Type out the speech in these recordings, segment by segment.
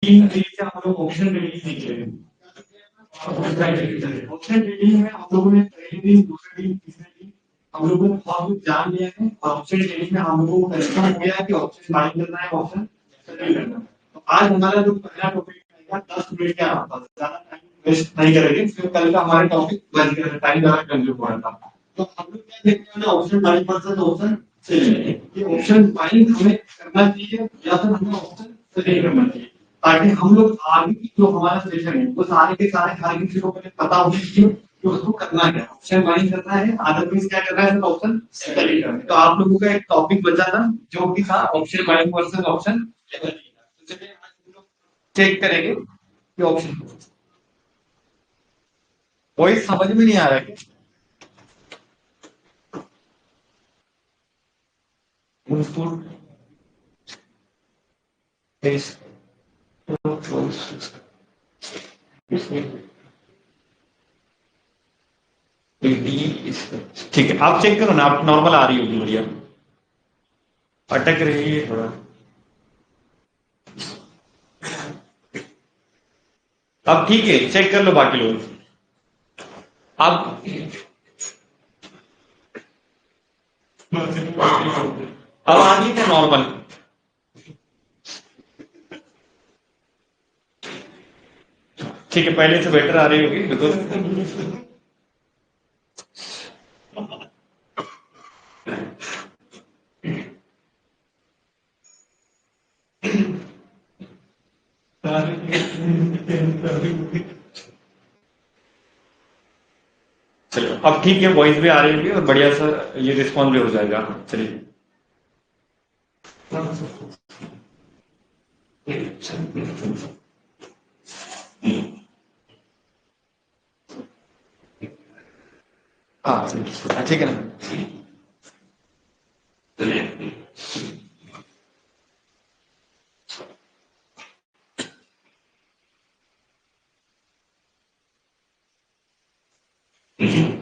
तीन तरीके से हम लोग ऑप्शन ट्रेडिंग सीख रहे हैं। ऑप्शन ट्रेडिंग में हम लोगों ने पहले दिन, दूसरे दिन, तीसरे दिन हम लोगों ने बहुत कुछ जान लिया है। और ऑप्शन ट्रेडिंग में हम लोगों को कंफर्म हो गया है कि ऑप्शन बाइंग करना है, ऑप्शन सेलिंग करना है। तो आज हमारा जो पहला टॉपिक रहेगा 10 मिनट के आसपास, ज्यादा टाइम वेस्ट नहीं करेंगे, क्योंकि कल का हमारा टॉपिक बच गया, टाइम ज्यादा कंज्यूम हो रहा था। तो हम लोग क्या देखते हैं, option buying versus option selling. ये ऑप्शन बाइंग हमें करना चाहिए या फिर हमें ऑप्शन सेलिंग करना चाहिए, ताकि हम लोग आगे की जो हमारा सेशन है वो सारे के सारे आगे की चीजों को पता होनी चाहिए कि उसको करना क्या है। ऑप्शन बाइंग करना है, अदरवाइज क्या करना है, ऑप्शन सेलिंग करना है। तो आप लोगों का एक टॉपिक बचा था जो कि था option buying versus option selling. तो चलिए आज हम लोग चेक करेंगे कि ऑप्शन वही समझ में नहीं आ रहा है। ठीक है, आप चेक करो ना, आप नॉर्मल आ रही होगी, बढ़िया। अटक रही है थोड़ा। अब ठीक है, चेक कर लो बाकी लोग। अब आ रही है नॉर्मल। ठीक है, पहले से बेटर आ रही होगी बिल्कुल। चलो अब ठीक है, वॉइस भी आ रही होगी और बढ़िया सा ये रिस्पॉन्स भी हो जाएगा। चलिए। हाँ ठीक है ना।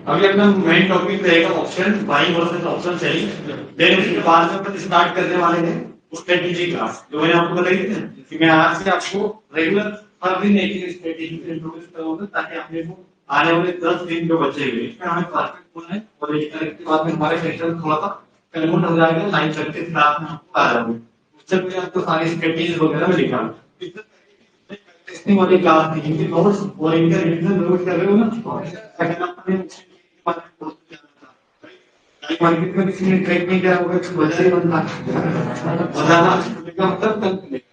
अभी अपना मेन टॉपिक रहेगा option buying versus option selling. Then उसके बाद में अपन स्टार्ट करने वाले हैं स्ट्रेटेजी क्लास, जो मैंने आपको बताई थी ना कि मैं आज से आपको रेगुलर हर दिन एक एक स्ट्रेटेजी इंट्रोड्यूस करूंगा, ताकि अपने को आने वाले 10 दिन जो बचे हुए इसमें हमें परफेक्ट होना है। और एक तरह के बाद में हमारे सेशन थोड़ा सा कन्वर्ट हो जाएगा लाइव करके, फिर आप में आपको आ जाएंगे। उससे पहले आपको सारी स्ट्रेटेजी वगैरह में लिखा टेस्टिंग वाली क्लास थी, इनकी नोट्स और इनका रिवीजन जरूर कर रहे हो ना। अगर आपने मार्केट में किसी ने ट्रेड नहीं किया होगा तो बाजार ही बंद था। बताना का मतलब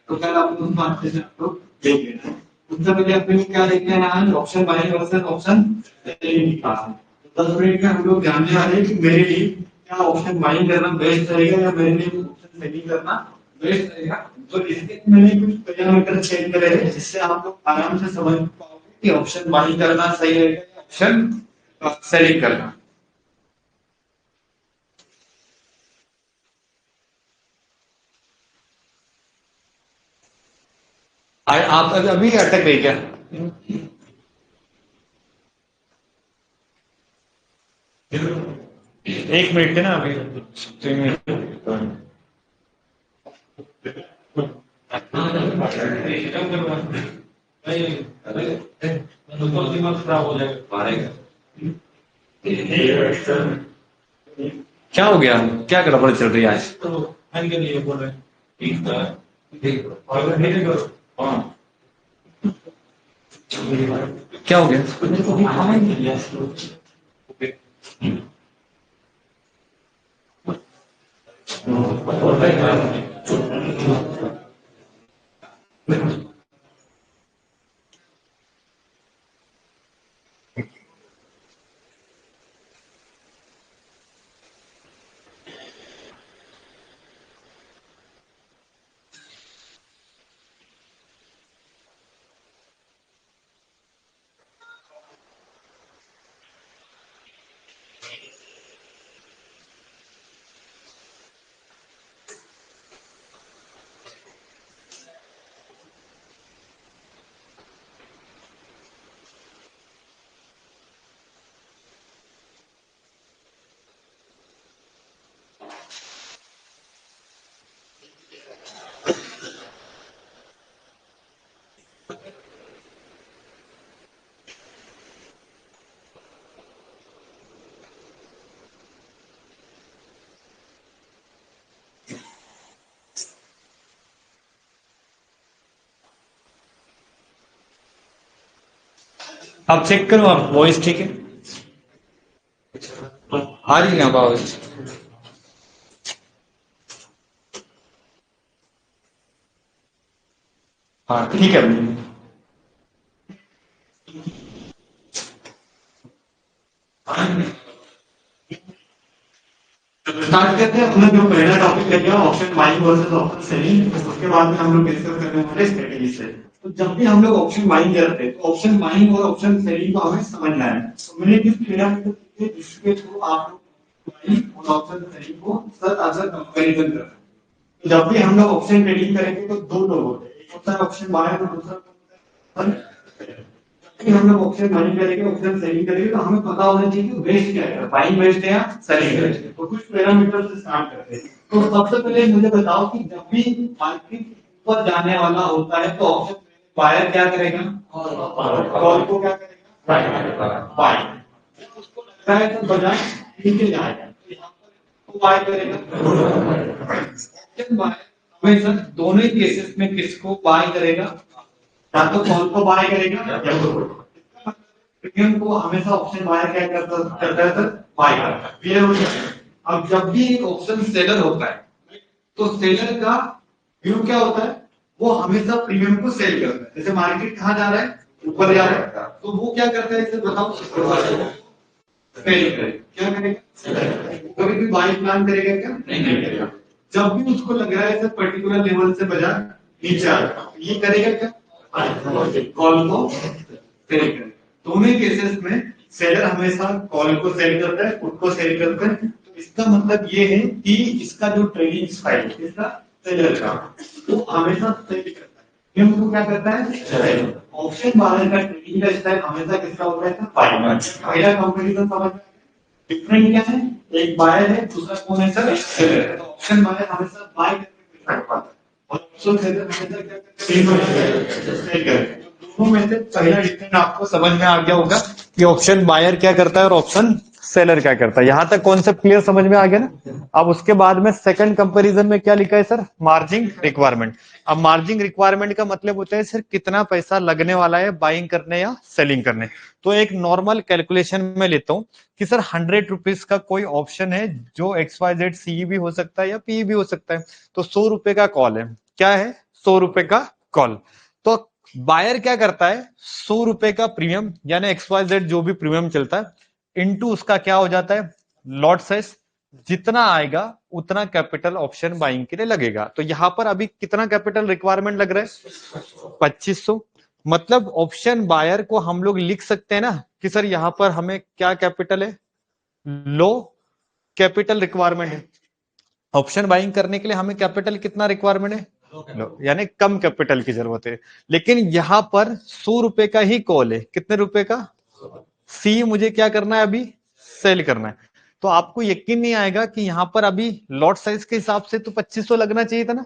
तो कल आप उस बात से आपको देख लेना। उससे पहले अपने को क्या देखना है, आज option buy versus option selling की क्लास है। 10 मिनट में हम लोग जानने वाले हैं कि मेरे लिए क्या ऑप्शन बाइंग करना बेस्ट रहेगा या मेरे लिए ऑप्शन सेलिंग करना बेस्ट रहेगा। तो इसके मैंने कुछ पैरामीटर चेक करे हैं, जिससे आप लोग आराम से समझ पाओगे कि ऑप्शन बाइंग करना सही रहेगा या ऑप्शन सेलिंग करना। आप अभी अटक गई क्या? 1 मिनट है ना अभी, 3 मिनट। दिमाग खराब हो जाएगा। क्या हो गया, क्या गड़बड़ चल रही है आज? के लिए बोल रहे हैं। हाँ, क्या हो गया? आप चेक करो, आप वॉइस ठीक है, आ रही ना वॉइस? हाँ ठीक है भैया। स्टार्ट करते हैं अपना जो पहला टॉपिक लेके option buying versus option selling, उसके बाद में हम लोग डिस्कस करने वाले स्ट्रेटेजी से। तो जब भी हम लोग ऑप्शन बाइंग करते हैं तो ऑप्शन बाइंग और ऑप्शन सेलिंग को हमें समझना है। तो मैंने किस पिरामिड को जिसके थ्रू आप लोग बाइंग और ऑप्शन सेलिंग को सर कंपैरिजन करते हैं। तो जब भी हम लोग ऑप्शन ट्रेडिंग करेंगे तो दो लोग होते हैं, एक होता है ऑप्शन बायर और दूसरा होता है। जब भी हम लोग ऑप्शन बाइंग करेंगे ऑप्शन सेलिंग करेंगे तो हमें पता होना चाहिए कि बेस्ट क्या है, बाइंग बेस्ट है या सेलिंग बेस्ट है। तो कुछ पैरामीटर से स्टार्ट करते हैं। तो सबसे पहले मुझे बताओ कि जब भी मार्केट ऊपर जाने वाला होता है तो ऑप्शन बायर क्या करेगा, कॉल को क्या करेगा, बाय। उसको लगता है तो बाजार नीचे जाएगा तो यहाँ पर तो बाय करेगा। ऑप्शन बाय हमेशा दोनों ही केसेस में किसको बाय करेगा, या तो कॉल को बाय करेगा या तो प्रीमियम को हमेशा ऑप्शन बाय क्या करता है सर, बाय करता है। क्लियर हो गया? अब जब भी एक ऑप्शन सेलर होता है तो सेलर का व्यू क्या होता है, वो हमेशा प्रीमियम को सेल करता है। जैसे मार्केट कहाँ जा रहा है, ऊपर जा रहा है, तो वो क्या करता है, इसे बताओ, सेल करेगा। क्या करेगा, कभी भी बाय प्लान करेगा क्या, नहीं करेगा। जब भी उसको लग रहा है पर्टिकुलर लेवल से बाजार नीचे आ रहा है ये करेगा क्या, कॉल को सेल करेगा। दोनों केसेस में सेलर हमेशा कॉल को सेल करता है, पुट को सेल करता है। तो इसका मतलब ये है कि इसका जो ट्रेडिंग स्टाइल इसका सेलर का वो हमेशा सेल करता है, क्यों वो क्या करता है, ऑप्शन बायर का ट्रेडिंग का स्टाइल हमेशा किसका होता है, बायर। पहला कंपैरिजन समझ में, डिफरेंट क्या है, एक बायर है दूसरा कौन है सर, सेलर है। तो ऑप्शन बायर हमेशा बाय करके पाता है और ऑप्शन सेलर हमेशा क्या करता है, सेल करता है। दोनों में से पहला डिफरेंस आपको समझ में आ गया होगा कि ऑप्शन बायर क्या करता है और ऑप्शन सेलर क्या करता है। यहां तक कॉन्सेप्ट क्लियर समझ में आ गया ना। अब उसके बाद में सेकंड कंपैरिजन में क्या लिखा है सर, मार्जिन रिक्वायरमेंट। अब मार्जिन रिक्वायरमेंट का मतलब होता है सर कितना पैसा लगने वाला है बाइंग करने या सेलिंग करने। तो एक नॉर्मल कैलकुलेशन में लेता हूं कि सर 100 रुपीज का कोई ऑप्शन है जो XYZ CE भी हो सकता है या PE भी हो सकता है। तो 100 रुपए का कॉल है, क्या है, 100 रुपए का कॉल। तो बायर क्या करता है, 100 रुपए का प्रीमियम यानी XYZ जो भी प्रीमियम चलता है इनटू उसका क्या हो जाता है, लॉट साइज। जितना आएगा उतना कैपिटल ऑप्शन बाइंग के लिए लगेगा। तो यहां पर अभी कितना कैपिटल रिक्वायरमेंट लग रहा है, 2500। मतलब ऑप्शन बायर को हम लोग लिख सकते हैं ना कि सर यहां पर हमें क्या कैपिटल है, लो कैपिटल रिक्वायरमेंट है। ऑप्शन बाइंग करने के लिए हमें कैपिटल कितना रिक्वायरमेंट है, लो, यानी कम कैपिटल की जरूरत है। लेकिन यहां पर 100 रुपए का ही कॉल है, कितने रुपए का, सी मुझे क्या करना है अभी, सेल करना है। तो आपको यकीन नहीं आएगा कि यहां पर अभी लॉट साइज के हिसाब से तो 2500 लगना चाहिए था ना,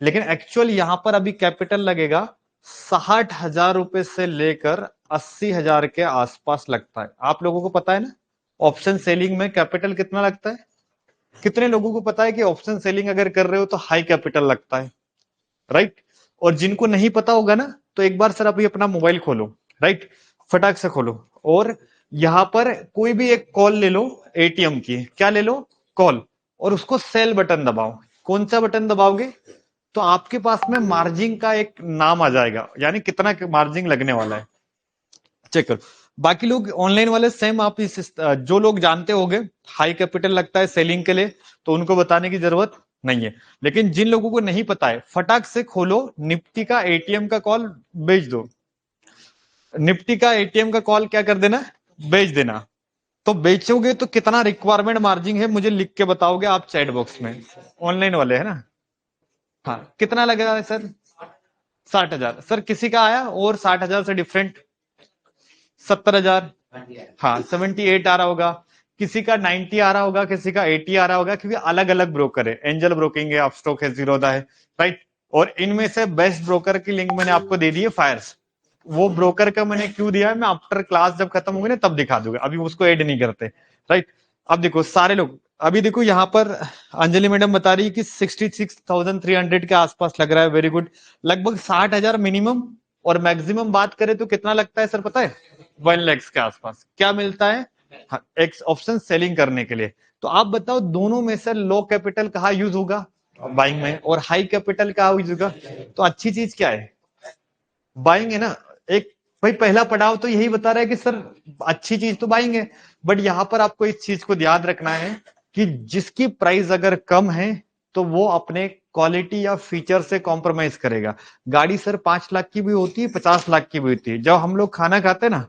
लेकिन एक्चुअल यहां पर अभी कैपिटल लगेगा 60,000 रुपए से लेकर 80,000 के आसपास लगता है। आप लोगों को पता है ना ऑप्शन सेलिंग में कैपिटल कितना लगता है, कितने लोगों को पता है कि ऑप्शन सेलिंग अगर कर रहे हो तो हाई कैपिटल लगता है, राइट। और जिनको नहीं पता होगा ना तो एक बार सर अभी अपना मोबाइल खोलो, राइट, फटाक से खोलो और यहां पर कोई भी एक कॉल ले लो, एटीएम की क्या ले लो, कॉल, और उसको सेल बटन दबाओ। कौन सा बटन दबाओगे, तो आपके पास में मार्जिन का एक नाम आ जाएगा, यानी कितना मार्जिन लगने वाला है, चेक करो। बाकी लोग ऑनलाइन वाले सेम आप जो लोग जानते होंगे हाई कैपिटल लगता है सेलिंग के लिए तो उनको बताने की जरूरत नहीं है। लेकिन जिन लोगों को नहीं पता है फटाक से खोलो निफ्टी का एटीएम का कॉल भेज दो, निफ्टी का एटीएम का कॉल क्या कर देना, भेज देना। तो बेचोगे तो कितना रिक्वायरमेंट मार्जिन है मुझे लिख के बताओगे आप चैट बॉक्स में, ऑनलाइन वाले है ना। हाँ कितना लगेगा सर, 60,000। सर किसी का आया और 60,000 से डिफरेंट, 70,000, हाँ 78 आ रहा होगा, किसी का 90 आ रहा होगा, किसी का 80 आ रहा होगा, क्योंकि अलग अलग ब्रोकर है, एंजल ब्रोकिंग है, अपस्टॉक है, जीरोधा है, राइट। और इनमें से बेस्ट ब्रोकर की लिंक मैंने आपको दे दी है, फायर्स। वो ब्रोकर का मैंने क्यों दिया है मैं आफ्टर क्लास जब खत्म होगी ना तब दिखा दूंगा, अभी उसको ऐड नहीं करते, राइट। अब देखो सारे लोग, अभी देखो यहाँ पर अंजलि मैडम बता रही है कि 66,300 के आसपास लग रहा है, वेरी गुड। लगभग 60,000 मिनिमम और मैक्सिमम बात करें तो कितना लगता है सर पता है, 1 लाख के आसपास क्या मिलता है, हाँ, एक ऑप्शन सेलिंग करने के लिए। तो आप बताओ दोनों में से लो कैपिटल कहाँ यूज होगा, बाइंग में, और हाई कैपिटल कहाँ यूज होगा। तो अच्छी चीज क्या है, बाइंग है ना। एक भाई पहला पड़ाव तो यही बता रहा है कि सर अच्छी चीज तो बाइंग है, बट यहां पर आपको इस चीज को याद रखना है कि जिसकी प्राइस अगर कम है तो वो अपने क्वालिटी या फीचर से कॉम्प्रोमाइज करेगा। गाड़ी सर 5 लाख की भी होती है, 50 लाख की भी होती है। जब हम लोग खाना खाते हैं ना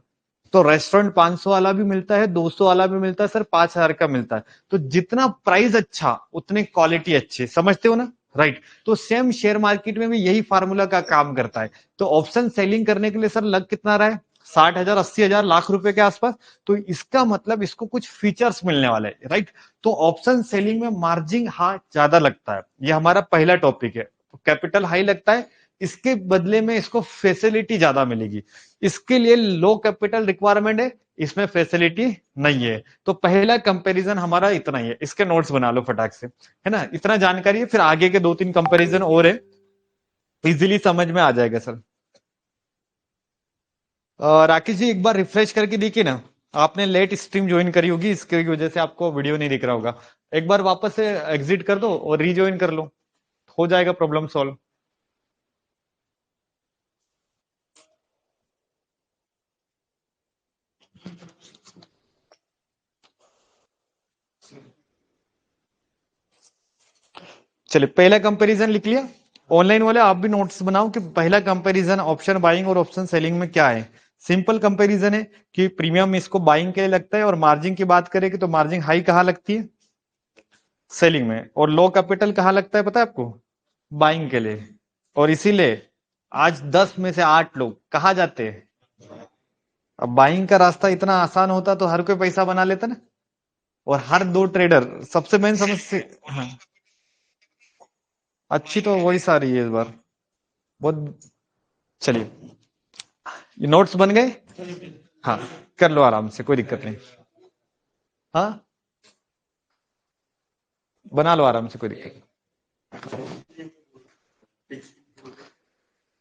तो रेस्टोरेंट 500 वाला भी मिलता है, 200 वाला भी मिलता है, सर 5,000 का मिलता है। तो जितना प्राइस अच्छा उतनी क्वालिटी अच्छी, समझते हो ना, राइट। तो सेम शेयर मार्केट में भी यही फार्मूला का काम करता है। तो ऑप्शन सेलिंग करने के लिए सर लग कितना रहा है, 60,000 80,000 लाख रुपए के आसपास। तो इसका मतलब इसको कुछ फीचर्स मिलने वाले हैं, राइट। तो ऑप्शन सेलिंग में मार्जिन हाँ ज्यादा लगता है, ये हमारा पहला टॉपिक है। कैपिटल हाई लगता है, इसके बदले में इसको फैसिलिटी ज्यादा मिलेगी। इसके लिए लो कैपिटल रिक्वायरमेंट है, इसमें फैसिलिटी नहीं है। तो पहला कंपैरिजन हमारा इतना ही है, इसके नोट्स बना लो फटाक से, है ना, इतना जानकारी है। फिर आगे के 2-3 कंपैरिजन और है, इजीली समझ में आ जाएगा सर। राकेश जी एक बार रिफ्रेश करके देखिए ना, आपने लेट स्ट्रीम ज्वाइन करी होगी, इसकी वजह से आपको वीडियो नहीं दिख रहा होगा। एक बार वापस से एग्जिट कर दो और रीज्वाइन कर लो, हो जाएगा प्रॉब्लम सॉल्व। चलिए पहला कंपैरिजन लिख लिया। ऑनलाइन वाले आप भी नोट्स बनाओ कि पहला कंपैरिजन ऑप्शन बाइंग और ऑप्शन सेलिंग में क्या है। सिंपल कंपैरिजन है कि प्रीमियम इसको बाइंग के लिए लगता है, और मार्जिन की बात करें तो मार्जिन हाई कहाँ लगती है, सेलिंग में। और लो कैपिटल कहाँ लगता है पता है आपको, बाइंग के लिए। और इसीलिए आज 10 में से 8 लोग कहाँ जाते हैं, अब बाइंग का रास्ता इतना आसान होता तो हर कोई पैसा बना लेता ना। और हर 2 ट्रेडर, सबसे मेन समस्या, हाँ, अच्छी तो वही सारी है इस बार बहुत। चलिए ये नोट्स बन गए, हाँ कर लो आराम से, कोई दिक्कत नहीं। हाँ बना लो आराम से, कोई दिक्कत नहीं।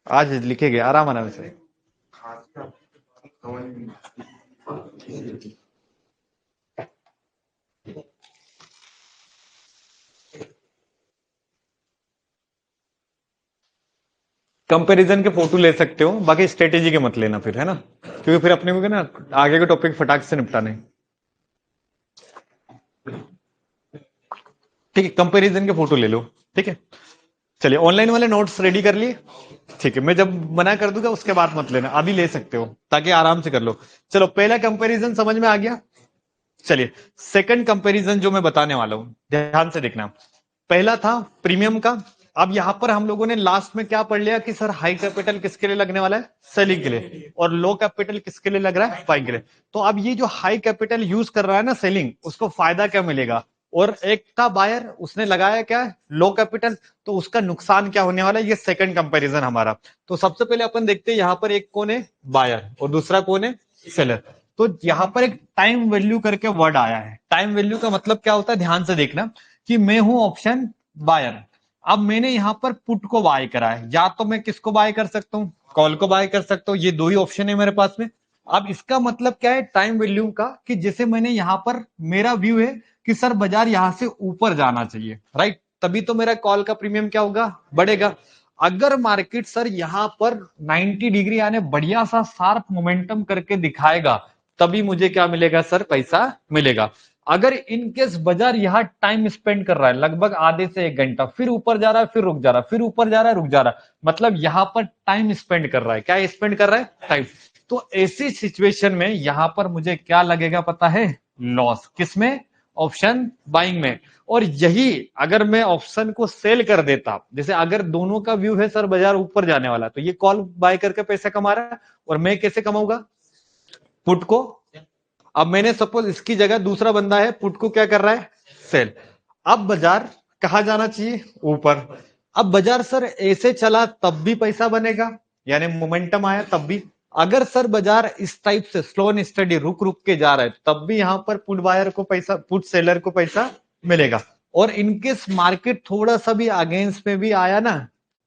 आज लिखेंगे आराम आराम से। कंपैरिजन के फोटो ले सकते हो, बाकी स्ट्रेटेजी के मत लेना फिर, है ना, क्योंकि फिर अपने को ना आगे के टॉपिक फटाक से निपटाने। ठीक है, कंपैरिजन के फोटो ले लो, ठीक है। चलिए ऑनलाइन वाले नोट्स रेडी कर लिए, ठीक है। मैं जब मना कर दूंगा उसके बाद मत लेना, अभी ले सकते हो ताकि आराम से कर लो। चलो पहला कंपैरिजन समझ में आ गया। चलिए सेकंड कंपैरिजन जो मैं बताने वाला हूं ध्यान से देखना। पहला था प्रीमियम का। अब यहां पर हम लोगों ने लास्ट में क्या पढ़ लिया कि सर हाई कैपिटल किसके लिए लगने वाला है, सेलिंग के लिए, और लो कैपिटल किसके लिए लग रहा है, बाइंग के लिए। तो अब ये जो हाई कैपिटल यूज कर रहा है ना सेलिंग, उसको फायदा क्या मिलेगा। और एक था बायर, उसने लगाया क्या, लो कैपिटल, तो उसका नुकसान क्या होने वाला है। ये सेकंड कंपैरिजन हमारा। तो सबसे पहले अपन देखते हैं यहां पर एक कौन है, बायर, और दूसरा कौन है, सेलर। तो यहां पर एक टाइम वैल्यू करके वर्ड आया है। टाइम वैल्यू का मतलब क्या होता है, ध्यान से देखना कि मैं हूं ऑप्शन बायर। अब मैंने यहां पर पुट को बाय करा है, या तो मैं किसको बाय कर सकता हूं, कॉल को बाय कर सकता हूं, ये 2 ही ऑप्शन है मेरे पास में। अब इसका मतलब क्या है टाइम वैल्यू का, कि जैसे मैंने यहां पर मेरा व्यू है कि सर बाजार यहां से ऊपर जाना चाहिए, राइट, तभी तो मेरा कॉल का प्रीमियम क्या होगा, बढ़ेगा। अगर मार्केट सर यहां पर 90 डिग्री यानी बढ़िया सा शार्प मोमेंटम करके दिखाएगा, तभी मुझे क्या मिलेगा सर, पैसा मिलेगा। अगर इनकेस बाजार यहाँ टाइम स्पेंड कर रहा है लगभग आधे से 1 घंटा, फिर ऊपर जा रहा है, फिर रुक जा रहा है, फिर ऊपर जा रहा है, रुक जा रहा है, मतलब यहाँ पर टाइम स्पेंड कर रहा है, क्या स्पेंड कर रहा है, टाइम। तो ऐसी सिचुएशन में यहां पर मुझे क्या लगेगा पता है, लॉस। किसमें, ऑप्शन बाइंग में। और यही अगर मैं ऑप्शन को सेल कर देता, जैसे अगर दोनों का व्यू है सर बाजार ऊपर जाने वाला, तो ये कॉल बाय करके पैसा कमा रहा है, और मैं कैसे कमाऊंगा, पुट को। अब मैंने सपोज इसकी जगह दूसरा बंदा है, पुट को क्या कर रहा है, सेल। अब बाजार कहां जाना चाहिए, ऊपर। अब बाजार सर ऐसे चला तब भी पैसा बनेगा, यानी मोमेंटम आया तब भी। अगर सर बाजार इस टाइप से स्लो एंड स्टडी रुक रुक के जा रहा है, तब भी यहां पर पुट बायर को पैसा, पुट सेलर को पैसा मिलेगा। और इनकेस मार्केट थोड़ा सा भी अगेंस्ट में भी आया ना,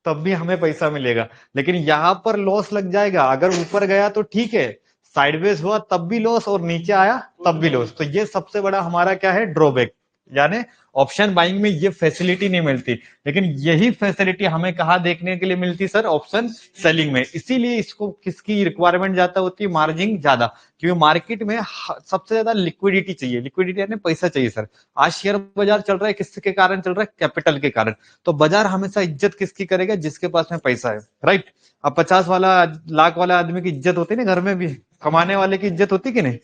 तब भी हमें पैसा मिलेगा। लेकिन यहां पर लॉस लग जाएगा। अगर ऊपर गया तो ठीक है, साइडवेज हुआ तब भी लॉस और नीचे आया तब भी लॉस। तो ये सबसे बड़ा हमारा क्या है, ड्रॉबैक। यानी ऑप्शन बाइंग में ये फैसिलिटी नहीं मिलती, लेकिन यही फैसिलिटी हमें कहाँ देखने के लिए मिलती सर, ऑप्शन सेलिंग में। इसीलिए इसको किसकी रिक्वायरमेंट ज्यादा होती है, मार्जिन ज्यादा, क्योंकि मार्केट में सबसे ज्यादा लिक्विडिटी चाहिए। लिक्विडिटी यानी पैसा चाहिए सर। आज शेयर बाजार चल रहा है किसके कारण चल रहा है, कैपिटल के कारण। तो बाजार हमेशा इज्जत किसकी करेगा, जिसके पास में पैसा है, राइट। अब 50 वाला लाख वाला आदमी की इज्जत होती है ना घर में भी, कमाने वाले की इज्जत होती कि नहीं।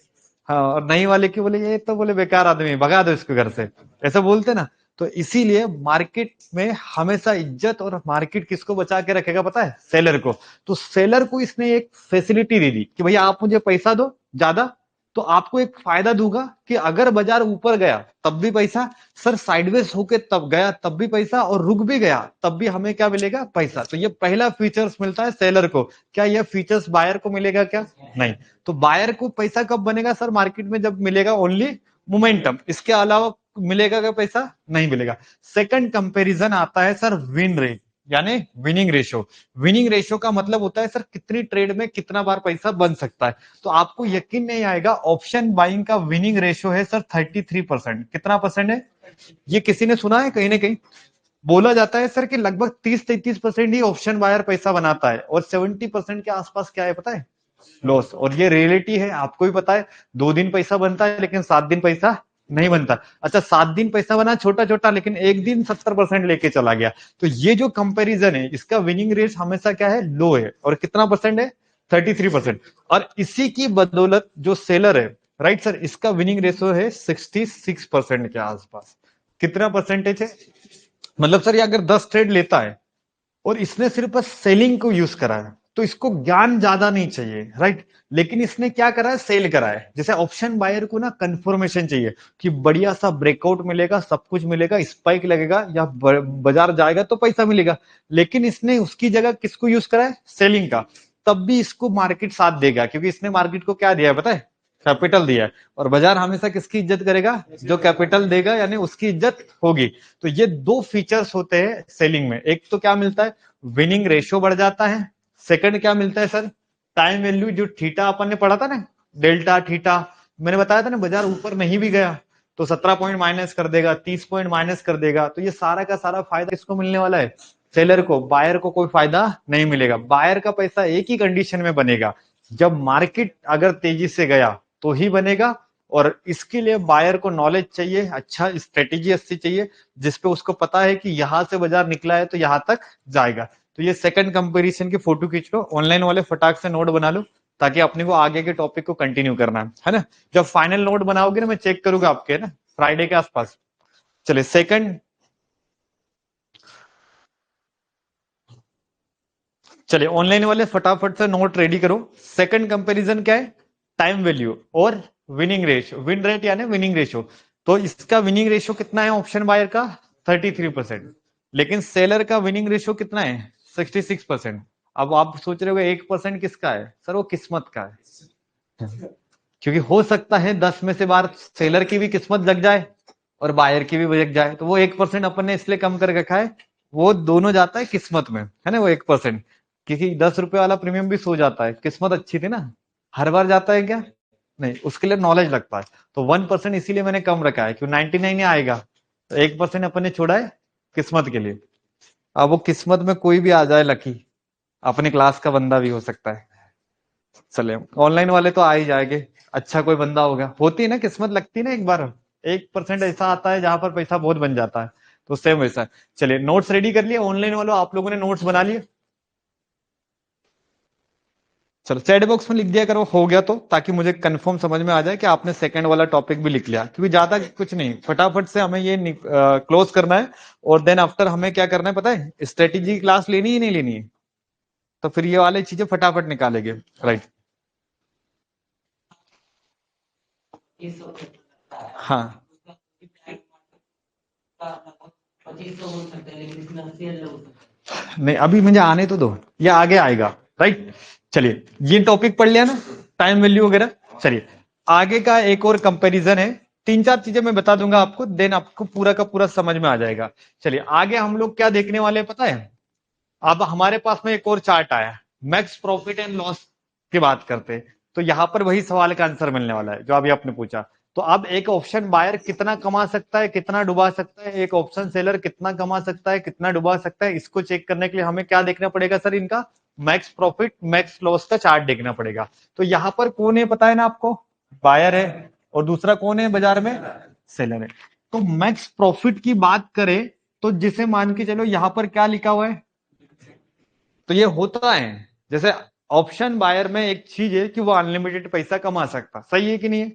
हाँ, और नहीं वाले की बोले ये तो बोले बेकार आदमी, भगा दो इसको घर से, ऐसा बोलते ना। तो इसीलिए मार्केट में हमेशा इज्जत, और मार्केट किसको बचा के रखेगा पता है, सेलर को। तो सेलर को इसने एक फैसिलिटी दे दी कि भैया आप मुझे पैसा दो ज्यादा, तो आपको एक फायदा दूंगा कि अगर बाजार ऊपर गया तब भी पैसा, सर साइडवेज होके तब गया तब भी पैसा, और रुक भी गया तब भी हमें क्या मिलेगा, पैसा। तो ये पहला फीचर्स मिलता है सेलर को। क्या यह फीचर्स बायर को मिलेगा क्या, नहीं। तो बायर को पैसा कब बनेगा सर मार्केट में, जब मिलेगा ओनली मोमेंटम, इसके अलावा मिलेगा क्या पैसा, नहीं मिलेगा। सेकंड कंपैरिजन आता है सर विन रेट, यानी विनिंग रेशियो। विनिंग रेशियो का मतलब होता है सर कितनी ट्रेड में कितना बार पैसा बन सकता है। तो आपको यकीन नहीं आएगा, ऑप्शन बाइंग का विनिंग रेशियो है सर 33%। कितना परसेंट है, ये किसी ने सुना है कहीं ना कहीं। बोला जाता है सर कि लगभग 30-33% ही ऑप्शन बायर पैसा बनाता है, और 70% के आसपास क्या है पता है, लॉस। और ये रियलिटी है, आपको भी पता है। 2 दिन पैसा बनता है लेकिन 7 दिन पैसा नहीं बनता। अच्छा, 7 दिन पैसा बना छोटा छोटा, लेकिन एक दिन 70% लेके चला गया। तो ये जो कंपैरिजन है, इसका विनिंग रेट हमेशा क्या है, लो है। और कितना परसेंट है, 33%। और इसी की बदौलत जो सेलर है, राइट सर, इसका विनिंग रेशियो है 66% के आसपास। कितना परसेंटेज है, मतलब सर ये अगर 10 ट्रेड लेता है और इसने सिर्फ बस सेलिंग को यूज करा है, तो इसको ज्ञान ज्यादा नहीं चाहिए, राइट। लेकिन इसने क्या करा है, सेल करा है। जैसे ऑप्शन बायर को ना कंफर्मेशन चाहिए कि बढ़िया सा ब्रेकआउट मिलेगा, सब कुछ मिलेगा, स्पाइक लगेगा या बाजार जाएगा तो पैसा मिलेगा। लेकिन इसने उसकी जगह किसको यूज करा है, सेलिंग का। तब भी इसको मार्केट साथ देगा, क्योंकि इसने मार्केट को क्या दिया है पता है, कैपिटल दिया है। और बाजार हमेशा किसकी इज्जत करेगा, जो कैपिटल देगा, यानी उसकी इज्जत होगी। तो ये 2 फीचर्स होते हैं सेलिंग में। एक तो क्या मिलता है, विनिंग रेशियो बढ़ जाता है। सेकंड क्या मिलता है सर, टाइम वैल्यू, जो थीटा अपन ने पढ़ा था ना, डेल्टा थीटा, मैंने बताया था ना, बाजार ऊपर नहीं भी गया तो 17 पॉइंट माइनस कर देगा, 30 पॉइंट माइनस कर देगा। तो ये सारा का सारा फायदा किसको मिलने वाला है, सेलर को। बायर को कोई फायदा नहीं मिलेगा। बायर का पैसा एक ही कंडीशन में बनेगा, जब मार्केट अगर तेजी से गया तो ही बनेगा। और इसके लिए बायर को नॉलेज चाहिए, अच्छा स्ट्रेटेजी अच्छी चाहिए, जिसपे उसको पता है कि यहां से बाजार निकला है तो यहां तक जाएगा। तो ये सेकंड कंपैरिजन की फोटो खींच लो, ऑनलाइन वाले फटाक से नोट बना लो, ताकि अपने को आगे के टॉपिक को कंटिन्यू करना है ना। जब फाइनल नोट बनाओगे ना, मैं चेक करूंगा आपके ना फ्राइडे के आसपास। चलिए सेकंड, चलिए ऑनलाइन वाले फटाफट से नोट रेडी करो। सेकंड कंपैरिजन क्या है, टाइम वैल्यू और विनिंग रेशियो। विन रेट यानी विनिंग रेशियो। तो इसका विनिंग रेशियो कितना है ऑप्शन बायर का, 33%। लेकिन सेलर का विनिंग रेशियो कितना है, 66%। अब आप सोच रहे हो 1% किसका है सर, वो किस्मत का है। क्योंकि हो सकता है 10 में से बार सेलर की भी किस्मत लग जाए और बायर की भी लग जाए। तो वो 1% अपन ने इसलिए कम कर रखा है, वो दोनों जाता है किस्मत में, है ना, वो 1%। क्योंकि 10 रुपए वाला प्रीमियम भी सो जाता है, किस्मत अच्छी थी ना, हर बार जाता है क्या, नहीं, उसके लिए नॉलेज लगता है। तो 1% इसीलिए मैंने कम रखा है, क्यों 99 ही आएगा, तो 1% अपन ने छोड़ा है किस्मत के लिए। अब वो किस्मत में कोई भी आ जाए लकी, अपने क्लास का बंदा भी हो सकता है। चले ऑनलाइन वाले तो आ ही जाएंगे, अच्छा कोई बंदा होगा, होती है ना किस्मत, लगती है ना एक बार। 1% ऐसा आता है जहां पर पैसा बहुत बन जाता है, तो सेम वैसा। चलिए नोट्स रेडी कर लिए ऑनलाइन वालों, आप लोगों ने नोट्स बना लिए। चलो चैट बॉक्स में लिख दिया करो हो गया तो, ताकि मुझे कंफर्म समझ में आ जाए कि आपने सेकंड वाला टॉपिक भी लिख लिया। क्योंकि ज्यादा कुछ नहीं, फटाफट से हमें ये क्लोज करना है। और देन आफ्टर हमें क्या करना है पता है, स्ट्रेटेजी क्लास लेनी ही नहीं लेनी है, तो फिर ये वाली चीजें फटाफट निकालेंगे, राइट। हाँ नहीं, अभी मुझे आने तो दो, ये आगे आएगा, राइट। चलिए ये टॉपिक पढ़ लिया ना, टाइम वैल्यू वगैरह। चलिए आगे का एक और कंपैरिजन है, 3-4 चीजें मैं बता दूंगा आपको, देन आपको पूरा का पूरा समझ में आ जाएगा। चलिए आगे हम लोग क्या देखने वाले हैं पता है, अब हमारे पास में एक और चार्ट आया, मैक्स प्रॉफिट एंड लॉस की बात करते हैं। तो यहाँ पर वही सवाल का आंसर मिलने वाला है जो अभी आपने पूछा। तो अब एक ऑप्शन बायर कितना कमा सकता है, कितना डुबा सकता है, एक ऑप्शन सेलर कितना कमा सकता है, कितना डुबा सकता है, इसको चेक करने के लिए हमें क्या देखना पड़ेगा सर, इनका मैक्स प्रॉफिट मैक्स लॉस का चार्ट देखना पड़ेगा। तो यहाँ पर कौन है पता है ना आपको, बायर है, और दूसरा कौन है बाजार में, सेलर है। तो मैक्स प्रॉफिट की बात करें तो जिसे मान के चलो यहाँ पर क्या लिखा हुआ है, तो ये होता है जैसे ऑप्शन बायर में एक चीज है कि वो अनलिमिटेड पैसा कमा सकता, सही है कि नहीं है,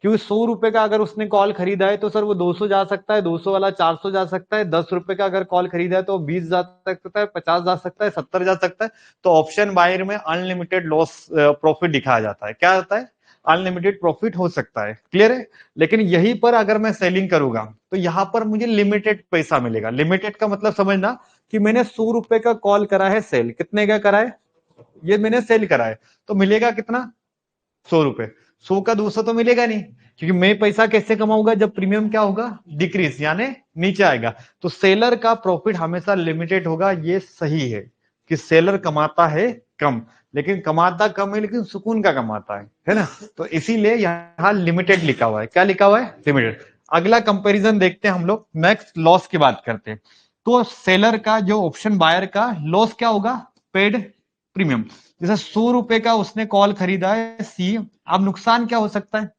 क्योंकि 100 रुपए का अगर उसने कॉल खरीदा है तो सर वो 200 जा सकता है, 200 वाला 400 जा सकता है, 10 रुपए का अगर कॉल खरीदा है तो 20 जा सकता है, 50 जा सकता है, 70 जा सकता है। तो ऑप्शन बायर में अनलिमिटेड लॉस प्रॉफिट दिखाया जाता है, क्या होता है, अनलिमिटेड प्रॉफिट हो सकता है, क्लियर है। लेकिन यहीं पर अगर मैं सेलिंग करूंगा तो यहाँ पर मुझे लिमिटेड पैसा मिलेगा। लिमिटेड का मतलब समझना कि मैंने 100 रुपए का कॉल करा है सेल, कितने का करा है, ये मैंने सेल करा है, तो मिलेगा कितना, 100 रुपए। 100 का 200 तो मिलेगा नहीं, क्योंकि मैं पैसा कैसे कमाऊंगा, जब प्रीमियम क्या होगा, डिक्रीज यानी नीचे आएगा। तो सेलर का प्रॉफिट हमेशा लिमिटेड होगा, ये सही है कि सेलर कमाता है कम, लेकिन कमाता कम है लेकिन सुकून का कमाता है ना। तो इसीलिए यहाँ लिमिटेड लिखा हुआ है, क्या लिखा हुआ है, लिमिटेड। अगला कंपैरिजन देखते हैं हम लोग, मैक्स लॉस की बात करते हैं। तो सेलर का जो ऑप्शन बायर का लॉस क्या होगा, पेड प्रीमियम। जैसे 100 रुपए का उसने कॉल खरीदा है सी, अब नुकसान क्या हो सकता है,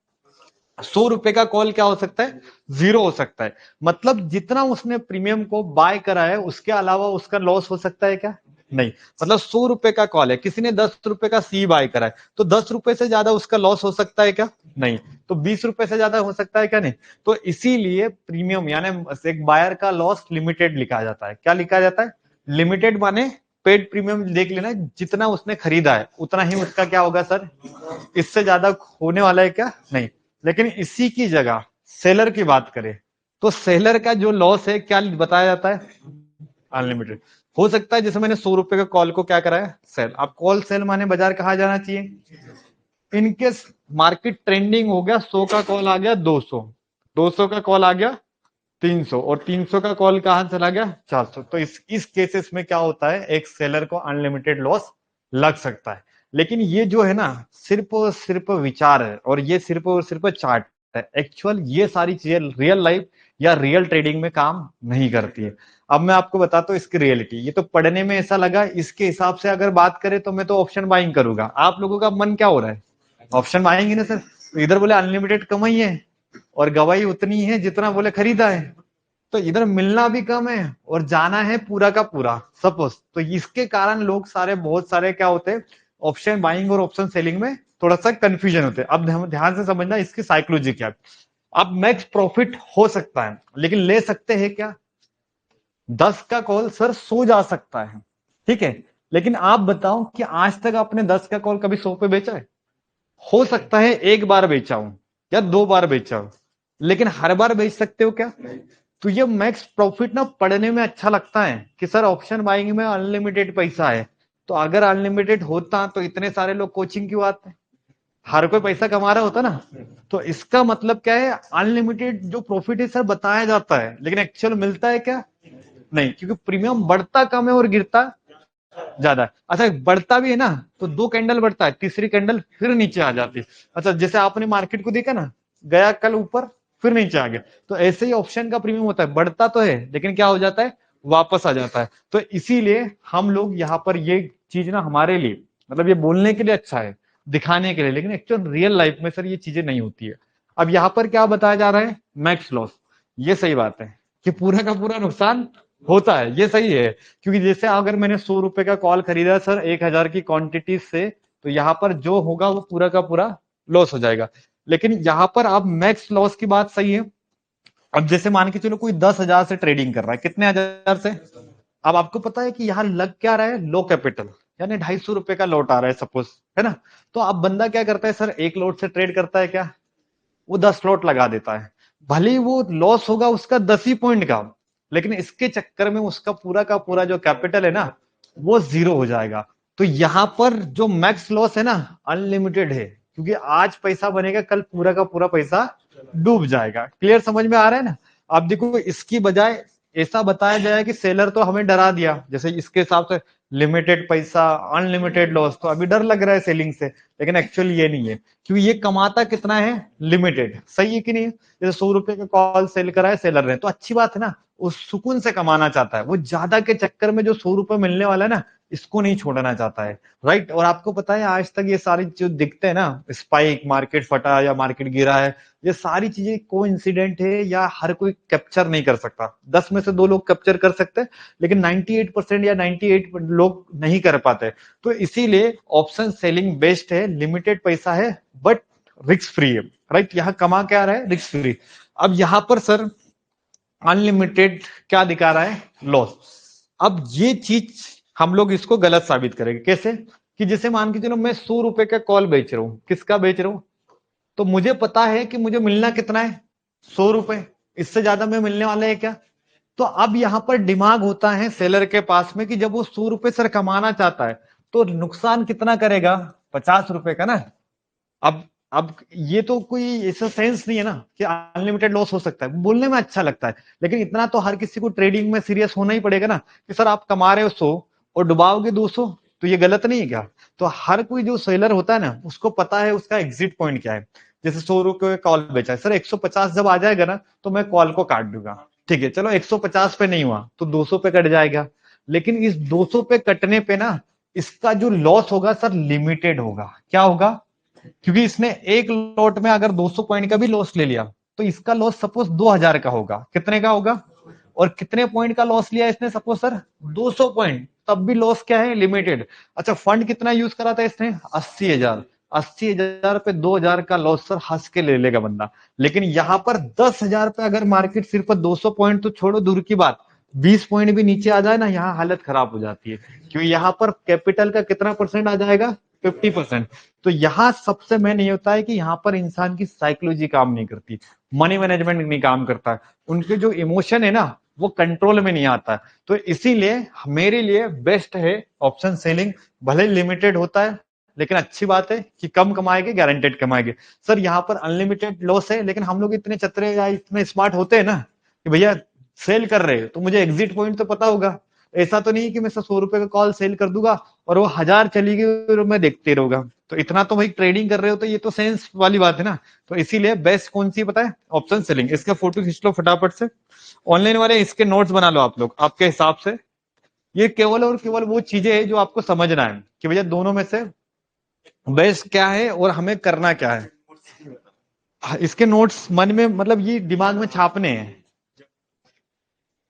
100 रुपए का कॉल क्या हो सकता है, 0 हो सकता है। मतलब जितना उसने प्रीमियम को बाय करा है उसके अलावा उसका लॉस हो सकता है क्या, नहीं। मतलब 100 रुपए का कॉल है, किसी ने 10 रुपए का सी बाय करा है, तो 10 रुपए से ज्यादा उसका लॉस हो सकता है क्या, नहीं। तो 20 रुपए से ज्यादा हो सकता है क्या, नहीं। तो इसीलिए प्रीमियम यानी एक बायर का लॉस लिमिटेड लिखा जाता है, क्या लिखा जाता है, लिमिटेड। माने पेड प्रीमियम देख लेना, जितना उसने खरीदा है उतना ही उसका क्या होगा सर, इससे ज्यादा होने वाला है क्या, नहीं। लेकिन इसी की जगह सेलर की बात करें तो सेलर का जो लॉस है क्या बताया जाता है, अनलिमिटेड। हो सकता है जैसे मैंने 100 रुपए का कॉल को क्या करा है, सेल। अब कॉल सेल माने बाजार कहा जाना चाहिए, इनकेस मार्केट ट्रेंडिंग हो गया, 100 का कॉल आ गया 200, 200 का कॉल आ गया 300, और 300 का कॉल कहां चला गया 400। तो इस केसेस में क्या होता है, एक सेलर को अनलिमिटेड लॉस लग सकता है। लेकिन ये जो है ना सिर्फ और सिर्फ विचार है, और ये सिर्फ और सिर्फ चार्ट है, एक्चुअल ये सारी चीजें रियल लाइफ या रियल ट्रेडिंग में काम नहीं करती है। अब मैं आपको बताता हूँ इसकी रियलिटी। ये तो पढ़ने में ऐसा लगा, इसके हिसाब से अगर बात करें तो मैं तो ऑप्शन बाइंग करूंगा। आप लोगों का मन क्या हो रहा है, ऑप्शन बाइंग ही ना सर। तो इधर बोले अनलिमिटेड कमाई है और गवाही उतनी है जितना बोले खरीदा है, तो इधर मिलना भी कम है और जाना है पूरा का पूरा सपोज। तो इसके कारण लोग सारे बहुत सारे क्या होते हैं, ऑप्शन बाइंग और ऑप्शन सेलिंग में थोड़ा सा कंफ्यूजन होते हैं। अब ध्यान से समझना इसकी साइकोलॉजी क्या है। अब मैक्स प्रॉफिट हो सकता है लेकिन ले सकते हैं क्या, 10 का कॉल सर 100 जा सकता है, ठीक है। लेकिन आप बताओ कि आज तक आपने 10 का कॉल कभी 100 पे बेचा है, हो सकता है एक बार बेचा हूं या 2 बार बेचा हूं, लेकिन हर बार बेच सकते हो क्या। तो ये मैक्स प्रॉफिट ना पढ़ने में अच्छा लगता है कि सर ऑप्शन बाइंग में अनलिमिटेड पैसा है, तो अगर अनलिमिटेड होता तो इतने सारे लोग कोचिंग क्यों आते, हर कोई पैसा कमा रहा होता ना। तो इसका मतलब क्या है, अनलिमिटेड जो प्रॉफिट है सर बताया जाता है, लेकिन एक्चुअल मिलता है क्या, नहीं। क्योंकि प्रीमियम बढ़ता कम है और गिरता ज्यादा है। अच्छा बढ़ता भी है ना, तो 2 कैंडल बढ़ता है, तीसरी कैंडल फिर नीचे आ जाती है। अच्छा जैसे आपने मार्केट को देखा ना, गया कल ऊपर फिर नीचे आ गया, तो ऐसे ही ऑप्शन का प्रीमियम होता है, बढ़ता तो है लेकिन क्या हो जाता है, वापस आ जाता है। तो इसीलिए हम लोग यहाँ पर ये चीज ना हमारे लिए मतलब ये बोलने के लिए अच्छा है, दिखाने के लिए, लेकिन एक्चुअल रियल लाइफ में सर ये चीजें नहीं होती है। अब यहाँ पर क्या बताया जा रहा है, मैक्स लॉस, ये सही बात है कि पूरा का पूरा नुकसान होता है, ये सही है। क्योंकि जैसे अगर मैंने 100 रुपए का कॉल खरीदा सर 1000 की क्वांटिटी से, तो यहाँ पर जो होगा वो पूरा का पूरा लॉस हो जाएगा। लेकिन यहाँ पर आप मैक्स लॉस की बात सही है। अब जैसे मान के चलो कोई 10,000 से ट्रेडिंग कर रहा है, कितने हजार से, अब आपको पता है कि यहाँ लग क्या रहा है, लो कैपिटल, यानी 250 रुपए का लॉट आ रहा है सपोज, है ना। तो अब बंदा क्या करता है सर, एक लॉट से ट्रेड करता है क्या, वो 10 लॉट लगा देता है। भले ही वो लॉस होगा उसका 10 ही पॉइंट का, लेकिन इसके चक्कर में उसका पूरा का पूरा जो कैपिटल है ना वो 0 हो जाएगा। तो यहाँ पर जो मैक्स लॉस है ना अनलिमिटेड है, क्योंकि आज पैसा बनेगा कल पूरा का पूरा पैसा डूब जाएगा। क्लियर समझ में आ रहा है ना। अब देखो इसकी बजाय ऐसा बताया जाए कि सेलर तो हमें डरा दिया जैसे इसके हिसाब से, लिमिटेड पैसा, अनलिमिटेड लॉस। तो अभी डर लग रहा है सेलिंग से, लेकिन एक्चुअली ये नहीं है, क्योंकि ये कमाता कितना है, लिमिटेड। सही है कि नहीं? जैसे 100 रुपए का कॉल सेल करा है सेलर ने, तो अच्छी बात है ना, वो सुकून से कमाना चाहता है, वो ज्यादा के चक्कर में जो 100 रुपए मिलने वाला है ना, इसको नहीं छोड़ना चाहता है, राइट। और आपको पता है आज तक ये सारी जो दिखते हैं ना, स्पाइक, मार्केट फटा या मार्केट गिरा है, ये सारी चीजें को इंसिडेंट है या हर कोई कैप्चर नहीं कर सकता। 10 में से 2 लोग कैप्चर कर सकते हैं, लेकिन 98% या 98 लोग नहीं कर पाते। तो इसीलिए ऑप्शन सेलिंग बेस्ट है, लिमिटेड पैसा है बट रिस्क फ्री है, राइट। यहाँ कमा क्या रहा है, रिस्क फ्री। अब यहाँ पर सर अनलिमिटेड क्या दिखा रहा है, लॉस। अब ये चीज हम लोग इसको गलत साबित करेंगे, कैसे? कि जैसे मान के चलो मैं 100 रुपए का कॉल बेच रहा हूं, किसका बेच रहा हूं? तो मुझे पता है कि मुझे मिलना कितना है, 100 रुपए, इससे ज्यादा में मिलने वाला है क्या? तो अब यहां पर दिमाग होता है सेलर के पास में कि जब वो 100 रुपए सर कमाना चाहता है, तो नुकसान कितना करेगा, 50 रुपए का ना। अब ये तो कोई ऐसा सेंस नहीं है ना कि अनलिमिटेड लॉस हो सकता है, बोलने में अच्छा लगता है, लेकिन इतना तो हर किसी को ट्रेडिंग में सीरियस होना ही पड़ेगा ना, कि सर आप कमा रहे हो 100 और डुबाओगे 200, तो ये गलत नहीं है क्या? तो हर कोई जो सेलर होता है ना, उसको पता है उसका एग्जिट पॉइंट क्या है। जैसे 100 रुपए कॉल बेचा है, सर 150 जब आ जाएगा ना, तो मैं कॉल को काट दूंगा। ठीक है, चलो 150 पे नहीं हुआ तो 200 पे कट जाएगा, लेकिन इस 200 पे कटने पे ना, इसका जो लॉस होगा सर लिमिटेड होगा। क्या होगा? क्योंकि इसने एक लॉट में अगर 200 पॉइंट का भी लॉस ले लिया, तो इसका लॉस सपोज 2000 का होगा। कितने का होगा? और कितने पॉइंट का लॉस लिया इसने, सपोज सर 200 पॉइंट, तब भी लॉस क्या है, लिमिटेड। अच्छा, फंड कितना यूज करा था इसने, 80,000। 80,000 पे 2,000 का लॉस सर हंस के ले लेगा बंदा। लेकिन यहां पर 10,000 पे अगर मार्केट सिर्फ 200 पॉइंट तो छोड़ो दूर की बात, 20 पॉइंट भी नीचे आ जाए ना, यहाँ हालत खराब हो जाती है, क्योंकि यहाँ पर कैपिटल का कितना परसेंट आ जाएगा, 50%। तो यहाँ सबसे मेन ये होता है कि यहाँ पर इंसान की साइकोलॉजी काम नहीं करती, मनी मैनेजमेंट नहीं काम करता, उनके जो इमोशन है ना, वो कंट्रोल में नहीं आता। तो इसीलिए मेरे लिए बेस्ट है ऑप्शन सेलिंग। भले लिमिटेड होता है, लेकिन अच्छी बात है कि कम कमाएंगे, गारंटेड कमाएंगे। सर यहाँ पर अनलिमिटेड लॉस है, लेकिन हम लोग इतने चतरे या इतने स्मार्ट होते हैं ना कि भैया सेल कर रहे हैं तो मुझे एग्जिट पॉइंट तो पता होगा। ऐसा तो नहीं कि मैं 100 रुपए का कॉल सेल कर दूंगा और वो 1000 चली गई और मैं देखते रहूंगा। तो इतना तो भाई ट्रेडिंग कर रहे हो, तो ये तो सेंस वाली बात है ना। तो इसीलिए बेस्ट कौन सी पता है, ऑप्शन सेलिंग। इसका फोटो खींच लो फटाफट से, ऑनलाइन वाले इसके नोट्स बना लो आप लोग आपके हिसाब से। ये केवल और केवल वो चीजें हैं जो आपको समझना है कि भैया दोनों में से बेस्ट क्या है और हमें करना क्या है। इसके नोट्स मन में, मतलब ये दिमाग में छापने हैं,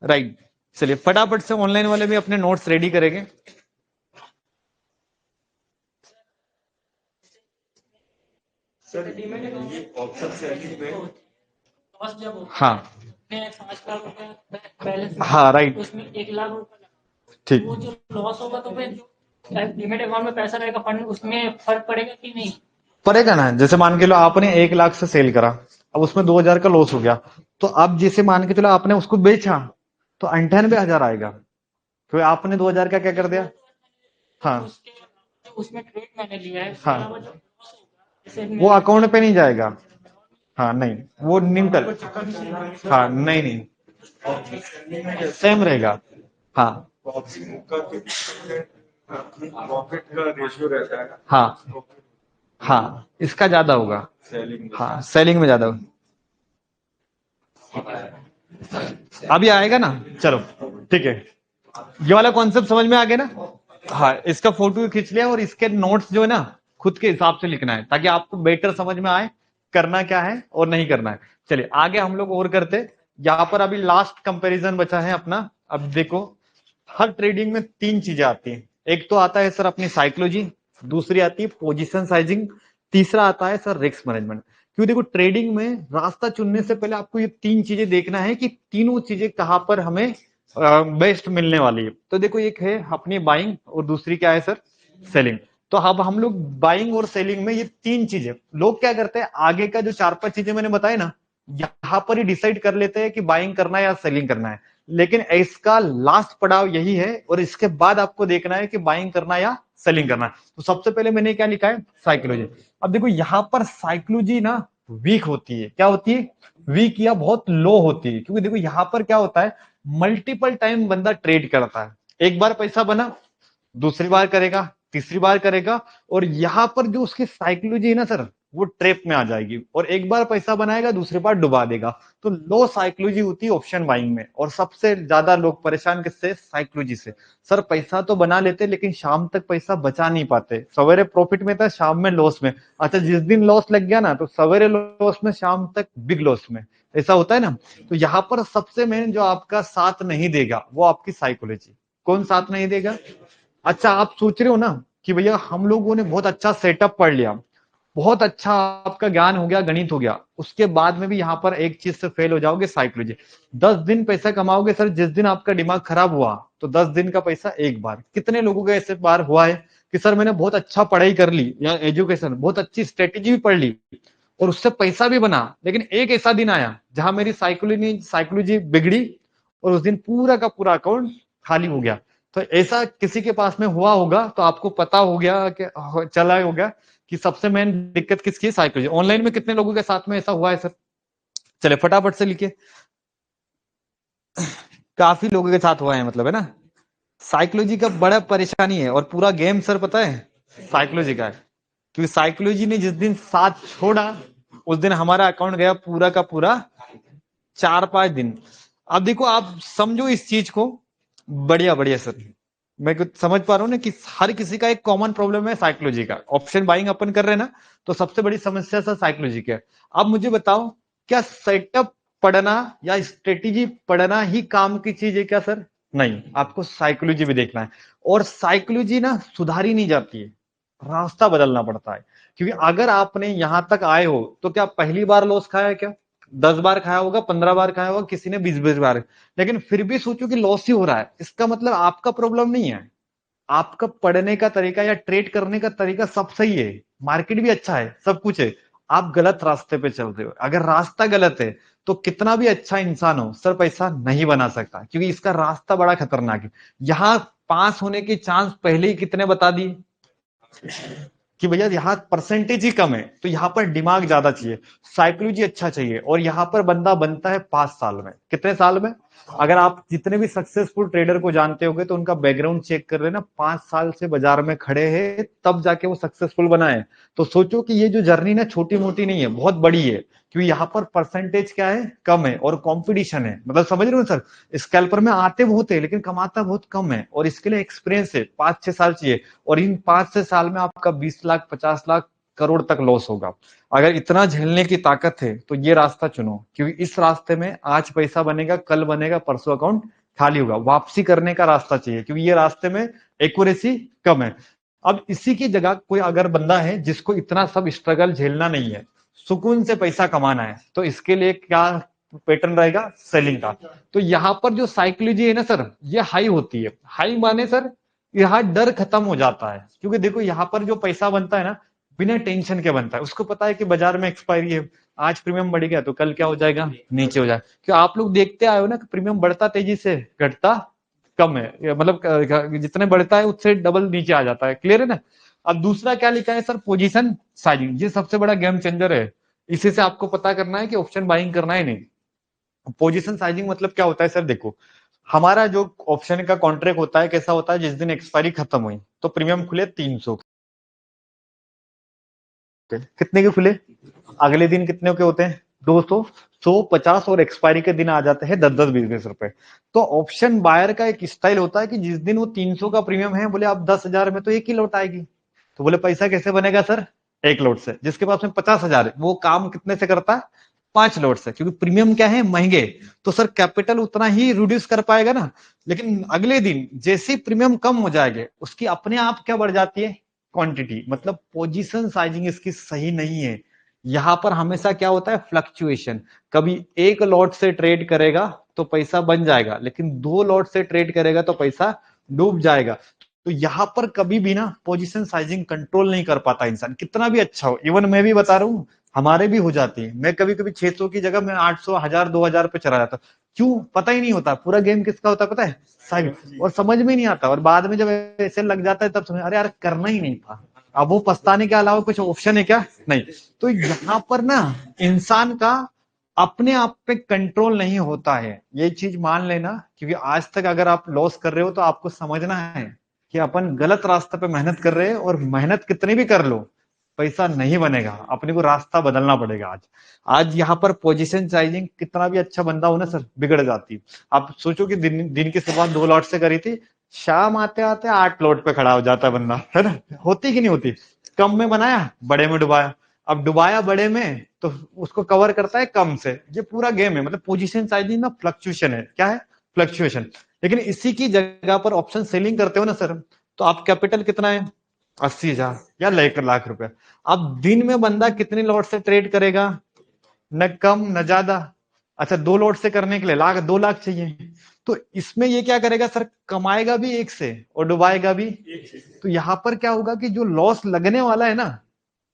राइट। चलिए फटाफट से ऑनलाइन वाले भी अपने नोट्स रेडी करेंगे। सर ये ऑप्शन सेलिंग में फर्स्ट जब हाँ मैं 5 लाख रुपए बैलेंस, हाँ राइट, उसमें 1 लाख रुपए ठीक। वो जो लॉस होगा, तो फिर जो लिमिट अकाउंट में पैसा रहेगा फंड, उसमें फर्क पड़ेगा कि नहीं? पड़ेगा ना। जैसे मान के लो आपने 1 लाख से सेल करा, अब उसमें 2,000 का लॉस हो गया, तो अब जैसे मान के चलो आपने उसको बेचा, तो 98,000 आएगा, तो आपने 2,000 का क्या कर दिया। हाँ उसके उसमें ट्रेड मैंने लिया है, उसके हाँ, अलावा जो लॉस होगा, जैसे वो अकाउंट पे नहीं जाएगा। हाँ नहीं, वो न्यूट्रल। हाँ नहीं नहीं, सेम रहेगा। हाँ प्रॉफिट का रेशियो रहता है। हाँ हाँ, इसका ज्यादा होगा। सेलिंग हाँ सेलिंग में ज्यादा होगा। अभी आएगा ना, चलो ठीक है। ये वाला कॉन्सेप्ट समझ में आ गया ना। हाँ, इसका फोटो खींच लिया और इसके नोट्स जो है ना खुद के हिसाब से लिखना है, ताकि आपको बेटर समझ में आए करना क्या है और नहीं करना है। चलिए आगे हम लोग और करते। यहाँ पर अभी लास्ट कंपैरिजन बचा है अपना। अब देखो, हर ट्रेडिंग में 3 चीजें आती हैं। एक तो आता है सर अपनी साइकोलॉजी, दूसरी आती है पोजीशन साइजिंग, तीसरा आता है सर रिस्क मैनेजमेंट। क्योंकि देखो ट्रेडिंग में रास्ता चुनने से पहले आपको ये 3 चीजें देखना है कि तीनों चीजें कहां पर हमें बेस्ट मिलने वाली है। तो देखो एक है अपनी बाइंग और दूसरी क्या है सर, सेलिंग। तो अब हम लोग बाइंग और सेलिंग में ये 3 चीजें, लोग क्या करते हैं आगे का जो 4-5 चीजें मैंने बताया ना, यहां पर ही डिसाइड कर लेते हैं कि बाइंग करना है या सेलिंग करना है। लेकिन इसका लास्ट पड़ाव यही है, और इसके बाद आपको देखना है कि बाइंग करना या सेलिंग करना है। तो सबसे पहले मैंने क्या लिखा है, साइकोलॉजी। अब देखो यहां पर साइकोलॉजी ना वीक होती है। क्या होती है, वीक या बहुत लो होती है। क्योंकि देखो यहां पर क्या होता है, मल्टीपल टाइम बंदा ट्रेड करता है। एक बार पैसा बना, दूसरी बार करेगा, तीसरी बार करेगा, और यहाँ पर जो उसकी साइकोलॉजी है ना सर, वो ट्रैप में आ जाएगी, और एक बार पैसा बनाएगा, दूसरी बार डुबा देगा। तो लो साइकोलॉजी होती है ऑप्शन बाइंग में, और सबसे ज्यादा लोग परेशान किससे? साइकोलॉजी से। सर पैसा तो बना लेते लेकिन शाम तक पैसा बचा नहीं पाते, सवेरे प्रॉफिट में था, शाम में लॉस में। अच्छा, जिस दिन लॉस लग गया ना, तो सवेरे लॉस में, शाम तक बिग लॉस में, ऐसा होता है ना। तो यहाँ पर सबसे मेन जो आपका साथ नहीं देगा वो आपकी साइकोलॉजी। कौन साथ नहीं देगा? अच्छा, आप सोच रहे हो ना कि भैया हम लोगों ने बहुत अच्छा सेटअप पढ़ लिया, बहुत अच्छा आपका ज्ञान हो गया, गणित हो गया, उसके बाद में भी यहाँ पर एक चीज से फेल हो जाओगे, साइकोलॉजी। 10 दिन पैसा कमाओगे सर, जिस दिन आपका दिमाग खराब हुआ तो 10 दिन का पैसा एक बार। कितने लोगों का ऐसे बार हुआ है कि सर मैंने बहुत अच्छा पढ़ाई कर ली, या एजुकेशन बहुत अच्छी स्ट्रेटेजी भी पढ़ ली और उससे पैसा भी बना, लेकिन एक ऐसा दिन आया जहां मेरी साइकोलॉजी बिगड़ी और उस दिन पूरा का पूरा अकाउंट खाली हो गया। तो ऐसा किसी के पास में हुआ होगा, तो आपको पता हो गया कि चला होगा कि सबसे मेन दिक्कत किसकी? साइकोलॉजी। ऑनलाइन में कितने लोगों के साथ में ऐसा हुआ है सर? चले फटाफट से लिखिए। काफी लोगों के साथ हुआ है, मतलब है ना। साइकोलॉजी का बड़ा परेशानी है, और पूरा गेम सर पता है साइकोलॉजी का है, क्योंकि साइकोलॉजी ने जिस दिन साथ छोड़ा उस दिन हमारा अकाउंट गया पूरा का पूरा 4-5 दिन। अब देखो, आप समझो इस चीज को, बढ़िया बढ़िया सर, मैं कुछ समझ पा रहा हूँ ना कि हर किसी का एक कॉमन प्रॉब्लम है साइकोलॉजी का। ऑप्शन बाइंग अपन कर रहे हैं ना, तो सबसे बड़ी समस्या सर साइकोलॉजी की है। अब मुझे बताओ, क्या सेटअप पढ़ना या स्ट्रेटेजी पढ़ना ही काम की चीज है क्या सर? नहीं, आपको साइकोलॉजी भी देखना है, और साइकोलॉजी ना सुधारी नहीं जाती है, रास्ता बदलना पड़ता है। क्योंकि अगर आपने यहां तक आए हो तो क्या पहली बार लॉस खाया है क्या? 10 बार खाया होगा, 15 बार खाया होगा, किसी ने 20-20 बार, लेकिन फिर भी सोचो कि लॉस ही हो रहा है। इसका मतलब आपका प्रॉब्लम नहीं है, आपका पढ़ने का तरीका या ट्रेड करने का तरीका सब सही है, मार्केट भी अच्छा है, सब कुछ है, आप गलत रास्ते पे चल रहे हो। अगर रास्ता गलत है तो कितना भी अच्छा इंसान हो सर, पैसा नहीं बना सकता, क्योंकि इसका रास्ता बड़ा खतरनाक है। यहां पास होने के चांस पहले ही कितने बता दिए कि भैया यहाँ परसेंटेज ही कम है, तो यहाँ पर दिमाग ज्यादा चाहिए, साइकोलॉजी अच्छा चाहिए, और यहाँ पर बंदा बनता है 5 साल में। कितने साल में? अगर आप जितने भी सक्सेसफुल ट्रेडर को जानते होंगे तो उनका बैकग्राउंड चेक कर लेना, 5 साल से बाजार में खड़े हैं तब जाके वो सक्सेसफुल बना है। तो सोचो कि ये जो जर्नी ना छोटी मोटी नहीं है, बहुत बड़ी है, क्योंकि यहाँ पर परसेंटेज क्या है? कम है, और कॉम्पिटिशन है। मतलब समझ रहे हो सर, स्कैल्पर में आते बहुत है लेकिन कमाता बहुत कम है, और इसके लिए एक्सपीरियंस है, 5-6 साल चाहिए, और इन 5 से साल में आपका 20 लाख 50 लाख करोड़ तक लॉस होगा। अगर इतना झेलने की ताकत है तो ये रास्ता चुनो, क्योंकि इस रास्ते में आज पैसा बनेगा, कल बनेगा, परसों अकाउंट खाली होगा। वापसी करने का रास्ता चाहिए, क्योंकि ये रास्ते में एक्यूरेसी कम है। अब इसी की जगह कोई अगर बंदा है जिसको इतना सब स्ट्रगल झेलना नहीं है, सुकून से पैसा कमाना है, तो इसके लिए क्या पैटर्न रहेगा? सेलिंग का। तो यहाँ पर जो साइकोलॉजी है ना सर, ये हाई होती है। हाई माने सर, यहाँ डर खत्म हो जाता है, क्योंकि देखो यहाँ पर जो पैसा बनता है ना, बिना टेंशन के बनता है। उसको पता है कि बाजार में एक्सपायरी है, आज प्रीमियम बढ़ गया तो कल क्या हो जाएगा? नीचे हो जाए। क्यों आप लोग देखते आए हो ना कि प्रीमियम बढ़ता तेजी से, घटता कम है, मतलब जितने बढ़ता है उससे डबल नीचे आ जाता है। क्लियर है ना। अब दूसरा क्या लिखा है सर? Position sizing. ये सबसे बड़ा गेम चेंजर है, इसी से आपको पता करना है कि ऑप्शन बाइंग करना है नहीं। पोजीशन साइजिंग मतलब क्या होता है सर? देखो, हमारा जो ऑप्शन का कॉन्ट्रैक्ट होता है कैसा होता है? जिस दिन एक्सपायरी खत्म हुई तो प्रीमियम खुले 300 के, कितने के खुले? अगले दिन कितने के होते हैं? 200, 150, और एक्सपायरी के दिन आ जाते हैं 10-10, 20-20 रुपए। तो ऑप्शन बायर का एक स्टाइल होता है कि जिस दिन वो 300 का प्रीमियम है, बोले आप 10,000 में तो एक ही लौट आएगी। तो बोले पैसा कैसे बनेगा सर? एक लोट से। जिसके पास में 50,000 है वो काम कितने से करता है? 5 लोट से, क्योंकि प्रीमियम क्या है? महंगे। तो सर कैपिटल उतना ही रिड्यूस कर पाएगा ना, लेकिन अगले दिन जैसे ही प्रीमियम कम हो जाएंगे उसकी अपने आप क्या बढ़ जाती है? क्वांटिटी। मतलब पोजीशन साइजिंग इसकी सही नहीं है। यहां पर हमेशा क्या होता है? फ्लक्चुएशन। कभी एक लॉट से ट्रेड करेगा तो पैसा बन जाएगा, लेकिन 2 लॉट से ट्रेड करेगा तो पैसा डूब जाएगा। तो यहाँ पर कभी भी ना पोजीशन साइजिंग कंट्रोल नहीं कर पाता इंसान, कितना भी अच्छा हो। इवन मैं भी बता रहा हूँ, हमारे भी हो जाती है। मैं कभी कभी 600 की जगह मैं 800, 1000, 2000 पे चला जाता। क्यों? पता ही नहीं होता पूरा गेम किसका होता है, पता है? साइड। और समझ में नहीं आता, और बाद में जब ऐसे लग जाता है तब समझ, अरे यार करना ही नहीं था। अब वो पछताने के अलावा कुछ ऑप्शन है क्या? नहीं। तो यहाँ पर ना इंसान का अपने आप पे कंट्रोल नहीं होता है, ये चीज मान लेना। क्योंकि आज तक अगर आप लॉस कर रहे हो तो आपको समझना है कि अपन गलत रास्ते पे मेहनत कर रहे हैं, और मेहनत कितनी भी कर लो पैसा नहीं बनेगा, अपने को रास्ता बदलना पड़ेगा। आज आज यहाँ पर पोजीशन साइजिंग कितना भी अच्छा बंदा हो ना सर, बिगड़ जाती। आप सोचो कि दिन की शुरुआत 2 लॉट से करी थी, शाम आते आते 8 लॉट पे खड़ा हो जाता है बंदा, है ना? होती कि नहीं होती? कम में बनाया, बड़े में डुबाया। अब डुबाया बड़े में तो उसको कवर करता है कम से। ये पूरा गेम है, मतलब पोजीशन साइजिंग ना फ्लक्चुएशन है। क्या है? फ्लक्चुएशन। लेकिन इसी की जगह पर ऑप्शन सेलिंग करते हो ना सर, तो आप कैपिटल कितना है? 80,000 या 1 लाख रुपए। अब दिन में बंदा कितने लॉट से ट्रेड करेगा? न कम न ज्यादा। अच्छा, 2 लॉट से करने के लिए 2 लाख चाहिए। तो इसमें ये क्या करेगा सर? कमाएगा भी एक से और डुबाएगा भी। तो यहाँ पर क्या होगा कि जो लॉस लगने वाला है ना,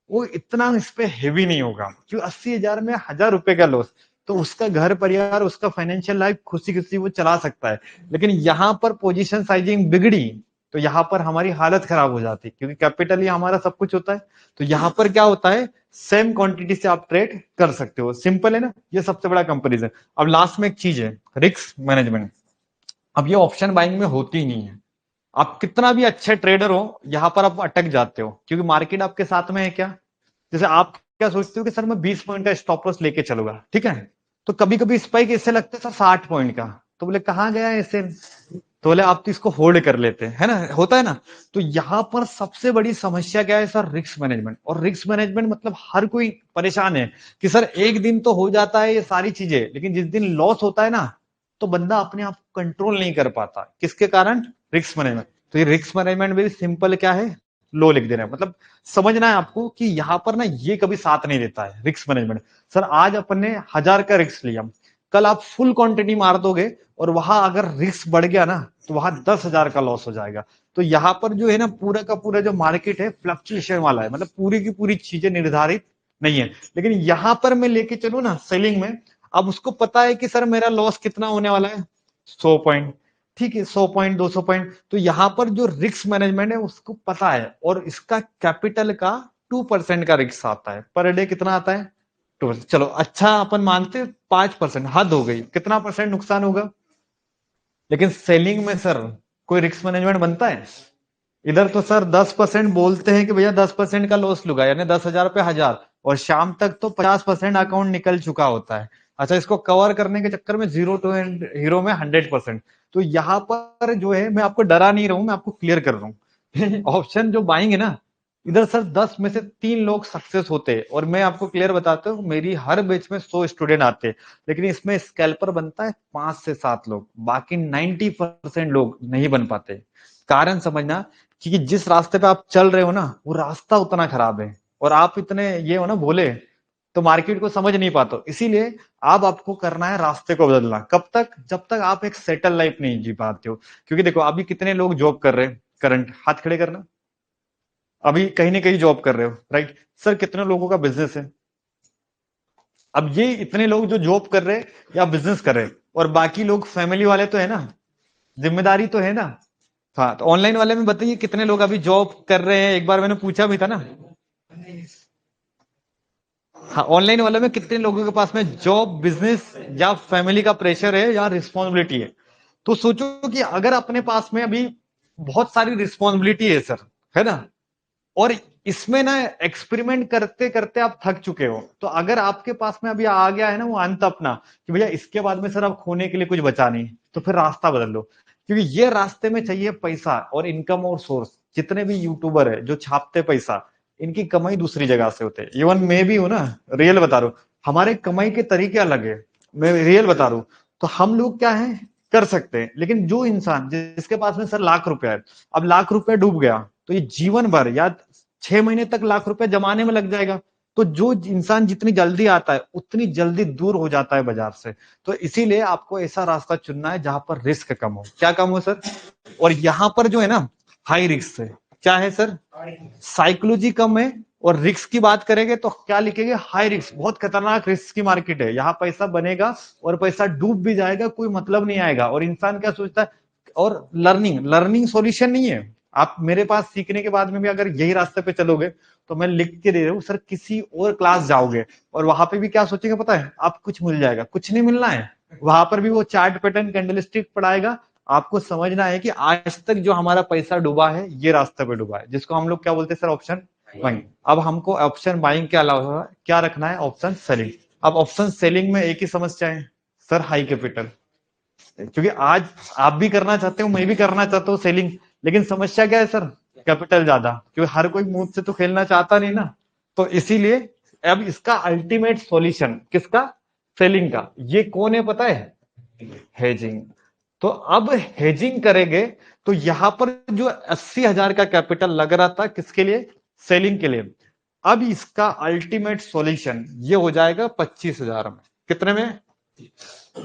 वो इतना इस पे हेवी नहीं होगा, क्योंकि 80,000 में 1,000 रुपए का लॉस, तो उसका घर परिवार, उसका फाइनेंशियल लाइफ खुशी खुशी वो चला सकता है। लेकिन यहाँ पर पोजीशन साइजिंग बिगड़ी तो यहाँ पर हमारी हालत खराब हो जाती, क्योंकि कैपिटल ही हमारा सब कुछ होता है। तो यहाँ पर क्या होता है, सेम क्वांटिटी से आप ट्रेड कर सकते हो। सिंपल है ना? ये सबसे बड़ा कंपेरिजन। अब लास्ट में एक चीज है, रिस्क मैनेजमेंट। अब ये ऑप्शन बाइंग में होती ही नहीं है। आप कितना भी अच्छे ट्रेडर हो, यहाँ पर आप अटक जाते हो, क्योंकि मार्केट आपके साथ में है क्या? जैसे आप क्या सोचते हो कि सर मैं 20 पॉइंट का स्टॉप लॉस लेके चलूंगा, ठीक है? तो कभी कभी स्पाइक ऐसे लगता है सर 60 पॉइंट का, तो बोले कहाँ गया ऐसे, तो बोले आप तो इसको होल्ड कर लेते हैं, है ना? होता है ना? तो यहाँ पर सबसे बड़ी समस्या क्या है सर? Risk management. और रिस्क मैनेजमेंट मतलब हर कोई परेशान है कि सर एक दिन तो हो जाता है ये सारी चीजें, लेकिन जिस दिन लॉस होता है ना, तो बंदा अपने आप को कंट्रोल नहीं कर पाता। किसके कारण? Risk management. तो ये रिस्क मैनेजमेंट भी सिंपल क्या है? लो लिख देना है। मतलब समझना है आपको कि यहाँ पर ना ये कभी साथ नहीं देता है रिस्क मैनेजमेंट। सर आज अपन ने 1,000 का रिस्क लिया, कल आप फुल क्वांटिटी मार दोगे और वहां अगर रिस्क बढ़ गया ना, तो वहां 10,000 का लॉस हो जाएगा। तो यहाँ पर जो है ना, पूरा का पूरा जो मार्केट है फ्लक्चुएशन वाला है, मतलब पूरी की पूरी चीजें निर्धारित नहीं है। लेकिन यहाँ पर मैं लेके चलू ना सेलिंग में, अब उसको पता है कि सर मेरा लॉस कितना होने वाला है? 100 पॉइंट। ठीक है, 100 पॉइंट, 200 पॉइंट। तो यहाँ पर जो रिस्क मैनेजमेंट है उसको पता है, और इसका कैपिटल का 2% का रिस्क आता है। पर डे कितना आता है? 2%। चलो अच्छा, अपन मानते 5%, हद हो गई, कितना परसेंट नुकसान होगा? लेकिन सेलिंग में सर कोई रिस्क मैनेजमेंट बनता है? इधर तो सर 10% बोलते हैं कि भैया 10% का लॉस लूंगा, यानी 10,000 पे 1,000, और शाम तक तो 50% अकाउंट निकल चुका होता है। अच्छा, इसको कवर करने के चक्कर में 0 टू हीरो में 100%। तो यहाँ पर जो है, मैं आपको डरा नहीं रहा हूं, मैं आपको क्लियर कर रहा हूँ। ऑप्शन जो बाइंग है ना, इधर सर 10 में से 3 लोग सक्सेस होते हैं, और मैं आपको क्लियर बताता हूँ, मेरी हर बैच में 100 स्टूडेंट आते हैं, लेकिन इसमें स्कैल्पर बनता है 5 से 7 लोग, बाकी 90% लोग नहीं बन पाते। कारण समझना, क्योंकि जिस रास्ते पे आप चल रहे हो ना, वो रास्ता उतना खराब है, और आप इतने ये हो ना भोले, तो मार्केट को समझ नहीं पाते। इसीलिए अब आपको करना है रास्ते को बदलना। कब तक? जब तक आप एक सेटल लाइफ नहीं जी पाते हो। क्योंकि देखो अभी कितने लोग जॉब कर रहे हैं, करंट हाथ खड़े करना, अभी कहीं ना कहीं जॉब कर रहे हो, राइट? सर कितने लोगों का बिजनेस है? अब ये इतने लोग जो जॉब कर रहे हैं या बिजनेस कर रहे हैं, और बाकी लोग फैमिली वाले तो है ना, जिम्मेदारी तो है ना। हाँ, तो ऑनलाइन वाले में बताइए कितने लोग अभी जॉब कर रहे हैं? एक बार मैंने पूछा भी था ना। हाँ, ऑनलाइन वाले में कितने लोगों के पास में जॉब, बिजनेस या फैमिली का प्रेशर है या रिस्पॉन्सिबिलिटी है? तो सोचो कि अगर अपने पास में अभी बहुत सारी रिस्पॉन्सिबिलिटी है सर, है ना, और इसमें ना एक्सपेरिमेंट करते करते आप थक चुके हो, तो अगर आपके पास में अभी आ गया है ना वो अंत अपना, कि भैया इसके बाद में सर अब खोने के लिए कुछ बचा नहीं, तो फिर रास्ता बदल लो। क्योंकि ये रास्ते में चाहिए पैसा और इनकम और सोर्स। जितने भी यूट्यूबर है जो छापते पैसा, इनकी कमाई दूसरी जगह से होते है। इवन मैं भी हूं ना, रियल बता रहा हूं, हमारे कमाई के तरीके अलग है। मैं रियल बता रहा हूं। तो हम लोग क्या है, कर सकते हैं। लेकिन जो इंसान जिसके पास में सर लाख रुपया है, अब लाख रुपया डूब गया, तो ये जीवन भर या 6 महीने तक लाख रुपया जमाने में लग जाएगा। तो जो इंसान जितनी जल्दी आता है उतनी जल्दी दूर हो जाता है बाजार से। तो इसीलिए आपको ऐसा रास्ता चुनना है जहां पर रिस्क कम हो। क्या कम हो सर? और यहां पर जो है ना, हाई रिस्क है। क्या है सर? साइकोलॉजी कम है। और रिस्क की बात करेंगे तो क्या लिखेंगे? High risk. बहुत खतरनाक रिस्क की मार्केट है, यहाँ पैसा बनेगा और पैसा डूब भी जाएगा, कोई मतलब नहीं आएगा। और इंसान क्या सोचता है, और लर्निंग लर्निंग सॉल्यूशन नहीं है। आप मेरे पास सीखने के बाद में भी अगर यही रास्ते पे चलोगे, तो मैं लिख के दे रहा हूँ सर, किसी और क्लास जाओगे और वहां पे भी क्या सोचेंगे पता है? आप कुछ मिल जाएगा, कुछ नहीं मिलना है। वहां पर भी वो चार्ट पैटर्न कैंडलस्टिक पढ़ाएगा, आपको समझना है कि आज तक जो हमारा पैसा डूबा है ये रास्ते पे डूबा है, जिसको हम लोग क्या बोलते हैं सर, ऑप्शन बाइंग। अब हमको ऑप्शन बाइंग के अलावा क्या रखना है, ऑप्शन सेलिंग। अब ऑप्शन सेलिंग में एक ही समस्या है सर, हाई कैपिटल। क्योंकि आज आप भी करना चाहते हो, मैं भी करना चाहता हूँ सेलिंग, लेकिन समस्या क्या है सर, कैपिटल ज्यादा, क्योंकि हर कोई मुंह से तो खेलना चाहता नहीं ना। तो इसीलिए अब इसका अल्टीमेट सॉल्यूशन किसका, सेलिंग का, ये कौन है पता है, हेजिंग। तो अब हेजिंग करेंगे तो यहां पर जो 80,000 का कैपिटल लग रहा था किसके लिए, सेलिंग के लिए, अब इसका अल्टीमेट सॉल्यूशन ये हो जाएगा 25,000 में। कितने में,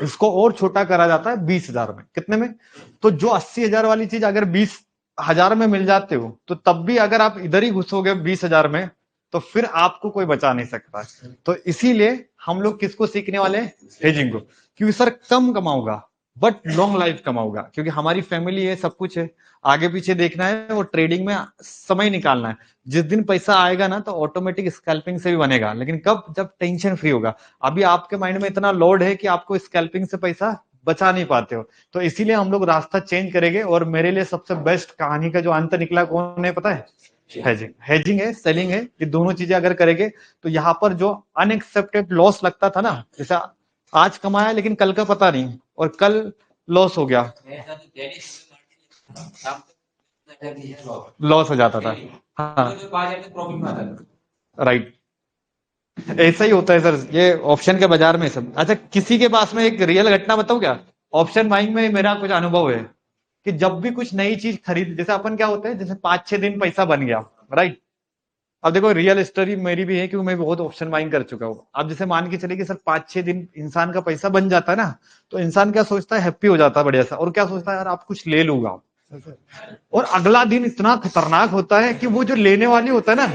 इसको और छोटा करा जाता है 20,000 में। कितने में, तो जो 80,000 वाली चीज अगर 20,000 में मिल जाते हो, तो तब भी अगर आप इधर ही घुसोगे 20,000 में, तो फिर आपको कोई बचा नहीं सकता। तो इसीलिए हम लोग किसको सीखने वाले हैं, हेजिंग को। क्योंकि सर कम कमाऊंगा बट लॉन्ग लाइफ कमाऊंगा, क्योंकि हमारी फैमिली है, सब कुछ है, आगे पीछे देखना है और ट्रेडिंग में समय निकालना है। जिस दिन पैसा आएगा ना तो ऑटोमेटिक स्कैल्पिंग से भी बनेगा, लेकिन कब, जब टेंशन फ्री होगा। अभी आपके माइंड में इतना लोड है कि आपको स्कैल्पिंग से पैसा बचा नहीं पाते हो, तो इसीलिए हम लोग रास्ता चेंज करेंगे। और मेरे लिए सबसे बेस्ट कहानी का जो अंत निकला कौन है पता है, हेजिंग। हेजिंग है, सेलिंग है, ये दोनों चीजें अगर करेंगे तो यहाँ पर जो अनएक्सेप्टेड लॉस लगता था ना, जैसे आज कमाया लेकिन कल का पता नहीं, और कल लॉस हो गया, लॉस हो जाता था। हाँ राइट, ऐसा ही होता है सर ये ऑप्शन के बाजार में सब। अच्छा, किसी के पास में एक रियल घटना बताऊं क्या, ऑप्शन बाइंग में मेरा कुछ अनुभव है कि जब भी कुछ नई चीज खरीद, जैसे अपन क्या होता है, जैसे 5-6 दिन पैसा बन गया, राइट। अब देखो रियल स्टोरी मेरी भी है, क्योंकि मैं बहुत ऑप्शन बाइंग कर चुका हूँ। अब जैसे मान के चले कि सर 5-6 दिन इंसान का पैसा बन जाता है ना, तो इंसान क्या सोचता है, हैप्पी हो जाता है बढ़िया सा, और क्या सोचता है, यार आप कुछ ले लूंगा। और अगला दिन इतना खतरनाक होता है कि वो जो लेने वाली होता है ना,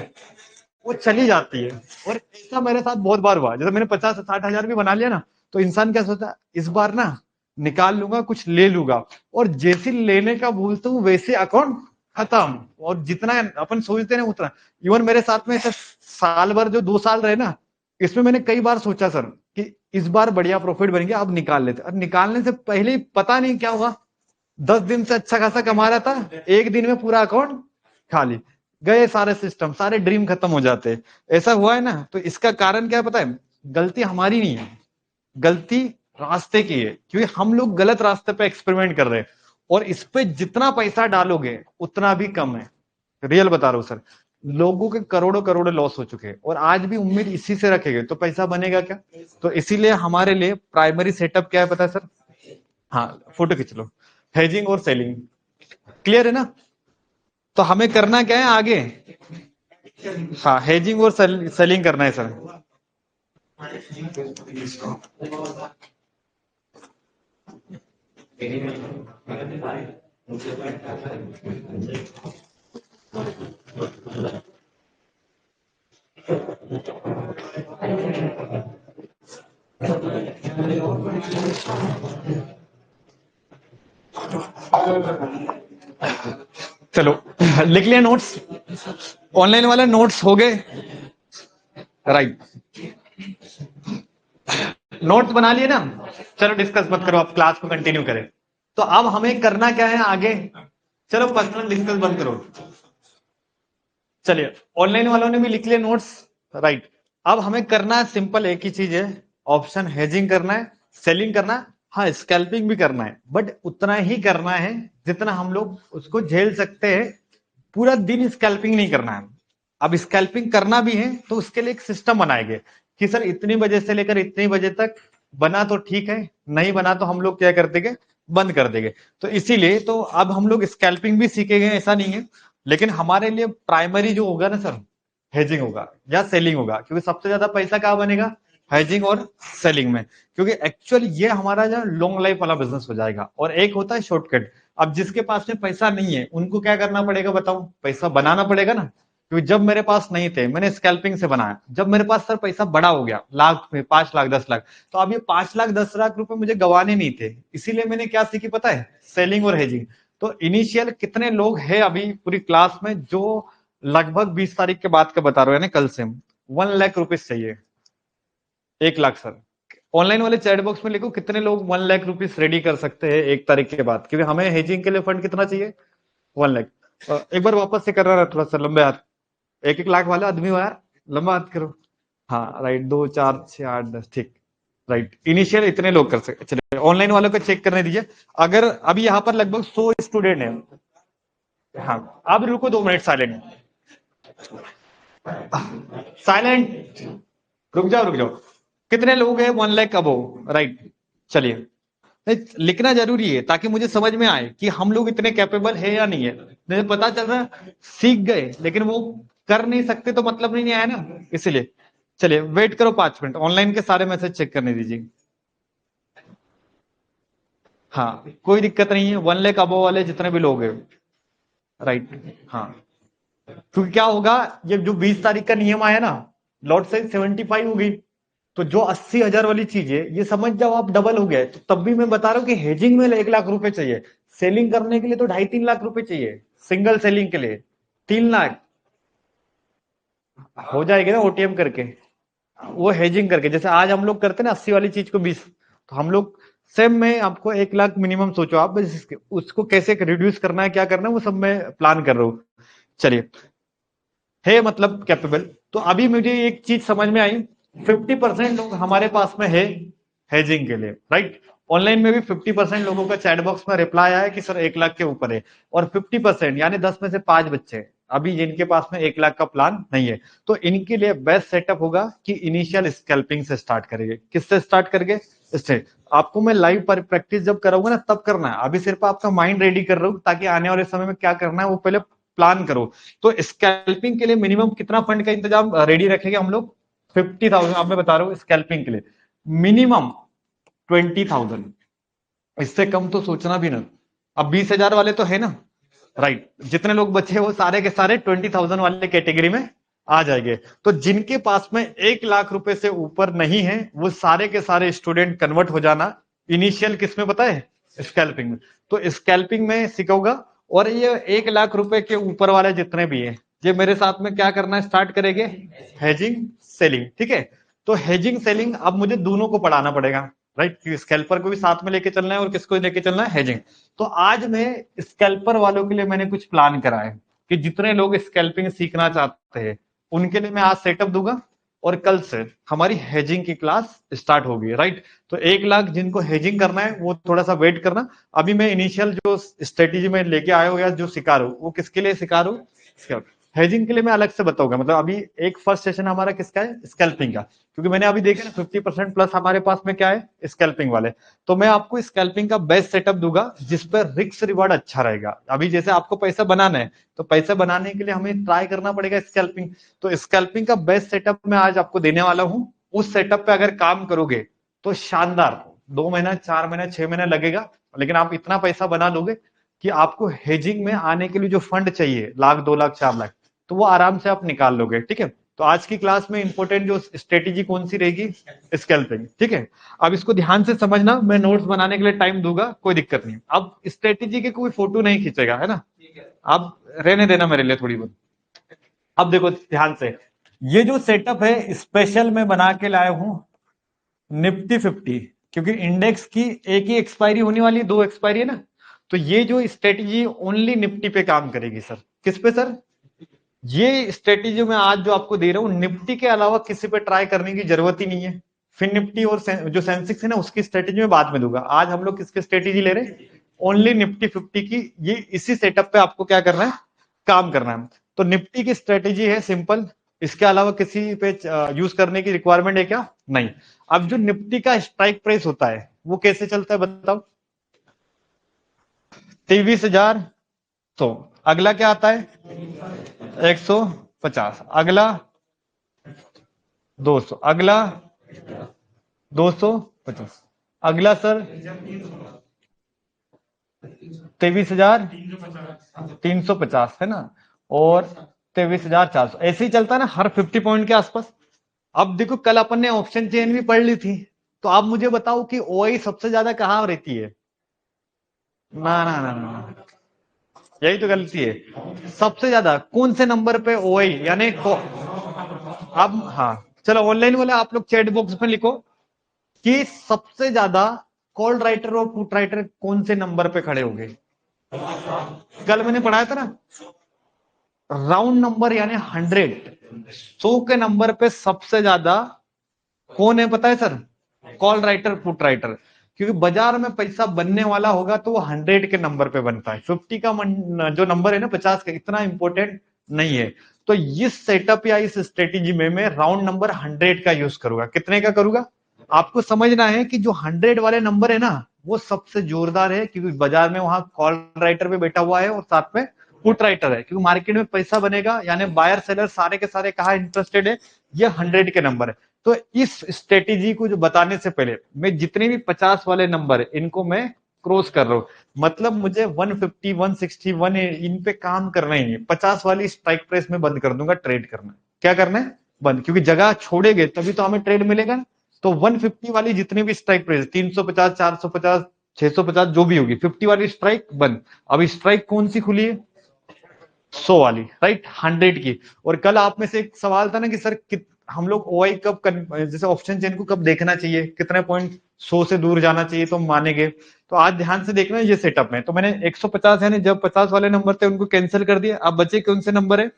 वो चली जाती है। और ऐसा मेरे साथ बहुत बार हुआ, जैसे मैंने 50-60 हजार भी बना लिया ना, तो इंसान क्या सोचता है, इस बार ना निकाल लूंगा, कुछ ले लूंगा, और जैसे लेने का बोलता हूँ वैसे अकाउंट खत्म, और जितना अपन सोचते ना उतना। इवन मेरे साथ में ऐसा साल भर जो 2 साल रहे ना, इसमें मैंने कई बार सोचा सर कि इस बार बढ़िया प्रॉफिट बन गया, अब निकाल लेते। और निकालने से पहले ही पता नहीं क्या हुआ, 10 दिन से अच्छा खासा कमा रहा था, एक दिन में पूरा अकाउंट खाली, गए सारे सिस्टम, सारे ड्रीम खत्म हो जाते। ऐसा हुआ है ना, तो इसका कारण क्या है पता है, गलती हमारी नहीं है, गलती रास्ते की है, क्योंकि हम लोग गलत रास्ते पे एक्सपेरिमेंट कर रहे हैं, और इस पे जितना पैसा डालोगे उतना भी कम है। रियल बता रहा हूं सर, लोगों के करोड़ों करोड़ों लॉस हो चुके हैं, और आज भी उम्मीद इसी से रखेंगे तो पैसा बनेगा क्या। तो इसीलिए हमारे लिए प्राइमरी सेटअप क्या है पता है सर, हाँ फोटो खींच लो, हेजिंग और सेलिंग। क्लियर है ना, तो हमें करना क्या है आगे, हाँ हेजिंग और सेलिंग करना है सर। चलो लिख लिया नोट्स, ऑनलाइन वाले नोट्स हो गए, राइट, नोट्स बना लिए ना। चलो डिस्कस मत करो, आप क्लास को कंटिन्यू करें। तो अब हमें करना क्या है आगे, चलो पर्सनल डिस्कस बंद करो। चलिए ऑनलाइन वालों ने भी लिख लिए नोट्स, राइट। अब हमें करना है सिंपल, एक ही चीज है, ऑप्शन हेजिंग करना है, सेलिंग करना है, हाँ स्कैल्पिंग भी करना है, बट उतना ही करना है जितना हम लोग उसको झेल सकते हैं। पूरा दिन स्कैल्पिंग नहीं करना है। अब स्कैल्पिंग करना भी है तो उसके लिए एक सिस्टम बनाएंगे कि सर इतनी बजे से लेकर इतनी बजे तक बना तो ठीक है, नहीं बना तो हम लोग क्या कर देंगे, बंद कर देंगे। तो इसीलिए तो अब हम लोग स्कैल्पिंग भी सीखेंगे, ऐसा नहीं है, लेकिन हमारे लिए प्राइमरी जो होगा ना सर, हेजिंग होगा या सेलिंग होगा, क्योंकि सबसे ज्यादा पैसा कहाँ बनेगा, हेजिंग और सेलिंग में। क्योंकि एक्चुअली ये हमारा जो लॉन्ग लाइफ वाला बिजनेस हो जाएगा। और एक होता है शॉर्टकट। अब जिसके पास में पैसा नहीं है उनको क्या करना पड़ेगा बताओ, पैसा बनाना पड़ेगा ना। क्योंकि जब मेरे पास नहीं थे मैंने स्कैल्पिंग से बनाया, जब मेरे पास सर पैसा बड़ा हो गया, लाख में 5 लाख 10 लाख, तो अब ये 5 लाख 10 लाख रुपए मुझे गंवाने नहीं थे। इसीलिए मैंने क्या सीखी पता है, सेलिंग और हेजिंग। तो इनिशियल कितने लोग हैं अभी पूरी क्लास में जो लगभग 20 तारीख के बाद का बता रहे हो, यानी कल से 1 लाख रुपीज चाहिए, 1 लाख सर, ऑनलाइन वाले चैट बॉक्स में लिखो कितने लोग 1 लाख रुपीज रेडी कर सकते हैं 1 तारीख के बाद, क्योंकि हमें हेजिंग के लिए फंड कितना चाहिए, 1 लाख। एक बार वापस से कर रहा है, थोड़ा सा लंबे हाथ, 1-1 लाख वाला आदमी हो यार, लंबा हाथ करो। हाँ राइट, 2 4 6 8 10, ठीक राइट। इनिशियल इतने लोग कर सकते। चलिए ऑनलाइन वालों को चेक करने दीजिए। अगर अभी यहाँ पर लगभग 100 स्टूडेंट है, हाँ अब रुको 2 मिनट, साइलेंट साइलेंट, रुक जाओ रुक जाओ। कितने लोग हैं 1 लाख अबो, राइट। चलिए लिखना जरूरी है ताकि मुझे समझ में आए कि हम लोग इतने कैपेबल है या नहीं है। मुझे पता चल रहा है सीख गए लेकिन वो कर नहीं सकते तो मतलब नहीं आया ना, इसीलिए। चलिए वेट करो 5 मिनट, ऑनलाइन के सारे मैसेज चेक करने दीजिए। हाँ कोई दिक्कत नहीं है, 1 लाख अबो वाले जितने भी लोग हैं, राइट। हाँ क्योंकि क्या होगा, ये जो 20 तारीख का नियम आया ना, लॉट साइज 75 हो गई, तो जो 80,000 वाली चीज है ये समझ जाओ आप डबल हो गया। तो तब भी मैं बता रहा हूँ कि हेजिंग में 1 लाख रुपए चाहिए, सेलिंग करने के लिए तो 2.5-3 लाख रुपए चाहिए, सिंगल सेलिंग के लिए 3 लाख हो जाएगी ना ओटीएम करके, वो हेजिंग करके। जैसे आज हम लोग करते हैं ना 80 वाली चीज को 20, तो हम लोग सेम में आपको 1 लाख मिनिमम सोचो आप, बस उसको कैसे रिड्यूस करना है, क्या करना है, वो सब मैं प्लान कर रहा हूँ। चलिए है मतलब कैपेबल। तो अभी मुझे एक चीज समझ में आई, 50% लोग हमारे पास में है हेजिंग के लिए, राइट। ऑनलाइन में भी 50% लोगों का चैट बॉक्स में रिप्लाई आया कि सर 1 लाख के ऊपर है, और 50% यानी 10 में से 5 बच्चे अभी जिनके पास में 1 लाख का प्लान नहीं है। तो इनके लिए बेस्ट सेटअप होगा कि इनिशियल स्कैल्पिंग से स्टार्ट करेंगे। किससे स्टार्ट करेंगे, इससे। आपको मैं लाइव पर प्रैक्टिस जब कराऊंगा ना तब करना है, अभी सिर्फ आपका माइंड रेडी कर रहा हूँ ताकि आने वाले समय में क्या करना है वो पहले प्लान करो। तो स्कैल्पिंग के लिए मिनिमम कितना फंड का इंतजाम रेडी रखेंगे हम लोग, 50,000। अब मैं बता रहा हूँ स्कैल्पिंग के लिए मिनिमम 20,000, इससे कम तो सोचना भी ना। अब 20,000 वाले तो है ना, राइट। जितने लोग बचे वो सारे के सारे 20,000 वाले कैटेगरी में आ जाएंगे। तो जिनके पास में 1 लाख रुपए से ऊपर नहीं है वो सारे के सारे स्टूडेंट कन्वर्ट हो जाना इनिशियल किस में पता है, स्कैल्पिंग में। तो स्कैल्पिंग में सिखाऊंगा। और ये 1 लाख रुपए के ऊपर वाले जितने भी है ये मेरे साथ में क्या करना स्टार्ट करेंगे, हेजिंग सेलिंग, ठीक है। तो हेजिंग सेलिंग अब मुझे दोनों को पढ़ाना पड़ेगा, राइट। स्कैल्पर को भी साथ में लेके चलना है और किसको लेके चलना है, हेजिंग। तो आज मैं स्कैल्पर वालों के लिए मैंने कुछ प्लान करा है कि जितने लोग स्कैल्पिंग सीखना चाहते हैं उनके लिए मैं आज सेटअप दूंगा, और कल से हमारी हेजिंग की क्लास स्टार्ट होगी, राइट। तो 1 लाख जिनको हेजिंग करना है वो थोड़ा सा वेट करना। अभी मैं इनिशियल जो स्ट्रेटेजी में लेके आया हूँ या जो सिखा रहा हूँ वो किसके लिए सिखा रहा हूँ, हेजिंग के लिए मैं अलग से बताऊंगा। मतलब अभी एक फर्स्ट सेशन हमारा किसका है, स्कैल्पिंग का, क्योंकि मैंने अभी देखा ना 50% प्लस हमारे पास में क्या है, स्कैल्पिंग वाले। तो मैं आपको स्कैल्पिंग का बेस्ट सेटअप दूंगा जिस पर रिस्क रिवार्ड अच्छा रहेगा। अभी जैसे आपको पैसा बनाना है तो पैसा बनाने के लिए हमें ट्राई करना पड़ेगा स्कैल्पिंग। तो स्कैल्पिंग का बेस्ट सेटअप मैं आज आपको देने वाला हूं। उस सेटअप पे अगर काम करोगे तो शानदार 2 महीना 4 महीना 6 महीना लगेगा, लेकिन आप इतना पैसा बना लोगे कि आपको हेजिंग में आने के लिए जो फंड चाहिए 1 लाख 2 लाख 4 लाख तो वो आराम से आप निकाल लोगे, ठीक है। तो आज की क्लास में इंपॉर्टेंट जो स्ट्रेटेजी कौन सी रहेगी, स्कैल्पिंग, ठीक है। अब इसको ध्यान से समझना, मैं नोट्स बनाने के लिए टाइम दूंगा, कोई दिक्कत नहीं। अब स्ट्रेटेजी के कोई फोटो नहीं खींचेगा, है ना, अब रहने देना मेरे लिए थोड़ी बहुत। अब देखो ध्यान से, ये जो सेटअप है स्पेशल मैं बना के लाया हूं निफ्टी 50, क्योंकि इंडेक्स की एक ही एक्सपायरी होने वाली है, 2 एक्सपायरी है ना। तो ये जो स्ट्रेटेजी ओनली निफ्टी पे काम करेगी सर। किस पे सर, ये स्ट्रेटेजी मैं आज जो आपको दे रहा हूँ निफ्टी के अलावा किसी पे ट्राई करने की जरूरत ही नहीं है। फिर निफ्टी और जो सेंसेक्स है ना उसकी स्ट्रेटेजी में बाद में दूंगा। आज हम लोग किसकी स्ट्रेटेजी ले रहे हैं, ओनली निफ्टी 50 की। ये इसी सेटअप पे आपको क्या करना है, काम करना है। तो निफ्टी की स्ट्रेटेजी है सिंपल, इसके अलावा किसी पे यूज करने की रिक्वायरमेंट है क्या, नहीं। अब जो निफ्टी का स्ट्राइक प्राइस होता है वो कैसे चलता है बताओ, 23,000। तो अगला क्या आता है 150, अगला 200, अगला 250, अगला सर 23,350 है ना, और 23,400, ऐसे ही चलता है ना हर 50 पॉइंट के आसपास। अब देखो कल अपन ने ऑप्शन चेन भी पढ़ ली थी, तो आप मुझे बताओ कि ओआई सबसे ज्यादा कहां रहती है, ना ना ना ना, यही तो गलती है। सबसे ज्यादा कौन से नंबर पे ओआई यानी अब हाँ चलो ऑनलाइन वाले आप लोग चैट बॉक्स में लिखो कि सबसे ज्यादा कॉल राइटर और पुट राइटर कौन से नंबर पे खड़े होंगे। कल मैंने पढ़ाया था ना, राउंड नंबर यानी 100 के नंबर पे सबसे ज्यादा कौन है पता है sir? Call writer, put writer. क्योंकि बाजार में पैसा बनने वाला होगा तो वो 100 के नंबर पे बनता है। 50 का जो नंबर है ना, 50 का, इतना इंपॉर्टेंट नहीं है। तो इस सेटअप या इस स्ट्रेटेजी में मैं राउंड नंबर 100 का यूज करूंगा। कितने का करूंगा? आपको समझना है कि जो 100 वाले नंबर है ना, वो सबसे जोरदार है, क्योंकि बाजार में वहां कॉल राइटर पे बैठा हुआ है और साथ में पुट राइटर है। क्योंकि मार्केट में पैसा बनेगा, यानी बायर सेलर सारे के सारे कहा इंटरेस्टेड है, ये 100 के नंबर है। तो इस स्ट्रेटेजी को जो बताने से पहले मैं जितने भी 50 वाले नंबर है इनको मैं क्रॉस कर रहा हूं। मतलब मुझे 150, 161 इन पे काम करना ही नहीं। 50 वाली स्ट्राइक प्राइस में बंद कर दूंगा ट्रेड करना। क्या करना है? बंद। क्योंकि जगह छोड़ेंगे तभी तो हमें ट्रेड मिलेगा ना। तो 150 वाली जितनी भी स्ट्राइक प्राइस, 350, 450, 650 जो भी होगी, 50 वाली स्ट्राइक बंद। अब स्ट्राइक कौन सी खुली है? 100 वाली, राइट, 100 की। और कल आप में से एक सवाल था ना कि सर हम लोग ओआई कब जैसे ऑप्शन चेन को कब देखना चाहिए, कितने पॉइंट 100 से दूर जाना चाहिए तो हम मानेंगे। तो आज ध्यान से देखना ये सेटअप में। तो मैंने 150 यानी जब 50 वाले नंबर थे उनको कैंसिल कर दिया। अब बचे कौन से नंबर है?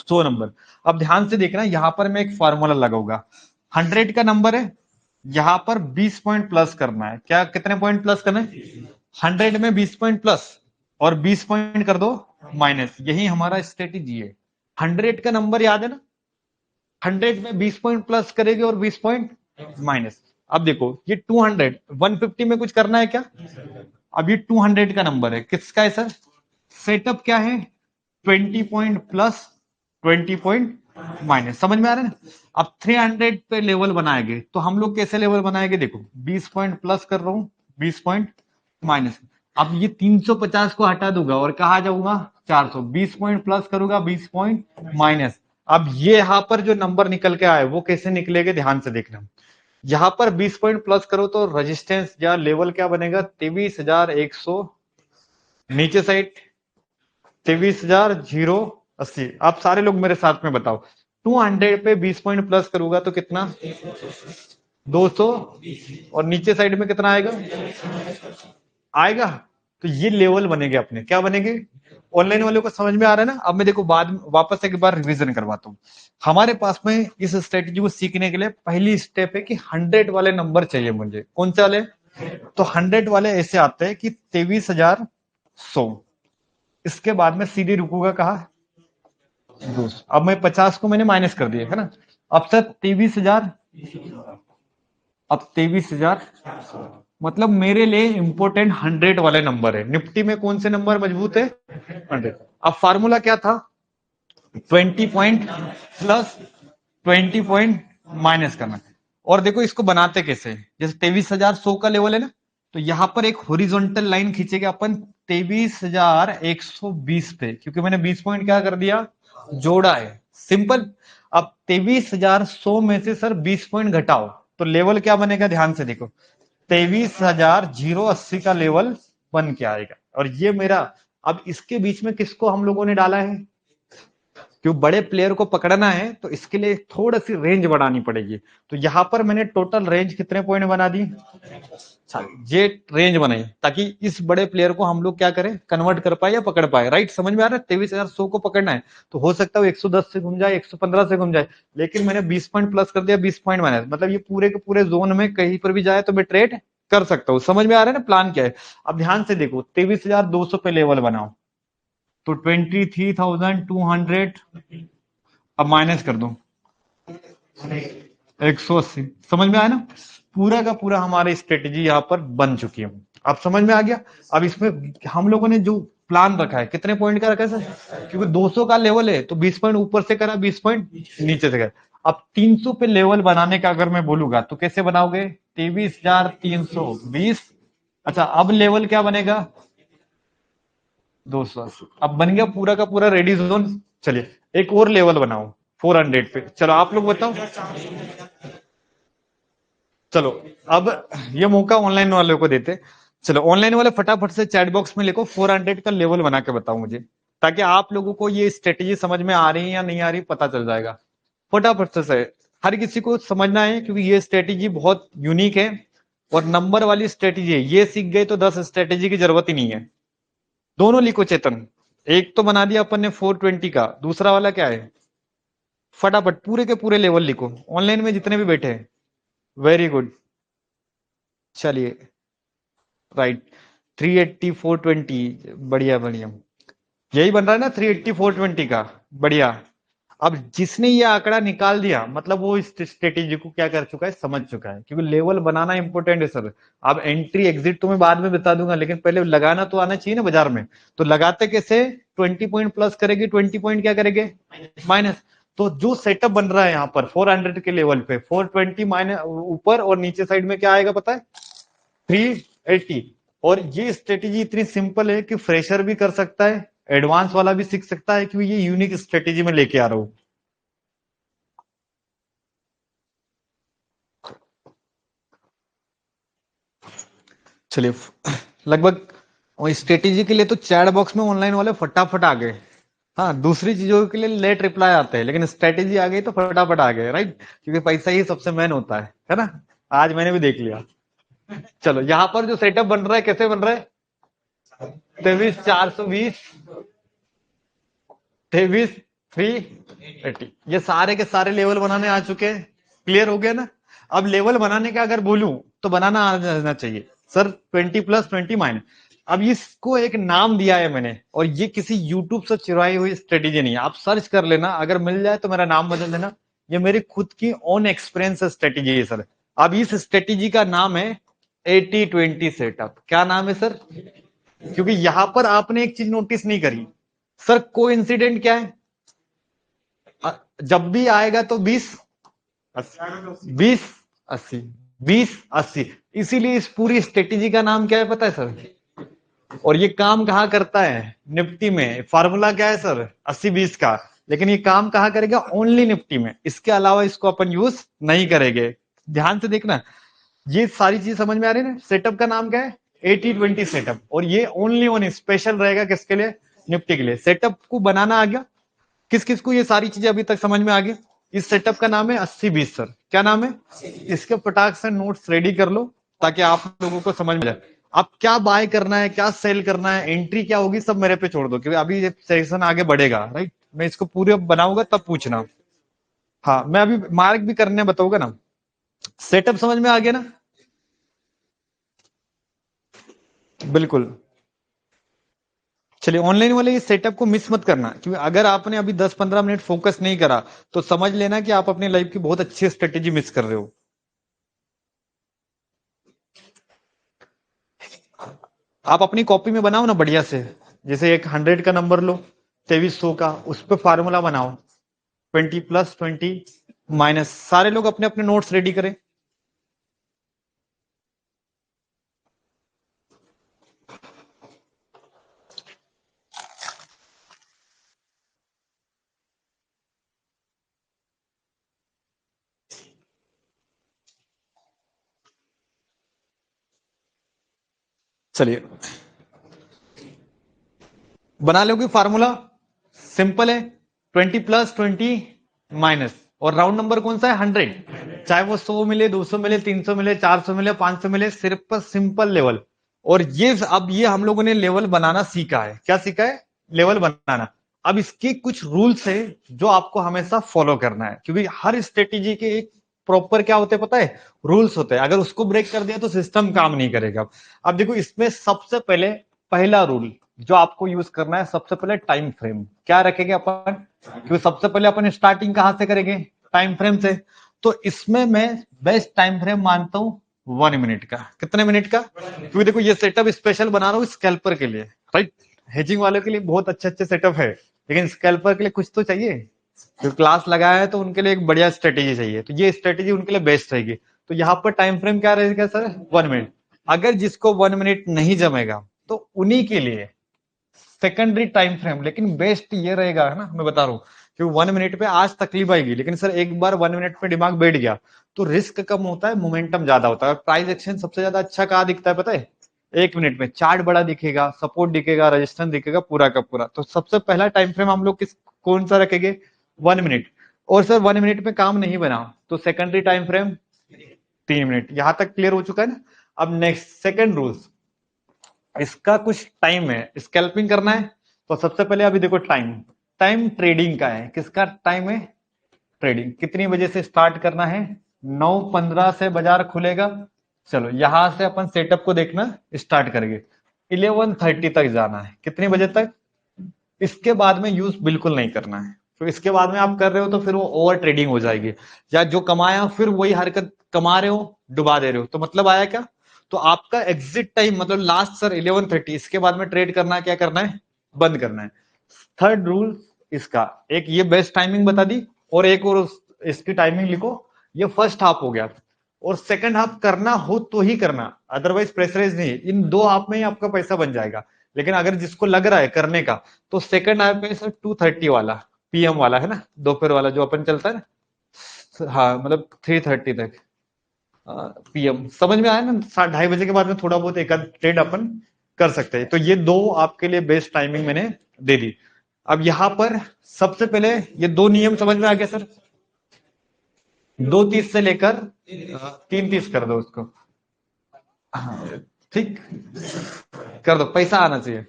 100 नंबर। अब ध्यान से देखना, यहां पर मैं एक फार्मूला लगाऊंगा। 100 का नंबर है, यहां पर 20 पॉइंट प्लस करना है। क्या कितने पॉइंट प्लस करना है? 100 में 20 पॉइंट प्लस और 20 पॉइंट कर दो माइनस। यही हमारा स्ट्रेटेजी है। 100 का नंबर याद है ना, 100 में 20 पॉइंट प्लस करेंगे और 20 पॉइंट माइनस। अब देखो ये 200, 150 में कुछ करना है क्या? अब ये 200 का नंबर है, किसका है सर? सेटअप क्या है? 20 पॉइंट प्लस, 20 पॉइंट माइनस। समझ में आ रहा है ना? अब 300 पे लेवल बनाएंगे तो हम लोग कैसे लेवल बनाएंगे? देखो 20 पॉइंट प्लस कर रहा हूं, 20 पॉइंट माइनस। अब ये 350 को हटा दूंगा और कहा जाऊंगा 400। 20 पॉइंट प्लस करूंगा, 20 पॉइंट माइनस। अब ये यहां पर जो नंबर निकल के आए वो कैसे निकलेगा ध्यान से देखना। यहां पर 20 पॉइंट प्लस करो तो रेजिस्टेंस या लेवल क्या बनेगा? 23,100। नीचे साइड 23,080। आप सारे लोग मेरे साथ में बताओ, 200 पे 20 पॉइंट प्लस करूंगा तो कितना? 200। और नीचे साइड में कितना आएगा? आएगा। तो ये लेवल बनेंगे अपने। क्या बनेंगे? ऑनलाइन वालों को समझ में आ रहा है ना? अब मैं देखो बाद में वापस एक बार रिवीजन करवाता हूँ। हमारे पास में इस स्ट्रेटेजी को सीखने के लिए पहली स्टेप है कि 100 वाले नंबर चाहिए मुझे। कौन से वाले? तो 100 वाले ऐसे आते हैं कि 23,100। इसके बाद में सीधे रुकूंगा कहा? 200। अब मैं 50 को मैंने माइनस कर दिया है ना। अब सर 23,000, अब 23,000 मतलब मेरे लिए इंपोर्टेंट 100 वाले नंबर है। निफ्टी में कौन से नंबर मजबूत है? 100। अब फार्मूला क्या था? 20 पॉइंट प्लस, 20 पॉइंट माइनस करना। और देखो इसको बनाते कैसे? जैसे 23,100 का लेवल है ना, तो यहां पर एक हॉरिजॉन्टल लाइन खींचेगा अपन 23,120 पे, क्योंकि मैंने 20 पॉइंट क्या कर दिया? जोड़ा है। सिंपल। अब 23,100 में से सर 20 पॉइंट घटाओ तो लेवल क्या बनेगा? ध्यान से देखो, 23,080 का लेवल बन के आएगा। और ये मेरा, अब इसके बीच में किसको हम लोगों ने डाला है? क्यों बड़े प्लेयर को पकड़ना है तो इसके लिए थोड़ी सी रेंज बढ़ानी पड़ेगी। तो यहां पर मैंने टोटल रेंज कितने पॉइंट बना दी? ये रेंज बनाई ताकि इस बड़े प्लेयर को हम लोग क्या करें? कन्वर्ट कर पाए या पकड़ पाए। राइट, समझ में आ रहा है? 23,100 को पकड़ना है तो हो सकता है 110 से घूम जाए, 115 से घूम जाए, लेकिन मैंने 20 पॉइंट प्लस कर दिया, 20 पॉइंट माइनस। मतलब ये पूरे के पूरे जोन में कहीं पर भी जाए तो मैं ट्रेड कर सकता हूं। समझ में आ रहा है ना प्लान क्या है? अब ध्यान से देखो, 23,200 पे लेवल बनाओ तो 23,200। अब माइनस कर दो 180। समझ में आया ना? पूरा का पूरा हमारी स्ट्रेटेजी यहाँ पर बन चुकी है। अब समझ में आ गया? अब इसमें हम लोगों ने जो प्लान रखा है कितने पॉइंट का रखा है सर? क्योंकि 200 का लेवल है तो 20 पॉइंट ऊपर से करा, 20 पॉइंट नीचे से करा। अब 300 पे लेवल बनाने का अगर मैं बोलूंगा तो कैसे बनाओगे? 23,320। अच्छा, अब लेवल क्या बनेगा? 280। अब बन गया पूरा का पूरा रेडी जोन। चलिए एक और लेवल बनाओ 400 पे। चलो आप लोग बताओ। चलो अब ये मौका ऑनलाइन वालों को देते। चलो ऑनलाइन वाले फटाफट से चैट बॉक्स में लिखो 400 का लेवल बना के बताओ मुझे, ताकि आप लोगों को ये स्ट्रेटेजी समझ में आ रही है या नहीं आ रही पता चल जाएगा। फटाफट से हर किसी को समझना है, क्योंकि ये स्ट्रेटेजी बहुत यूनिक है और नंबर वाली स्ट्रेटेजी है। ये सीख गए तो 10 स्ट्रेटेजी की जरूरत ही नहीं है। दोनों लिखो चेतन। एक तो बना दिया अपन ने 420 का, दूसरा वाला क्या है? फटाफट पूरे के पूरे लेवल लिखो, ऑनलाइन में जितने भी बैठे हैं। वेरी गुड, चलिए राइट। 380 420, बढ़िया बढ़िया, यही बन रहा है ना 380 420 का, बढ़िया। अब जिसने ये आंकड़ा निकाल दिया मतलब वो इस स्ट्रेटेजी को क्या कर चुका है, समझ चुका है। क्योंकि लेवल बनाना इंपॉर्टेंट है सर। अब एंट्री एग्जिट तो मैं बाद में बता दूंगा, लेकिन पहले लगाना तो आना चाहिए ना बाजार में। तो लगाते कैसे? 20 पॉइंट प्लस करेगी, 20 पॉइंट क्या करेंगे, माइनस। तो जो सेटअप बन रहा है यहाँ पर 400 के लेवल पे 420 माइनस ऊपर, और नीचे साइड में क्या आएगा पता है? 380। और ये स्ट्रेटेजी इतनी सिंपल है कि फ्रेशर भी कर सकता है, एडवांस वाला भी सीख सकता है, क्योंकि ये यूनिक स्ट्रेटेजी में लेके आ रहा हूं। चलिए, लगभग स्ट्रेटेजी के लिए तो चैट बॉक्स में ऑनलाइन वाले फटाफट आ गए। हाँ, दूसरी चीजों के लिए लेट रिप्लाई आते हैं, लेकिन स्ट्रेटेजी आ गई तो फटाफट आ गए, राइट? क्योंकि पैसा ही सबसे मेन होता है ना? आज मैंने भी देख लिया। चलो, यहाँ पर जो सेटअप बन रहा है कैसे बन रहा है? 23,420, 23,380, ये सारे के सारे लेवल बनाने आ चुके हैं। क्लियर हो गया ना? अब लेवल बनाने का अगर बोलूं तो बनाना आना चाहिए सर 20 प्लस 20 माइनस। अब इसको एक नाम दिया है मैंने, और ये किसी यूट्यूब से चुराई हुई स्ट्रेटेजी नहीं है। आप सर्च कर लेना, अगर मिल जाए तो मेरा नाम बदल देना। ये मेरी खुद की ऑन एक्सपीरियंस स्ट्रेटेजी है सर। अब इस स्ट्रेटेजी का नाम है 80-20 सेटअप। क्या नाम है सर? क्योंकि यहां पर आपने एक चीज नोटिस नहीं करी सर, कोइंसिडेंट क्या है? जब भी आएगा तो 20-80, 20-80। इसीलिए इस पूरी स्ट्रेटेजी का नाम क्या है पता है सर? और ये काम कहाँ करता है? निफ्टी में। फार्मूला क्या है सर? 80-20 का। लेकिन ये काम कहाँ करेगा? ओनली निफ्टी में। इसके अलावा इसको अपन यूज नहीं करेंगे। ध्यान से देखना, ये सारी चीज समझ में आ रही है ना? सेटअप का नाम क्या है? 80-20 सेटअप। और ये ओनली ओन स्पेशल रहेगा किसके लिए? निफ्टी के लिए। सेटअप को बनाना आ गया किस किस को? ये सारी चीजें अभी तक समझ में आ गई। इस सेटअप का नाम है 80-20 सर। क्या नाम है? इसके फटाक से नोट्स रेडी कर लो ताकि आप लोगों को समझ में जाए। अब क्या बाय करना है, क्या सेल करना है, एंट्री क्या होगी, सब मेरे पे छोड़ दो, क्योंकि अभी ये सेशन आगे बढ़ेगा, राइट? मैं इसको पूरे बनाऊंगा तब पूछना। हाँ, मैं अभी मार्क भी करने बताऊंगा ना। सेटअप समझ में आ गया ना? बिल्कुल। चलिए, ऑनलाइन वाले इस सेटअप को मिस मत करना, क्योंकि अगर आपने अभी 10-15 मिनट फोकस नहीं करा तो समझ लेना कि आप अपनी लाइफ की बहुत अच्छी स्ट्रेटेजी मिस कर रहे हो। आप अपनी कॉपी में बनाओ ना बढ़िया से। जैसे एक 100 का नंबर लो, 2300 का, उस पर फार्मूला बनाओ 20 प्लस 20 माइनस। सारे लोग अपने अपने नोट्स रेडी करें। चलिए, बना लोगे फार्मूला? सिंपल है, 20 प्लस 20 माइनस, और राउंड नंबर कौन सा है? 100। चाहे वो 100 मिले, 200 मिले, 300 मिले, 400 मिले, 500 मिले, सिर्फ पर सिंपल लेवल। और ये अब ये हम लोगों ने लेवल बनाना सीखा है। क्या सीखा है? लेवल बनाना। अब इसके कुछ रूल्स है जो आपको हमेशा फॉलो करना है, क्योंकि हर स्ट्रेटेजी के एक प्रॉपर क्या होते हैं पता है? रूल्स होते हैं। अगर उसको ब्रेक कर दिया तो सिस्टम काम नहीं करेगा। अब देखो, इसमें सबसे पहले पहला रूल जो आपको यूज करना है, सबसे पहले टाइम फ्रेम। क्या रखेंगे अपन? क्योंकि सबसे पहले अपन स्टार्टिंग कहां से करेंगे? टाइम फ्रेम से। तो इसमें मैं बेस्ट टाइम फ्रेम मानता हूं 1 मिनट का। कितने मिनट का? क्योंकि देखो, ये सेटअप स्पेशल बना रहा हूँ स्कैल्पर के लिए, राइट? हेजिंग वालों के लिए बहुत अच्छे अच्छे सेटअप है, लेकिन स्कैल्पर के लिए कुछ तो चाहिए। जो क्लास लगाया है तो उनके लिए एक बढ़िया स्ट्रेटेजी चाहिए, तो ये स्ट्रेटेजी उनके लिए बेस्ट रहेगी। तो यहाँ पर टाइम फ्रेम क्या रहेगा सर? 1 मिनट। अगर जिसको 1 मिनट नहीं जमेगा तो उन्हीं के लिए सेकेंडरी टाइम फ्रेम, लेकिन बेस्ट ये रहेगा, है ना? मैं बता रहा हूँ कि 1 मिनट पे आज तकलीफ आएगी, लेकिन सर एक बार 1 मिनट पे दिमाग बैठ गया तो रिस्क कम होता है, मोमेंटम ज्यादा होता है। प्राइस एक्शन सबसे ज्यादा अच्छा कहाँ दिखता है पता है? 1 मिनट में चार्ट बड़ा दिखेगा, सपोर्ट दिखेगा, रजिस्टेंस दिखेगा, पूरा का पूरा। तो सबसे पहला टाइम फ्रेम हम लोग कौन सा रखेंगे? 1 मिनट। और सर 1 मिनट में काम नहीं बना तो सेकेंडरी टाइम फ्रेम 3 मिनट। यहां तक क्लियर हो चुका है ना। अब नेक्स्ट सेकंड रूल्स, इसका कुछ टाइम है, स्कैल्पिंग करना है तो सबसे पहले अभी देखो टाइम, टाइम ट्रेडिंग का है। किसका टाइम है? ट्रेडिंग। कितनी बजे से स्टार्ट करना है? 9:15 से बाजार खुलेगा। चलो यहां से अपन सेटअप को देखना स्टार्ट करेंगे, 11:30 तक जाना है। कितने बजे तक? इसके बाद में यूज बिल्कुल नहीं करना है। तो इसके बाद में आप कर रहे हो तो फिर वो ओवर ट्रेडिंग हो जाएगी, या जो कमाया फिर वही हरकत कमा रहे हो, डुबा दे रहे हो। तो मतलब आया क्या? तो आपका एग्जिट टाइम मतलब लास्ट सर 11:30, इसके बाद में ट्रेड करना है, क्या करना है? बंद करना है। थर्ड रूल इसका, एक ये बेस्ट टाइमिंग बता दी, और एक और इसकी टाइमिंग लिखो। ये फर्स्ट हाफ हो गया, और सेकंड हाफ करना हो तो ही करना, अदरवाइज प्रेशराइज नहीं। इन 2 हाफ में ही आपका पैसा बन जाएगा। लेकिन अगर जिसको लग रहा है करने का, तो सेकंड हाफ में सर 2:30 वाला पीएम वाला है ना, दोपहर वाला जो अपन चलता है ना, हाँ मतलब 3:30 तक पीएम, समझ में आया ना। 2:30 बजे के बाद में थोड़ा बहुत एक आध ट्रेड अपन कर सकते हैं। तो ये 2 आपके लिए बेस्ट टाइमिंग मैंने दे दी। अब यहां पर सबसे पहले ये 2 नियम समझ में आ गया सर। 2:30 से लेकर 3:30 कर दो उसको, हाँ ठीक कर दो, पैसा आना चाहिए।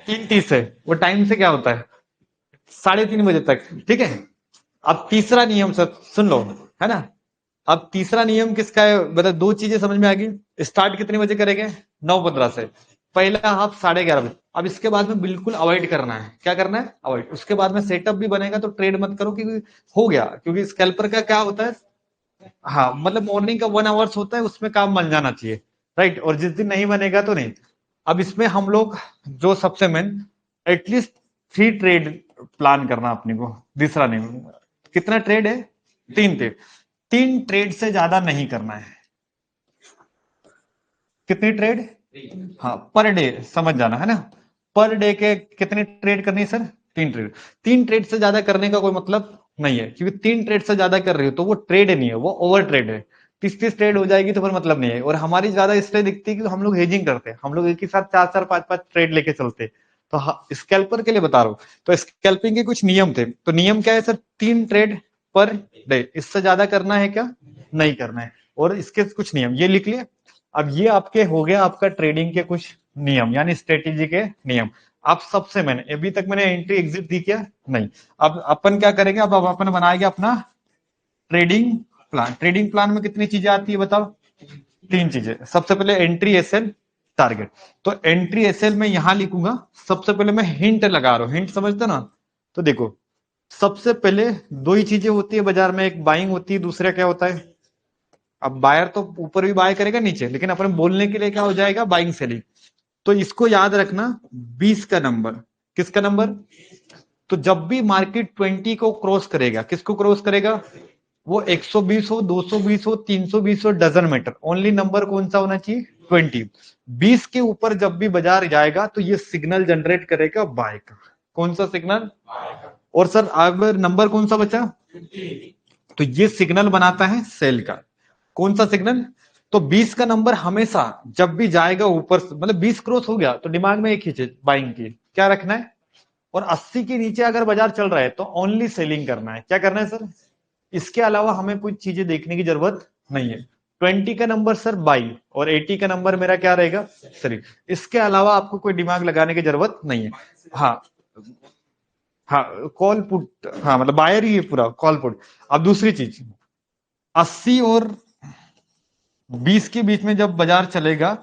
3:30 से वो टाइम से क्या होता है? 3:30 बजे तक, ठीक है। अब तीसरा नियम सर सुन लो, है ना। अब तीसरा नियम किसका है? मतलब 2 चीजें समझ में आ गई। स्टार्ट कितने बजे करेंगे? 9:15 से। पहला हाफ 11:30 बजे। अब इसके बाद में बिल्कुल अवॉइड करना है। क्या करना है? अवॉइड। उसके बाद में सेटअप भी बनेगा तो ट्रेड मत करो, क्योंकि हो गया, क्योंकि स्कैल्पर का क्या होता है, हाँ मतलब मॉर्निंग का 1 आवर्स होता है, उसमें काम बन जाना चाहिए, राइट। और जिस दिन नहीं बनेगा तो नहीं। अब इसमें हम लोग जो सबसे मेन, एटलीस्ट 3 ट्रेड प्लान करना अपने को। दूसरा नहीं, कितना ट्रेड है? 3 ट्रेड। 3 ट्रेड से ज्यादा नहीं करना है। कितनी ट्रेड? हाँ पर डे, समझ जाना है ना। पर डे के कितने ट्रेड करनी है सर? 3 ट्रेड। 3 ट्रेड से ज्यादा करने का कोई मतलब नहीं है, क्योंकि 3 ट्रेड से ज्यादा कर रही हो तो वो ट्रेड नहीं है, वो ओवर ट्रेड है। 30 ट्रेड हो जाएगी तो फिर मतलब नहीं है। और हमारी ज्यादा इसलिए दिखती है कि हम लोग हेजिंग करते हैं, हम लोग एक ही साथ 4-4 5-5 ट्रेड लेके चलते हैं। तो स्कैल्पर के लिए बता रहा हूँ। तो स्कैल्पिंग के कुछ नियम थे। तो नियम क्या है सर? 3 ट्रेड पर डे, इससे ज्यादा करना है क्या? नहीं करना है। और इसके कुछ नियम ये लिख लिए। अब ये आपके हो गया आपका ट्रेडिंग के कुछ नियम, यानी स्ट्रेटेजी के नियम। अब सबसे मैंने अभी तक मैंने एंट्री एग्जिट दी क्या? नहीं। अब अपन क्या करेंगे? अब अपन बनाएंगे अपना ट्रेडिंग प्लान। ट्रेडिंग प्लान में कितनी चीजें आती है बताओ? 3 चीजें। सबसे पहले एंट्री, एसएल, टारगेट। तो एंट्री एसएल में यहां लिखूंगा। सबसे पहले मैं हिंट लगा रहा हूं, हिंट समझते ना। तो देखो सबसे पहले 2 ही चीजें होती है बाजार में, एक बाइंग होती है, दूसरा क्या होता है? अब बायर तो ऊपर भी बाय करेगा नीचे, लेकिन अपने बोलने के लिए क्या हो जाएगा? Buying selling. तो इसको याद रखना, 20 का नंबर। किसका नंबर? तो जब भी मार्केट 20 को क्रॉस करेगा, किसको क्रॉस करेगा? वो 120 हो, 220 हो, 320 हो, डजन मैटर, ओनली नंबर कौन सा होना चाहिए? 20। 20 के ऊपर जब भी बाजार जाएगा तो ये सिग्नल जनरेट करेगा बाय का। कौन सा सिग्नल? और सर अगर नंबर कौन सा बचा? तो ये सिग्नल बनाता है सेल का। कौन सा सिग्नल? तो 20 का नंबर हमेशा जब भी जाएगा ऊपर, मतलब 20 क्रॉस हो गया तो दिमाग में एक ही चीज बाइंग की क्या रखना है। और 80 के नीचे अगर बाजार चल रहा है तो ओनली सेलिंग करना है। क्या करना है सर? इसके अलावा हमें कुछ चीजें देखने की जरूरत नहीं है। 20 का नंबर सर बाई, और 80 का नंबर मेरा क्या रहेगा? सॉरी। इसके अलावा आपको कोई दिमाग लगाने की जरूरत नहीं है। हाँ हाँ, कॉल पुट, हाँ मतलब बायर ही है पूरा, कॉल पुट। अब दूसरी चीज, 80 और 20 के बीच में जब बाजार चलेगा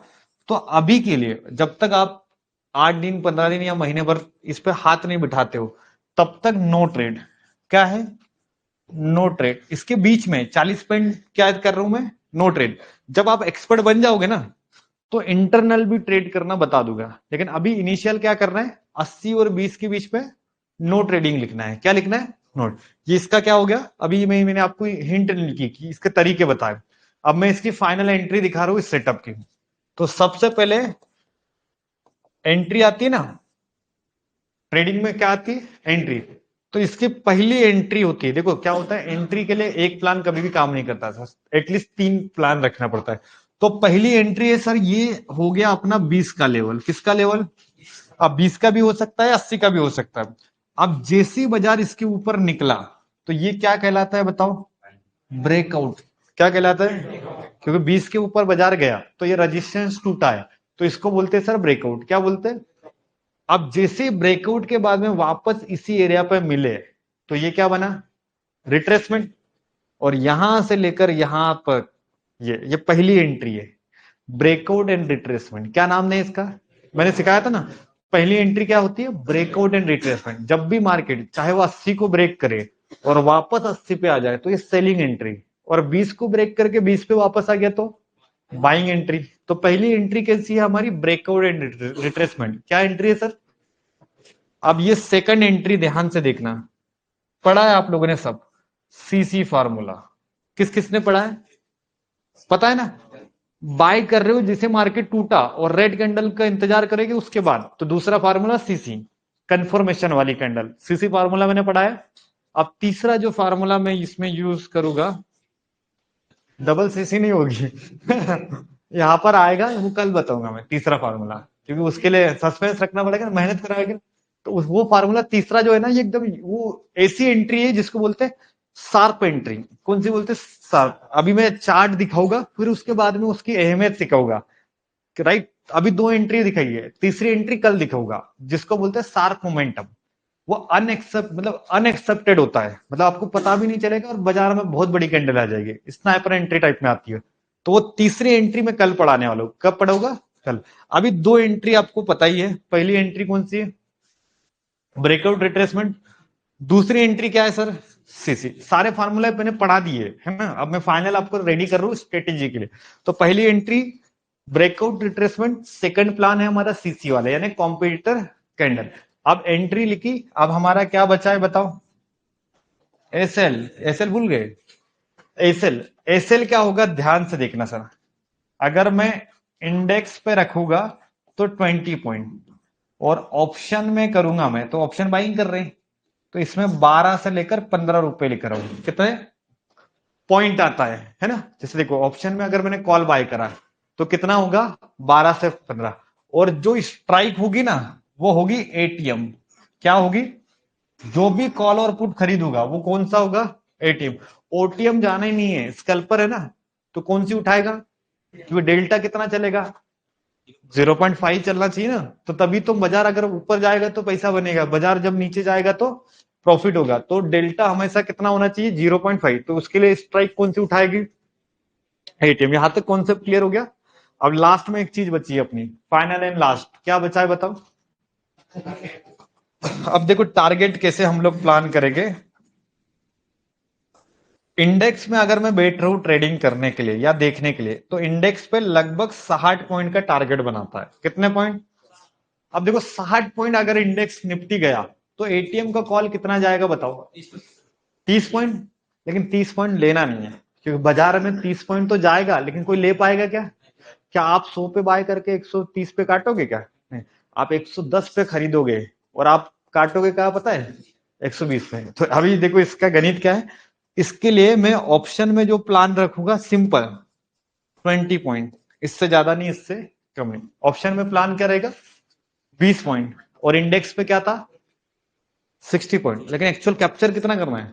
तो अभी के लिए जब तक आप 8 दिन 15 दिन या महीने भर इस पे हाथ नहीं बिठाते हो तब तक नो ट्रेड। क्या है? No trade. इसके बीच में 40 पॉइंट क्या कर रहा हूं मैं? No trade. जब आप एक्सपर्ट बन जाओगे ना तो इंटरनल भी ट्रेड करना बता दूंगा, लेकिन अभी इनिशियल क्या करना है? 80 और 20 के बीच में नो ट्रेडिंग लिखना है। क्या लिखना है? नोट। ये इसका क्या हो गया? अभी मैंने आपको हिंट नहीं की कि इसके तरीके बताए। अब मैं इसकी फाइनल एंट्री दिखा रहा हूं इस सेटअप की। तो सबसे पहले एंट्री आती है ना, ट्रेडिंग में क्या आती है? एंट्री। तो इसकी पहली एंट्री होती है, देखो क्या होता है, एंट्री के लिए एक प्लान कभी भी काम नहीं करता था, एटलीस्ट 3 प्लान रखना पड़ता है। तो पहली एंट्री है सर, ये हो गया अपना 20 का लेवल। किसका लेवल? अब 20 का भी हो सकता है, 80 का भी हो सकता है। अब जैसी बाजार इसके ऊपर निकला तो तो ये क्या कहलाता है बताओ? ब्रेकआउट। क्या कहलाता है? क्योंकि 20 के ऊपर बाजार गया तो ये रेजिस्टेंस टूटा है, तो इसको बोलते हैं सर ब्रेकआउट। क्या बोलते हैं? अब जैसे ब्रेकआउट के बाद में वापस इसी एरिया पे मिले तो ये क्या बना? रिट्रेसमेंट। और यहां से लेकर यहां पर ये पहली एंट्री है, ब्रेकआउट एंड रिट्रेसमेंट। क्या नाम है इसका? मैंने सिखाया था ना, पहली एंट्री क्या होती है? Breakout and retracement. जब भी मार्केट चाहे वो 80 को ब्रेक करे और वापस 80 पे आ जाए तो ये सेलिंग एंट्री, और 20 को ब्रेक करके 20 पे वापस आ गया तो बाइंग एंट्री। तो पहली एंट्री कैसी है हमारी? Breakout and retracement. क्या एंट्री है सर? अब ये सेकंड एंट्री ध्यान से देखना, पढ़ा है आप लोगों ने सब, सीसी फार्मूला। किस किस ने पढ़ा है? पता है ना? बाय कर रहे हो जिसे मार्केट टूटा और रेड कैंडल का इंतजार करेंगे उसके बाद, तो दूसरा फार्मूला सीसी, कंफर्मेशन वाली कैंडल। सीसी फार्मूला मैंने पढ़ा है। अब तीसरा जो फार्मूला मैं इसमें यूज करूंगा, डबल सीसी नहीं होगी यहां पर आएगा, वो कल बताऊंगा मैं तीसरा फार्मूला, क्योंकि उसके लिए सस्पेंस रखना पड़ेगा, मेहनत कराएगा। तो वो फार्मूला तीसरा जो है ना, ये एकदम वो ऐसी एंट्री है जिसको बोलते हैं शार्प एंट्री। कौन सी बोलते हैं? शार्प। अभी मैं चार्ट दिखाऊंगा, फिर उसके बाद में उसकी अहमियत सिखाऊंगा। राइट, अभी दो एंट्री दिखाई है, तीसरी एंट्री कल दिखाऊंगा, जिसको बोलते हैं शार्प मोमेंटम। वो अनएक्सेप्टेड होता है, मतलब आपको पता भी नहीं चलेगा और बाजार में बहुत बड़ी कैंडल आ जाएगी, स्नाइपर एंट्री टाइप में आती है। तो वो तीसरी एंट्री में कल पढ़ाने वाला हूं। कब पढ़ाऊंगा? कल। अभी दो एंट्री आपको पता ही है। पहली एंट्री कौन सी है? Breakout retracement. दूसरी एंट्री क्या है सर? सीसी। सारे फार्मूले मैंने पढ़ा दिए है ना, अब मैं फाइनल आपको रेडी कर रहा हूँ स्ट्रेटेजी के लिए। तो पहली entry breakout retracement, second plan है हमारा सीसी वाला, यानी कॉम्पिटिटर कैंडल। अब एंट्री लिखी, अब हमारा क्या बचा है बताओ? एसएल। एसएल भूल गए? एसएल। एसएल क्या होगा ध्यान से देखना सर। अगर मैं इंडेक्स पे रखूंगा तो 20 पॉइंट, और ऑप्शन में करूंगा मैं तो ऑप्शन बाइंग कर रहे हैं, तो इसमें 12 से लेकर 15 रुपए लिख रहा हूं। कितने पॉइंट आता है ना? जैसे देखो ऑप्शन में अगर मैंने कॉल बाय करा तो कितना होगा? 12 से 15। और जो स्ट्राइक होगी ना, वो होगी एटीएम। क्या होगी? जो भी कॉल और पुट खरीदूंगा वो कौन सा होगा? एटीएम। ओटीएम जाना ही नहीं है, स्कैल्पर है ना, तो कौन सी उठाएगा? क्योंकि डेल्टा कितना चलेगा? 0.5 चलना चाहिए ना, तो तभी तो बाजार अगर ऊपर जाएगा तो पैसा बनेगा, बाजार जब नीचे जाएगा तो प्रॉफिट होगा। तो डेल्टा हमेशा कितना होना चाहिए? 0.5। तो उसके लिए स्ट्राइक कौन सी उठाएगी? एटीएम। यहां तक कॉन्सेप्ट क्लियर हो गया? अब लास्ट में एक चीज बची है अपनी, फाइनल एंड लास्ट। क्या बचा है बताओ? अब देखो टारगेट कैसे हम लोग प्लान करेंगे। इंडेक्स में अगर मैं बैठ रहा हूं ट्रेडिंग करने के लिए या देखने के लिए, तो इंडेक्स पे लगभग 60 पॉइंट का टारगेट बनाता है। कितने पॉइंट? अब देखो 60 पॉइंट अगर इंडेक्स निपटी गया तो एटीएम का कॉल कितना जाएगा बताओ? 30 पॉइंट। लेकिन 30 पॉइंट लेना नहीं है, क्योंकि बाजार में 30 पॉइंट तो जाएगा, लेकिन कोई ले पाएगा क्या? क्या आप 100 पे बाय करके 130 पे काटोगे? क्या नहीं, आप 110 पे खरीदोगे और आप काटोगे क्या पता है? 120 पे। तो अभी देखो इसका गणित क्या है। इसके लिए मैं ऑप्शन में जो प्लान रखूंगा सिंपल 20 पॉइंट, इससे ज्यादा नहीं, इससे कम नहीं। ऑप्शन में प्लान क्या रहेगा? 20 पॉइंट। और इंडेक्स पे क्या था? 60 पॉइंट। लेकिन एक्चुअल कैप्चर कितना करना है?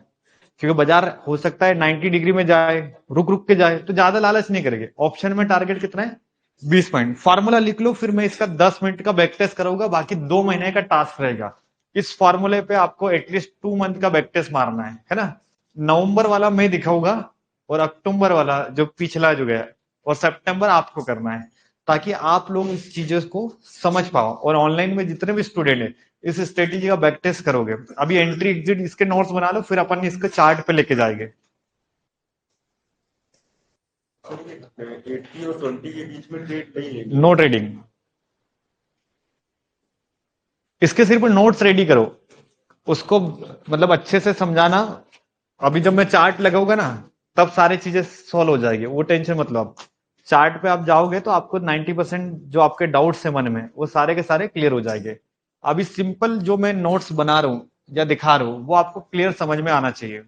क्योंकि बाजार हो सकता है 90 डिग्री में जाए, रुक रुक के जाए, तो ज्यादा लालच नहीं करेंगे। ऑप्शन में टारगेट कितना है? 20 पॉइंट। फार्मूला लिख लो, फिर मैं इसका 10 मिनट का बैक टेस्ट कराऊंगा, बाकी 2 महीने का टास्क रहेगा। इस फार्मूले पे आपको एटलीस्ट 2 मंथ का बैक टेस्ट मारना है ना? नवंबर वाला मैं दिखाऊंगा, और अक्टूबर वाला जो पिछला जो गया, और सितंबर आपको करना है, ताकि आप लोग इस चीजों को समझ पाओ। और ऑनलाइन में जितने भी स्टूडेंट है इस स्ट्रेटेजी का बैक टेस्ट करोगे। अभी एंट्री एग्जिट इसके नोट्स बना लो, फिर अपन इसको चार्ट पे लेके जाएंगे। 80 और 20 के बीच में ट्रेड नहीं लेंगे। No trading. इसके सिर्फ नोट्स रेडी करो, उसको मतलब अच्छे से समझाना। अभी जब मैं चार्ट लगाऊंगा ना, तब सारी चीजें सॉल्व हो जाएगी, वो टेंशन मतलब। आप चार्ट पे आप जाओगे तो आपको 90% जो आपके डाउट्स है मन में, वो सारे के सारे क्लियर हो जाएंगे। अभी सिंपल जो मैं नोट्स बना रहा हूँ या दिखा रहा हूँ, वो आपको क्लियर समझ में आना चाहिए।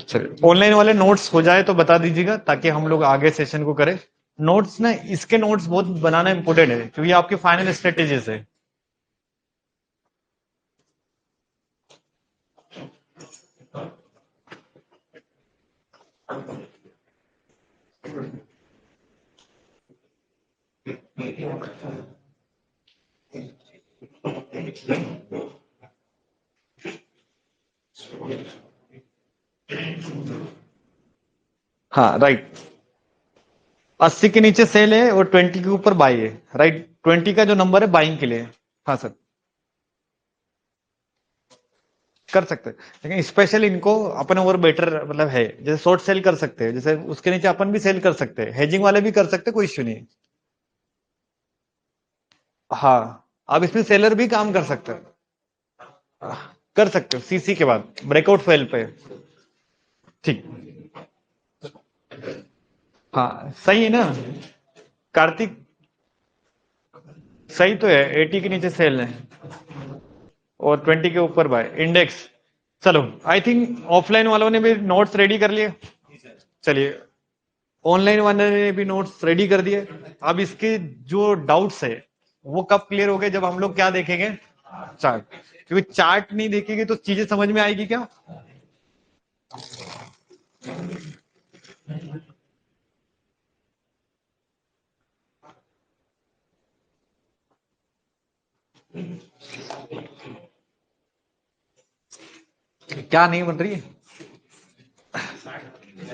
चलिए ऑनलाइन वाले नोट्स हो जाए तो बता दीजिएगा ताकि हम लोग आगे सेशन को करें। नोट्स ना, इसके नोट्स बहुत बनाना इंपॉर्टेंट है क्योंकि आपकी फाइनल स्ट्रेटेजीज है। हाँ राइट, 80 के नीचे सेल है और 20 के ऊपर बाई है। राइट, 20 का जो नंबर है बाइंग के लिए। हाँ सर, कर सकते हैं, लेकिन स्पेशल इनको अपन और बेटर मतलब है, जैसे शॉर्ट सेल कर सकते हैं, जैसे उसके नीचे अपन भी सेल कर सकते हैं, हेजिंग वाले भी कर सकते हैं, कोई इश्यू नहीं। हाँ, आप इसमें सेलर भी काम कर सकते हैं, कर सकते हो सीसी के बाद ब्रेकआउट फेल पे। ठीक, हाँ सही है ना कार्तिक, सही तो है। 80 के नीचे सेल है और 20 के ऊपर बाय इंडेक्स। चलो आई थिंक ऑफलाइन वालों ने भी नोट्स रेडी कर लिए। चलिए ऑनलाइन वाले ने भी नोट्स रेडी कर दिए। अब इसके जो डाउट्स है वो कब क्लियर हो गए, जब हम लोग क्या देखेंगे, चार्ट। क्योंकि चार्ट नहीं देखेंगे तो चीजें समझ में आएगी क्या। क्या नहीं बन रही है।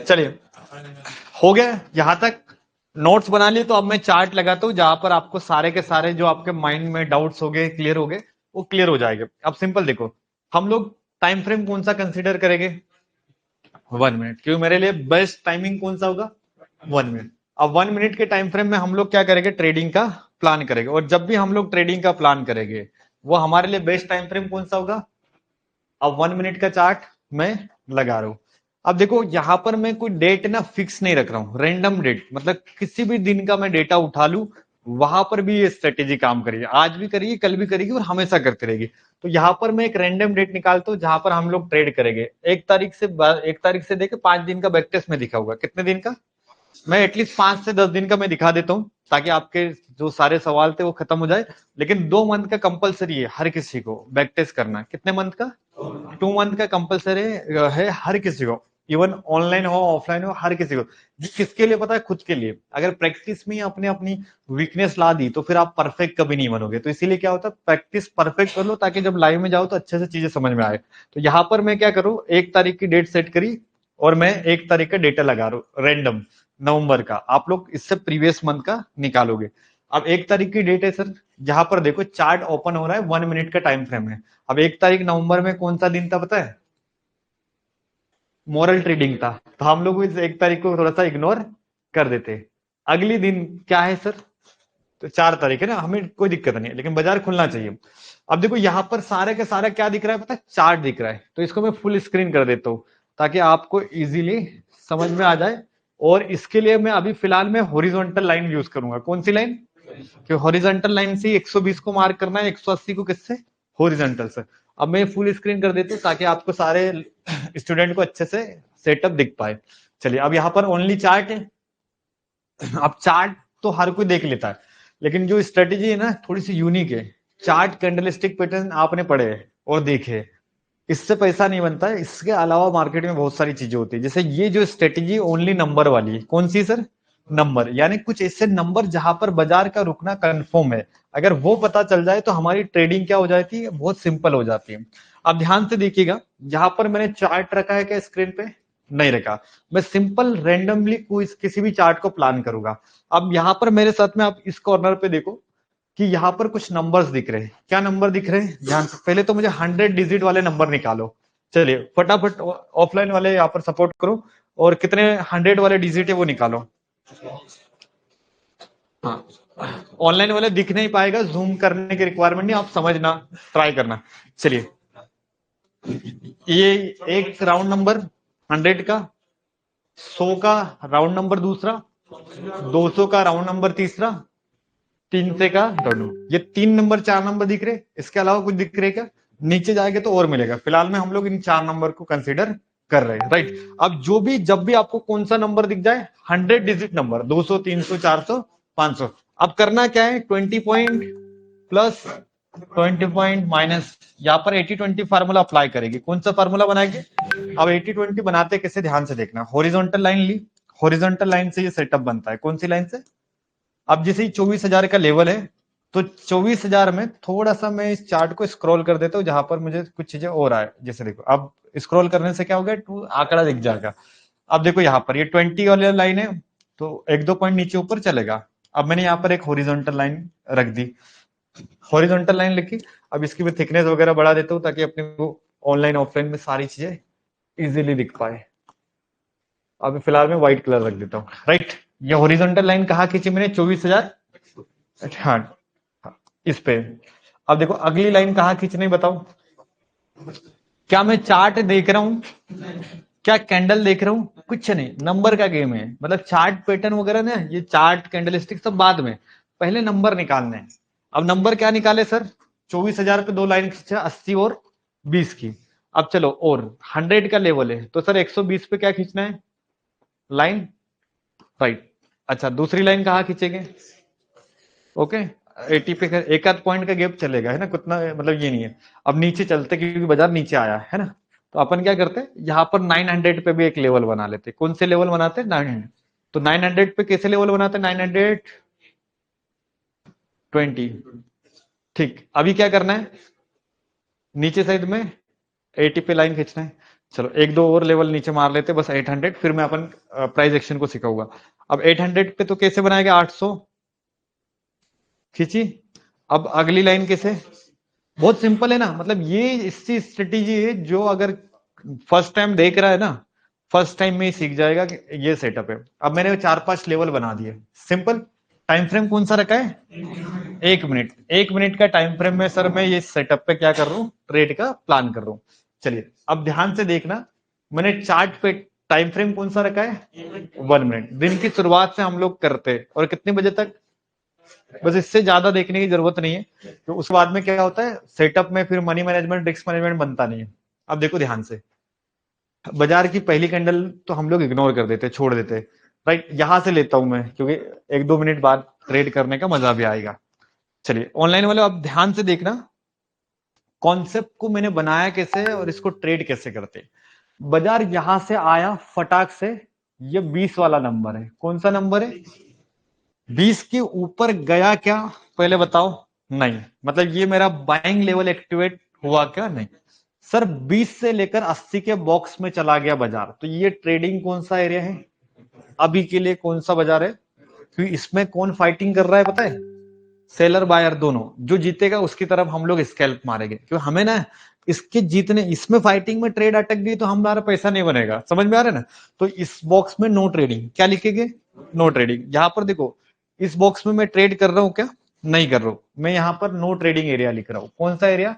चलिए हो गया यहां तक, नोट्स बना लिए। तो अब मैं चार्ट लगाता हूं जहां पर आपको सारे के सारे जो आपके माइंड में डाउट्स हो गए, क्लियर हो गए, वो क्लियर हो जाएंगे। अब सिंपल देखो, हम लोग टाइम फ्रेम कौन सा कंसीडर करेंगे, 1 मिनट, क्योंकि मेरे लिए बेस्ट टाइमिंग कौन सा होगा, 1 मिनट। अब 1 मिनट के टाइम फ्रेम में हम लोग क्या करेंगे, ट्रेडिंग का प्लान करेंगे। और जब भी हम लोग ट्रेडिंग का प्लान करेंगे वो हमारे लिए बेस्ट टाइम फ्रेम कौन सा होगा। अब 1 मिनट का चार्ट मैं लगा रहा हूं। अब देखो यहां पर मैं कोई डेट ना फिक्स नहीं रख रहा हूं, रैंडम डेट, मतलब किसी भी दिन का मैं डेटा उठा लूं, वहां पर भी ये स्ट्रेटेजी काम करेगी, आज भी करेगी, कल भी करेगी और हमेशा करती रहेगी। तो यहाँ पर मैं एक रैंडम डेट निकालता हूँ जहां पर हम लोग ट्रेड करेंगे। 1 तारीख से देके 5 दिन का बैकटेस्ट में दिखा होगा, कितने दिन का, मैं एटलीस्ट 5 से 10 दिन का मैं दिखा देता हूँ ताकि आपके जो सारे सवाल थे वो खत्म हो जाए। लेकिन 2 मंथ का कंपलसरी है हर किसी को बैक टेस्ट करना। कितने मंथ का, 2 मंथ का कंपलसरी है हर किसी को, इवन ऑनलाइन हो ऑफलाइन हो, हर किसी को। किसके लिए पता है, खुद के लिए। अगर प्रैक्टिस में अपने अपनी वीकनेस ला दी तो फिर आप परफेक्ट कभी नहीं बनोगे। तो इसीलिए क्या होता है, प्रैक्टिस परफेक्ट कर लो ताकि जब लाइव में जाओ तो अच्छे से चीजें समझ में आए। तो यहाँ पर मैं क्या करूँ, 1 तारीख की डेट सेट करी और मैं 1 तारीख का डेटा लगा रहा हूँ रैंडम, नवंबर का। आप लोग इससे प्रीवियस मंथ का निकालोगे। अब 1 तारीख की डेट है सर, जहां पर देखो चार्ट ओपन हो रहा है, 1 मिनट का टाइम फ्रेम है। अब 1 तारीख नवंबर में कौन सा दिन था पता है, मोरल ट्रेडिंग था। तो हम लोग इस 1 तारीख को थोड़ा सा इग्नोर कर देते। अगली दिन क्या है सर, तो 4 तारीख है ना, हमें कोई दिक्कत नहीं है, लेकिन बाजार खुलना चाहिए। अब देखो यहाँ पर सारे का सारा क्या दिख रहा है पता है, चार्ट दिख रहा है। तो इसको मैं फुल स्क्रीन कर देता हूँ ताकि आपको इजीली समझ में आ जाए। और इसके लिए मैं अभी फिलहाल मैं हॉरिजॉन्टल लाइन यूज करूंगा। कौन सी लाइन, कि हॉरिजॉन्टल लाइन से 120 को मार्क करना है, 180 को किससे, हॉरिजॉन्टल से। अब मैं फुल स्क्रीन कर देता हूँ ताकि आपको सारे स्टूडेंट को अच्छे से सेटअप दिख पाए। चलिए अब यहाँ पर ओनली चार्ट है। अब चार्ट तो हर कोई देख लेता है, लेकिन जो स्ट्रेटेजी है ना थोड़ी सी यूनिक है। चार्ट कैंडलस्टिक पैटर्न आपने पढ़े और देखे, इससे पैसा नहीं बनता है। इसके अलावा मार्केट में बहुत सारी चीजें होती है। जैसे ये जो स्ट्रेटेजी ओनली नंबर वाली है, कौन सी सर, नंबर, यानी कुछ ऐसे नंबर जहां पर बाजार का रुकना कंफर्म है, अगर वो पता चल जाए तो हमारी ट्रेडिंग क्या हो जाती है, बहुत सिंपल हो जाती है। अब ध्यान से देखिएगा, जहां पर मैंने चार्ट रखा है क्या स्क्रीन पे, नहीं रखा। मैं सिंपल रेंडमली कोई किसी भी चार्ट को प्लान करूंगा। अब यहाँ पर मेरे साथ में आप इस कॉर्नर पे देखो कि यहाँ पर कुछ नंबर्स दिख रहे हैं। क्या नंबर दिख रहे हैं, ध्यान से, पहले तो मुझे 100 डिजिट वाले नंबर निकालो। चलिए फटाफट ऑफलाइन वाले यहाँ पर सपोर्ट करो, और कितने 100 वाले डिजिट है वो निकालो। हाँ, ऑनलाइन वाले दिख नहीं पाएगा, जूम करने की रिक्वायरमेंट नहीं, आप समझना ट्राई करना। चलिए ये एक राउंड नंबर 100 का, 100 का राउंड नंबर दूसरा, 200 का राउंड नंबर तीसरा, 300 का दोनों। ये 3 नंबर 4 नंबर दिख रहे, इसके अलावा कुछ दिख रहे क्या, नीचे जाएंगे तो और मिलेगा। फिलहाल में हम लोग इन 4 नंबर को कंसीडर कर रहे हैं, राइट। अब जो भी जब भी आपको कौन सा नंबर दिख जाए 100 डिजिट नंबर, 200 300 400 500, अब करना क्या है, 20 पॉइंट प्लस 20 पॉइंट माइनस, यहाँ पर 80-20 फार्मूला अप्लाई करेगी। कौन सा फार्मूला बनाएंगे? अब 80-20 बनाते कैसे, ध्यान से देखना। हॉरिजॉन्टल लाइन ली, हॉरिजॉन्टल लाइन से ये सेटअप बनता है। कौन सी लाइन से? अब जैसे 24,000 का लेवल है तो 24,000 में थोड़ा सा मैं इस चार्ट को स्क्रॉल कर देता हूँ जहां पर मुझे कुछ चीजें और आए। जैसे देखो, अब स्क्रॉल करने से क्या हो गया, आंकड़ा दिख जाएगा। अब देखो यहाँ पर ये 20 वाली लाइन है तो 1-2 पॉइंट नीचे ऊपर चलेगा। अब मैंने यहाँ पर एक हॉरिजॉन्टल लाइन रख दी, हॉरिजॉन्टल लाइन लिखी। अब इसकी भी थिकनेस वगैरह बढ़ा देता हूँ ताकि अपने को ऑनलाइन ऑफलाइन में सारी चीजें इजीली दिख पाए। अभी फिलहाल में व्हाइट कलर रख देता हूँ, राइट। ये हॉरिजॉन्टल लाइन कहाँ खींची मैंने, 24,000, हाँ इस पे। अब देखो अगली लाइन कहाँ खींचनी बताओ। क्या मैं चार्ट देख रहा हूं, क्या कैंडल देख रहा हूं? कुछ नहीं, नंबर का गेम है। मतलब चार्ट पैटर्न वगैरह ना, ये चार्ट कैंडलस्टिक सब बाद में, पहले नंबर निकालने हैं। अब नंबर क्या निकाले सर, 24,000 पे 2 लाइन खींचा, 80 और 20 की। अब चलो, और 100 का लेवल है तो सर 120 पे क्या खींचना है, लाइन, राइट। अच्छा, दूसरी लाइन कहाँ खींचेंगे, ओके 80 पे एक आध पॉइंट का गैप चलेगा, है ना, कितना, मतलब ये नहीं है। अब नीचे चलते क्योंकि बाजार नीचे आया है ना, तो अपन क्या करते हैं, यहाँ पर 900 पे भी एक लेवल बना लेते। कौन से लेवल बनाते हैं, 900। तो 900 पे कैसे लेवल बनाते हैं, 920। ठीक, अभी क्या करना है, नीचे साइड में 80 पे लाइन खींचना है। चलो 1-2 और लेवल नीचे मार लेते, बस 800, फिर मैं अपन प्राइस एक्शन को सिखाऊंगा। अब 800 पे तो कैसे बनाएगा, 800 खींची। अब अगली लाइन कैसे, बहुत सिंपल है ना, मतलब ये इसकी स्ट्रेटेजी है जो अगर फर्स्ट टाइम देख रहा है ना, फर्स्ट टाइम में ही सीख जाएगा कि ये सेटअप है। अब मैंने 4-5 लेवल बना दिए, सिंपल। टाइम फ्रेम कौन सा रखा है, 1 मिनट। 1 मिनट का टाइम फ्रेम में सर मैं ये सेटअप पे क्या कर रहा हूँ, ट्रेड का प्लान कर रहा हूँ। चलिए अब ध्यान से देखना, मैंने चार्ट पे टाइम फ्रेम कौन सा रखा है, 1 मिनट। दिन की शुरुआत से हम लोग करते हैं और कितने बजे तक, बस इससे ज्यादा देखने की जरूरत नहीं है। तो उस बाद में क्या होता है, सेटअप में फिर मनी मैनेजमेंट, रिस्क मैनेजमेंट बनता नहीं है। अब देखो ध्यान से, बाजार की पहली कैंडल तो हम लोग इग्नोर कर देते, छोड़ देते, राइट। यहां से लेता हूं मैं क्योंकि 1-2 मिनट बाद ट्रेड करने का मजा भी आएगा। चलिए ऑनलाइन वाले अब ध्यान से देखना, कॉन्सेप्ट को मैंने बनाया कैसे और इसको ट्रेड कैसे करते। बाजार यहां से आया फटाक से, ये 20 वाला नंबर है, कौन सा नंबर है, 20 के ऊपर गया क्या, पहले बताओ, नहीं। मतलब ये मेरा बाइंग लेवल एक्टिवेट हुआ क्या, नहीं। सर 20 से लेकर 80 के बॉक्स में चला गया बाजार, तो ये ट्रेडिंग कौन सा एरिया है अभी के लिए, कौन सा बाजार है, क्योंकि इसमें कौन फाइटिंग कर रहा है पता है, सेलर बायर दोनों। जो जीतेगा उसकी तरफ हम लोग स्कैल्प मारेंगे, क्योंकि हमें ना इसके जीतने, इसमें फाइटिंग में ट्रेड अटक गई तो हमारा पैसा नहीं बनेगा, समझ में आ रहा है ना। तो इस बॉक्स में नो ट्रेडिंग, क्या लिखेंगे, नो ट्रेडिंग। यहां पर देखो इस बॉक्स में मैं ट्रेड कर रहा हूं क्या, नहीं कर रहा हूं, मैं यहां पर नो ट्रेडिंग एरिया लिख रहा हूं। कौन सा एरिया,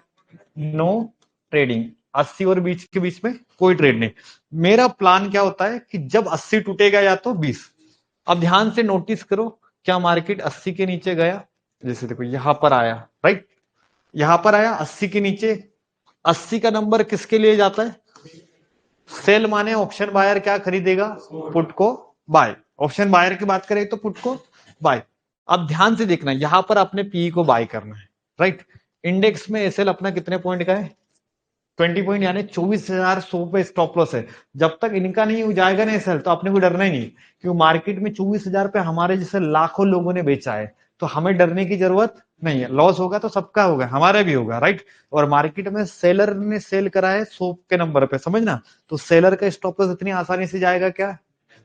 नो ट्रेडिंग। 80 और 20 के बीच में कोई ट्रेड नहीं। मेरा प्लान क्या होता है कि जब 80 टूटेगा या तो 20। अब ध्यान से नोटिस करो, क्या मार्केट 80 के नीचे गया, जैसे देखो यहां पर आया, राइट, यहां पर आया 80 के नीचे। 80 का नंबर किसके लिए जाता है, सेल माने ऑप्शन बायर क्या खरीदेगा, पुट को बाय। ऑप्शन बायर की बात करें तो पुट को बाय। अब ध्यान से देखना, यहां पर अपने पी को बाय करना है, राइट। इंडेक्स में एसएल अपना कितने पॉइंट का है, 20 पॉइंट, यानी 24,100 पे स्टॉप लॉस है। जब तक इनका नहीं हो जाएगा ना एसएल तो अपने को डरना ही नहीं, क्योंकि मार्केट में 24,000 पे हमारे जैसे लाखों लोगों ने बेचा है, तो हमें डरने की जरूरत नहीं है। लॉस होगा तो सबका होगा, हमारा भी होगा, राइट। और मार्केट में सेलर ने सेल करा है 100 के नंबर पे, समझना, तो सेलर का स्टॉप लॉस इतनी आसानी से जाएगा क्या,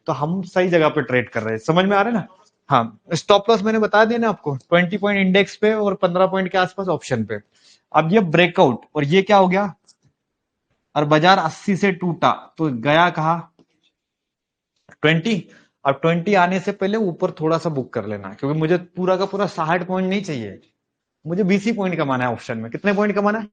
तो हम सही जगह पे ट्रेड कर रहे हैं, समझ में आ रहा है ना। हाँ, स्टॉप लॉस मैंने बता दिया ना आपको, 20 पॉइंट इंडेक्स पे और 15 पॉइंट के आसपास ऑप्शन पे। अब ये ब्रेकआउट, और ये क्या हो गया, और बाजार 80 से टूटा तो गया कहा, 20। अब 20 आने से पहले ऊपर थोड़ा सा बुक कर लेना, क्योंकि मुझे पूरा का पूरा 60 पॉइंट नहीं चाहिए, मुझे 20 ही पॉइंट कमाना है ऑप्शन में। कितने पॉइंट कमाना है,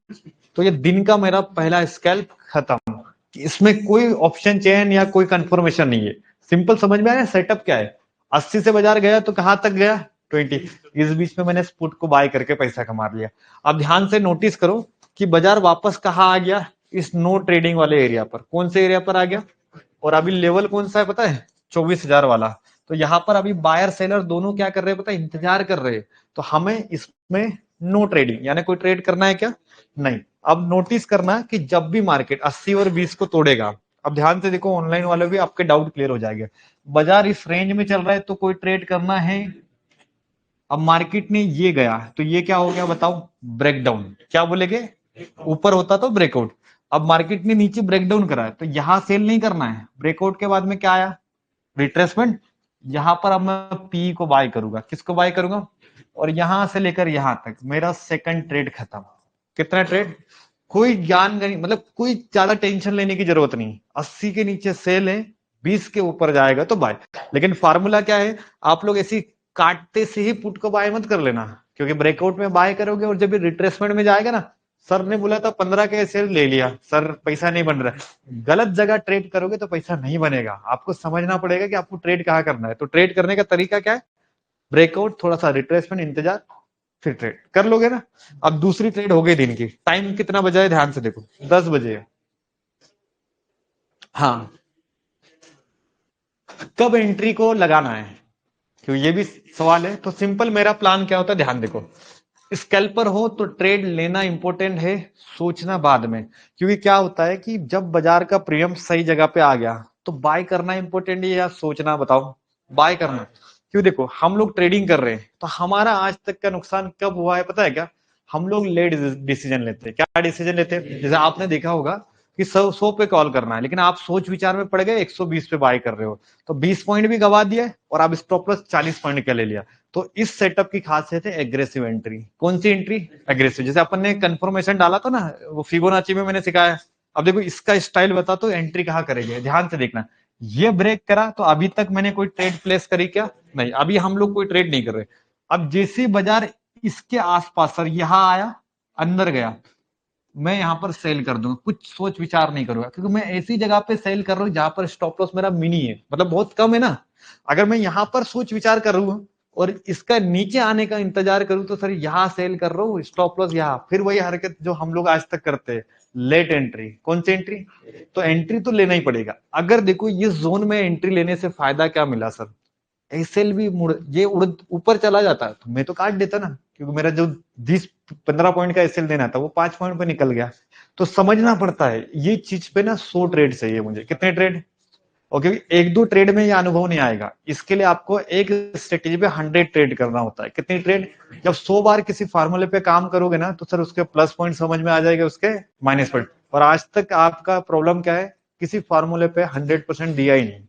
तो ये दिन का मेरा पहला स्कैल्प खत्म। इसमें कोई ऑप्शन चेन या कोई कंफर्मेशन नहीं है, सिंपल, समझ में आया सेटअप क्या है। 80 से बाजार गया तो कहां तक गया, 20। इस बीच में मैंने स्पुट को बाय करके पैसा कमा लिया। अब ध्यान से नोटिस करो, कि बाजार वापस कहाँ आ गया, इस नो ट्रेडिंग वाले एरिया पर। कौन से एरिया पर आ गया, और अभी लेवल कौन सा है पता है, 24,000 वाला। तो यहाँ पर अभी बायर सेलर दोनों क्या कर रहे हैं पता है, इंतजार कर रहे हैं। तो हमें इसमें नो ट्रेडिंग यानी कोई ट्रेड करना है क्या, नहीं। अब नोटिस करना कि जब भी मार्केट 80 और 20 को तोड़ेगा, अब ध्यान से देखो ऑनलाइन वाले भी आपके डाउट क्लियर हो जाएंगे। बाजार इस रेंज में चल रहा है तो कोई ट्रेड करना है। अब मार्केट ने ये गया तो ये क्या हो गया बताओ, ब्रेकडाउन। क्या बोलेगे, ऊपर होता तो ब्रेकआउट। अब मार्केट ने नीचे ब्रेकडाउन करा है तो यहां सेल नहीं करना है। ब्रेकआउट के बाद में क्या आया, रिट्रेसमेंट। यहां पर अब मैं पी को बाय करूंगा, किसको बाय करूंगा, और यहां से लेकर यहां तक मेरा सेकंड ट्रेड खत्म। कितना ट्रेड, कोई ज्ञान नहीं, मतलब कोई ज्यादा टेंशन लेने की जरूरत नहीं। 80 के नीचे सेल है, 20 के ऊपर जाएगा तो बाय। लेकिन फार्मूला क्या है, आप लोग ऐसी काटते से ही पुट को बाय मत कर लेना, क्योंकि ब्रेकआउट में बाय करोगे और जब रिट्रेसमेंट में जाएगा ना, सर ने बोला था 15 के सेल ले लिया, सर पैसा नहीं बन रहा है। गलत जगह ट्रेड करोगे तो पैसा नहीं बनेगा। आपको समझना पड़ेगा कि आपको ट्रेड कहाँ करना है। तो ट्रेड करने का तरीका क्या है, ब्रेकआउट, थोड़ा सा रिट्रेसमेंट, इंतजार, फिर ट्रेड कर लोगे ना। अब दूसरी ट्रेड हो गई दिन की, टाइम कितना बजा है ध्यान से देखो, 10 बजे है। हाँ, कब एंट्री को लगाना है, क्यों ये भी सवाल है। तो सिंपल मेरा प्लान क्या होता है, ध्यान देखो। स्कैल्पर हो तो ट्रेड लेना इंपॉर्टेंट है, सोचना बाद में। क्योंकि क्या होता है कि जब बाजार का प्रीमियम सही जगह पे आ गया तो बाय करना इंपॉर्टेंट है या सोचना, बताओ। बाय करना। क्यों, देखो हम लोग ट्रेडिंग कर रहे हैं तो हमारा आज तक का नुकसान कब हुआ है पता है क्या, हम लोग लेट डिसीजन लेते हैं। क्या डिसीजन लेते हैं, जैसे आपने देखा होगा कि 100 पे कॉल करना है, लेकिन आप सोच विचार में पड़ गए 120 पे बाय कर रहे हो, तो 20 पॉइंट भी गवा दिया और आप स्टॉप लॉस 40 पॉइंट का ले लिया। तो इस सेटअप की खासियत है एग्रेसिव एंट्री। कौन सी एंट्री, एग्रेसिव। जैसे अपन ने कंफर्मेशन डाला था ना, वो फिबोनाची में मैंने सिखाया। अब देखो इसका स्टाइल बता तो एंट्री कहाँ करेंगे, ध्यान से देखना। ये ब्रेक करा तो अभी तक मैंने कोई ट्रेड प्लेस करी क्या, नहीं, अभी हम लोग कोई ट्रेड नहीं कर रहे। अब जैसे बाजार इसके आसपास सर यहां आया, अंदर गया, मैं यहां पर सेल कर दूंगा, कुछ सोच विचार नहीं करूंगा, क्योंकि मैं ऐसी जगह पे सेल कर रहा हूं जहां पर स्टॉप लॉस मेरा मिनी है, मतलब बहुत कम है ना। अगर मैं यहां पर सोच विचार कर रहा हूं और इसका नीचे आने का इंतजार करूं तो सर यहां सेल कर रहा हूं, स्टॉप लॉस यहां, फिर वही हरकत जो हम लोग आज तक करते हैं, लेट एंट्री। कौन सी एंट्री, तो एंट्री तो लेना ही पड़ेगा। अगर देखो ये जोन में एंट्री लेने से फायदा क्या मिला सर, एसएल भी मुड़, ये उड़ ऊपर चला जाता तो मैं तो काट देता ना, क्योंकि मेरा जो 20-15 पॉइंट का एसएल देना था वो 5 पॉइंट पे निकल गया। तो समझना पड़ता है ये चीज पे ना, 100 ट्रेड चाहिए मुझे। कितने ट्रेड, और क्योंकि एक दो ट्रेड में ये अनुभव नहीं आएगा, इसके लिए आपको एक स्ट्रेटेजी पे 100 ट्रेड करना होता है। कितनी ट्रेड, जब 100 बार किसी फार्मूले पे काम करोगे ना तो सर उसके प्लस पॉइंट समझ में आ जाएगा, उसके माइनस पॉइंट। और आज तक आपका प्रॉब्लम क्या है, किसी फार्मूले पे 100% दिया ही नहीं।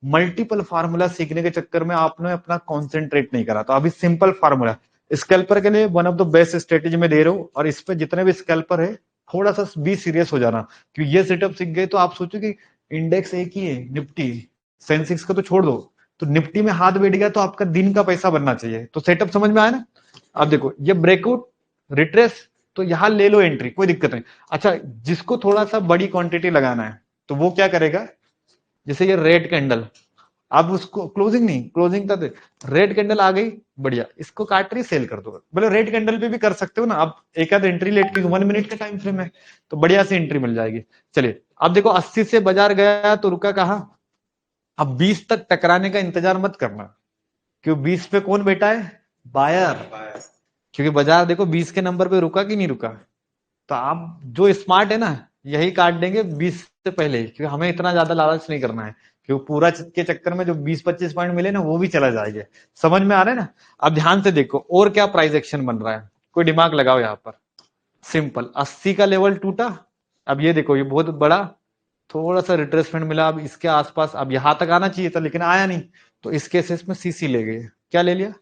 मल्टीपल फार्मूला सीखने के चक्कर में आपने अपना कॉन्सेंट्रेट नहीं करा। तो अभी सिंपल फार्मूला स्कैल्पर के लिए one of the best strategy में दे रहा हूँ, और इस पे जितने भी स्कैल्पर है थोड़ा सा भी सीरियस हो जाना, क्योंकि ये सेटअप सीख गए तो आप सोचो कि इंडेक्स एक ही है, निफ्टी, सेंसेक्स का तो छोड़ दो, तो निफ्टी में हाथ बैठ गया तो आपका दिन का पैसा बनना चाहिए। तो सेटअप समझ में आया ना। अब देखो ये ब्रेकआउट, रिट्रेस, तो यहां ले लो एंट्री, कोई दिक्कत नहीं। अच्छा, जिसको थोड़ा सा बड़ी क्वांटिटी लगाना है तो वो क्या करेगा, जैसे ये रेड कैंडल, अब उसको क्लोजिंग नहीं, क्लोजिंग तक रेड कैंडल आ गई, बढ़िया, इसको काट रही सेल कर दो। बोले रेड कैंडल पे भी कर सकते हो ना, अब एक आध एंट्री लेट की 1 मिनट का टाइम फ्रेम है तो बढ़िया से एंट्री मिल जाएगी। चलिए अब देखो 80 से बाजार गया तो रुका कहाँ, अब 20 तक टकराने का इंतजार मत करना, क्यों 20 पे कौन बैठा है, बायर। क्योंकि बाजार देखो 20 के नंबर पे रुका कि नहीं रुका, तो आप जो स्मार्ट है ना यही काट देंगे 20 से पहले, क्योंकि हमें इतना ज्यादा लालच नहीं करना है, क्योंकि पूरा के चक्कर में जो 20-25 पॉइंट मिले ना वो भी चला जाएगा। समझ में आ रहा है ना। अब ध्यान से देखो और क्या प्राइस एक्शन बन रहा है, कोई दिमाग लगाओ यहाँ पर। सिंपल 80 का लेवल टूटा, अब ये देखो ये बहुत बड़ा थोड़ा सा रिट्रेसमेंट मिला, अब इसके आसपास, अब यहां तक आना चाहिए था लेकिन आया नहीं, तो इस केसेस में सीसी ले गए। क्या ले लिया,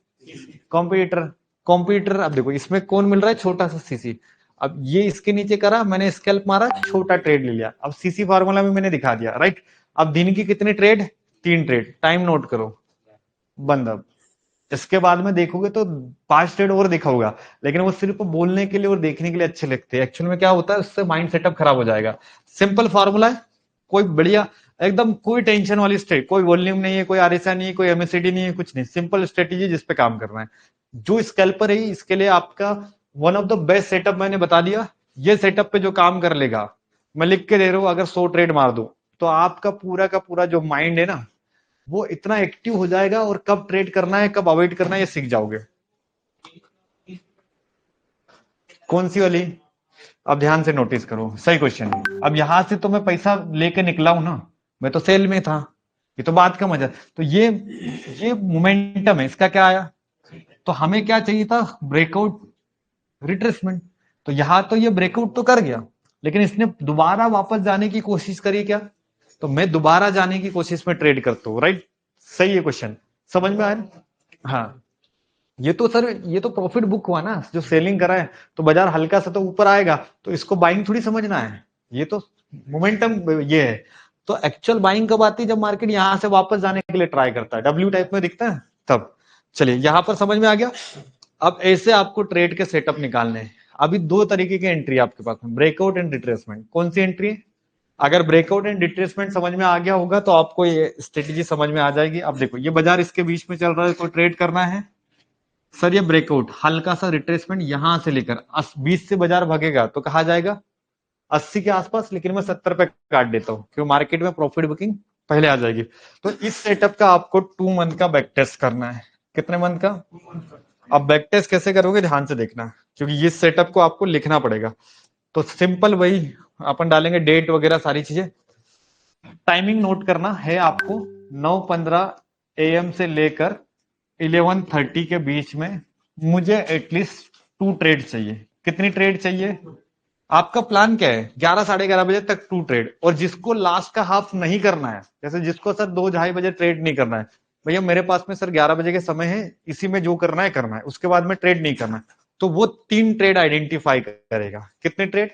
कॉम्पिटिटर। कॉम्पिटिटर, अब देखो इसमें कौन मिल रहा है, छोटा सा सीसी। अब ये इसके नीचे करा, मैंने स्कैल्प मारा, छोटा ट्रेड ले लिया। अब सीसी फार्मूला में मैंने दिखा दिया, राइट। अब दिन की कितनी ट्रेड, 3 ट्रेड, टाइम नोट करो, बंद। अब इसके बाद में देखोगे तो 5 ट्रेड और देखा होगा, लेकिन वो सिर्फ बोलने के लिए और देखने के लिए अच्छे लगते हैं, एक्चुअल में क्या होता है उससे माइंड सेटअप खराब हो जाएगा। सिंपल फार्मूला है, कोई बढ़िया एकदम, कोई टेंशन वाली स्ट्रेट, कोई वॉल्यूम नहीं है, कोई आरएसआई नहीं है, कोई एमएससीडी नहीं है, कुछ नहीं, सिंपल स्ट्रेटेजी जिस पे काम करना है। जो स्कैल्पर है इसके लिए आपका one of the best setup मैंने बता दिया, ये सेटअप पे जो काम कर लेगा, मैं लिख के दे रहा हूं, अगर 100 ट्रेड मार दो तो आपका पूरा का पूरा जो माइंड है ना, वो इतना एक्टिव हो जाएगा और कब ट्रेड करना है कब अवॉइड करना है ये सीख जाओगे। कौन सी वाली? अब ध्यान से नोटिस करो, सही क्वेश्चन है। अब यहां से तो मैं पैसा लेके निकला हूं ना, मैं तो सेल में था, ये तो बात का मजा। तो ये मोमेंटम है, इसका क्या आया? तो हमें क्या चाहिए था? Breakout, retracement. तो यहां तो ये ब्रेकआउट तो कर गया, लेकिन इसने दोबारा वापस जाने की कोशिश करी क्या? तो मैं दोबारा जाने की कोशिश में ट्रेड करता हूँ, राइट? सही है क्वेश्चन, समझ में आया? हाँ, ये तो सर ये तो प्रॉफिट बुक हुआ ना, जो सेलिंग करा है, तो बाजार हल्का सा तो ऊपर आएगा, तो इसको बाइंग थोड़ी समझना है, ये तो मोमेंटम ये है। तो एक्चुअल बाइंग कब आती है? जब मार्केट यहां से वापस जाने के लिए ट्राई करता है, डब्ल्यू टाइप में दिखता है तब। चलिए यहां पर समझ में आ गया। अब ऐसे आपको ट्रेड के सेटअप निकालने हैं। अभी दो तरीके की एंट्री आपके पास में, ब्रेकआउट एंड रिट्रेसमेंट। कौन सी एंट्री है? अगर ब्रेकआउट एंड रिट्रेसमेंट समझ में आ गया होगा तो आपको ये स्ट्रेटेजी समझ में आ जाएगी। अब देखो ये बाजार इसके बीच में चल रहा है, तो ट्रेड करना है सर, ये ब्रेकआउट हल्का सा रिट्रेसमेंट यहां से लेकर 20 से बाजार भागेगा तो कहा जाएगा 80 के आसपास, लेकिन मैं 70 पे काट देता हूँ क्योंकि मार्केट में प्रॉफिट बुकिंग पहले आ जाएगी। तो इस सेटअप का आपको 2 मंथ का बैक टेस्ट करना है। कितने मंथ का? अब बैक टेस्ट कैसे करोगे ध्यान से देखना, क्योंकि इस सेटअप को आपको लिखना पड़ेगा। तो सिंपल वही अपन डालेंगे, डेट वगैरह सारी चीजें। टाइमिंग नोट करना है आपको, 9:15 AM से लेकर 11:30 के बीच में मुझे एटलीस्ट 2 ट्रेड चाहिए। कितनी ट्रेड चाहिए? आपका प्लान क्या है? 11 साढ़े 11 बजे तक 2 ट्रेड। और जिसको लास्ट का हाफ नहीं करना है, जैसे जिसको सर 2 ढाई बजे ट्रेड नहीं करना है, भैया मेरे पास में सर 11 बजे के समय है, इसी में जो करना है, उसके बाद में ट्रेड नहीं करना है, तो वो 3 ट्रेड आइडेंटिफाई करेगा। कितने ट्रेड?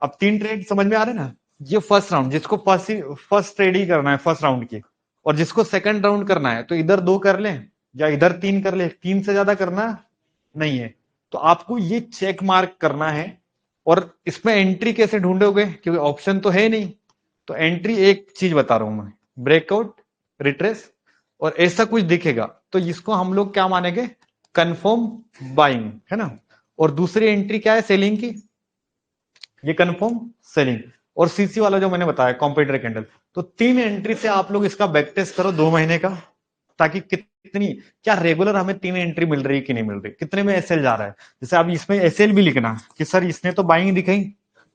अब 3 ट्रेड समझ में आ रहे हैं ना? ये फर्स्ट राउंड, जिसको फर्स्ट ट्रेड ही करना है फर्स्ट राउंड की, और जिसको सेकंड राउंड करना है तो इधर 2 कर लें या इधर 3 कर ले, 3 से ज्यादा करना नहीं है। तो आपको ये चेक मार्क करना है। और इसमें एंट्री कैसे ढूंढोगे, क्योंकि ऑप्शन तो है नहीं। तो एंट्री एक चीज बता रहा हूं मैं, ब्रेकआउट, रिट्रेस, और ऐसा कुछ दिखेगा तो इसको हम लोग क्या मानेंगे? कंफर्म बाइंग, है ना? और दूसरी एंट्री क्या है सेलिंग की? ये कंफर्म सेलिंग। और सीसी वाला जो मैंने बताया कॉम्पिटिटर कैंडल। तो 3 एंट्री से आप लोग इसका बैक टेस्ट करो 2 महीने का, ताकि कितनी क्या रेगुलर हमें 3 एंट्री मिल रही है कि नहीं मिल रही, कितने में एसएल जा रहा है। जैसे अब इसमें एसएल भी लिखना कि सर इसने तो बाइंग दिखाई,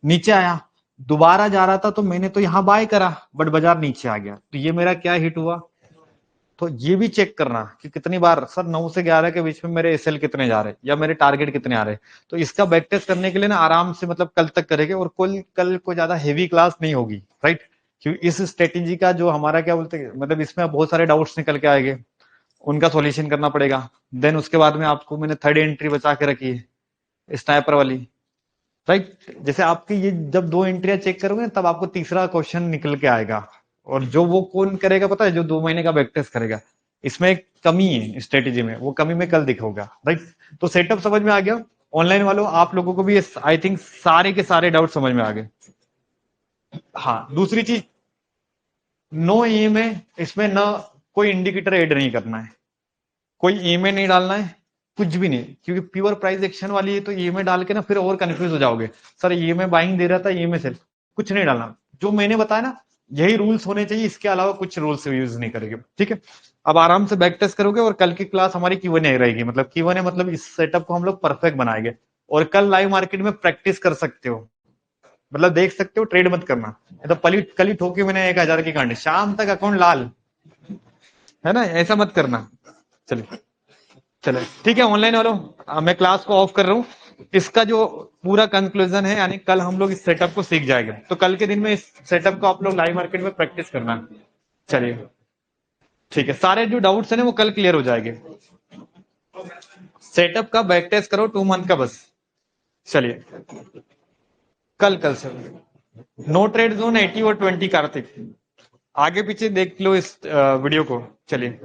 नीचे आया, दोबारा जा रहा था तो मैंने तो यहां बाय करा, बट बाजार नीचे आ गया, तो ये मेरा क्या हिट हुआ। तो ये भी चेक करना कि कितनी बार सर 9 से 11 के बीच में मेरे एसएल कितने जा रहे हैं या मेरे टारगेट कितने आ रहे हैं। तो इसका बैक टेस्ट करने के लिए ना आराम से मतलब कल तक करेंगे, और कल को ज्यादा हेवी क्लास नहीं होगी, राइट? क्योंकि इस स्ट्रेटेजी का जो हमारा क्या बोलते हैं, मतलब इसमें बहुत सारे डाउट्स निकल के आएंगे, उनका सॉल्यूशन करना पड़ेगा। देन उसके बाद में आपको मैंने 3rd एंट्री बचा के रखी है स्नाइपर वाली, राइट? जैसे आपकी ये जब 2 एंट्रियां चेक करोगे तब आपको तीसरा क्वेश्चन निकल के आएगा। और जो वो कौन करेगा पता है? जो 2 महीने का बैक टेस्ट करेगा। इसमें एक कमी है स्ट्रेटेजी में, वो कमी में कल दिखाऊंगा, राइट? तो सेटअप समझ में आ गया? ऑनलाइन वालों आप लोगों को भी आई थिंक सारे के सारे डाउट समझ में आ गए। हाँ, दूसरी चीज, नो ईएमए, इसमें ना कोई इंडिकेटर ऐड नहीं करना है, कोई ईएमए नहीं डालना है, कुछ भी नहीं, क्योंकि प्योर प्राइस एक्शन वाली है तो ईएमए डाल के ना फिर और कंफ्यूज हो जाओगे। सर ईएमए बाइंग दे रहा था, ईएमए सेल, कुछ नहीं डालना। जो मैंने बताया ना यही रूल्स होने चाहिए, इसके अलावा कुछ रूल्स यूज नहीं करेंगे, ठीक है? अब आराम से बैक टेस्ट करोगे, और कल की क्लास हमारी Q&A रहेगी। मतलब Q&A मतलब इस सेटअप को हम लोग परफेक्ट बनाएंगे, और कल लाइव मार्केट में प्रैक्टिस कर सकते हो, मतलब देख सकते हो, ट्रेड मत करना। तो कल ही ठोके मैंने 1000 की कांडी, शाम तक अकाउंट लाल, है ना? ऐसा मत करना। चलिए चले ठीक है ऑनलाइन वालों, मैं क्लास को ऑफ कर रहा हूँ। इसका जो पूरा कंक्लूजन है, यानी कल हम लोग इस सेटअप को सीख जाएंगे, तो कल के दिन में इस सेटअप को आप लोग लाइव मार्केट में प्रैक्टिस करना। चलिए ठीक है, सारे जो डाउट्स है ना वो कल क्लियर हो जाएंगे। सेटअप का बैक टेस्ट करो 2 मंथ का बस। चलिए कल सर नो ट्रेड जोन 80 और 20 कार्तिक, आगे पीछे देख लो इस वीडियो को। चलिए।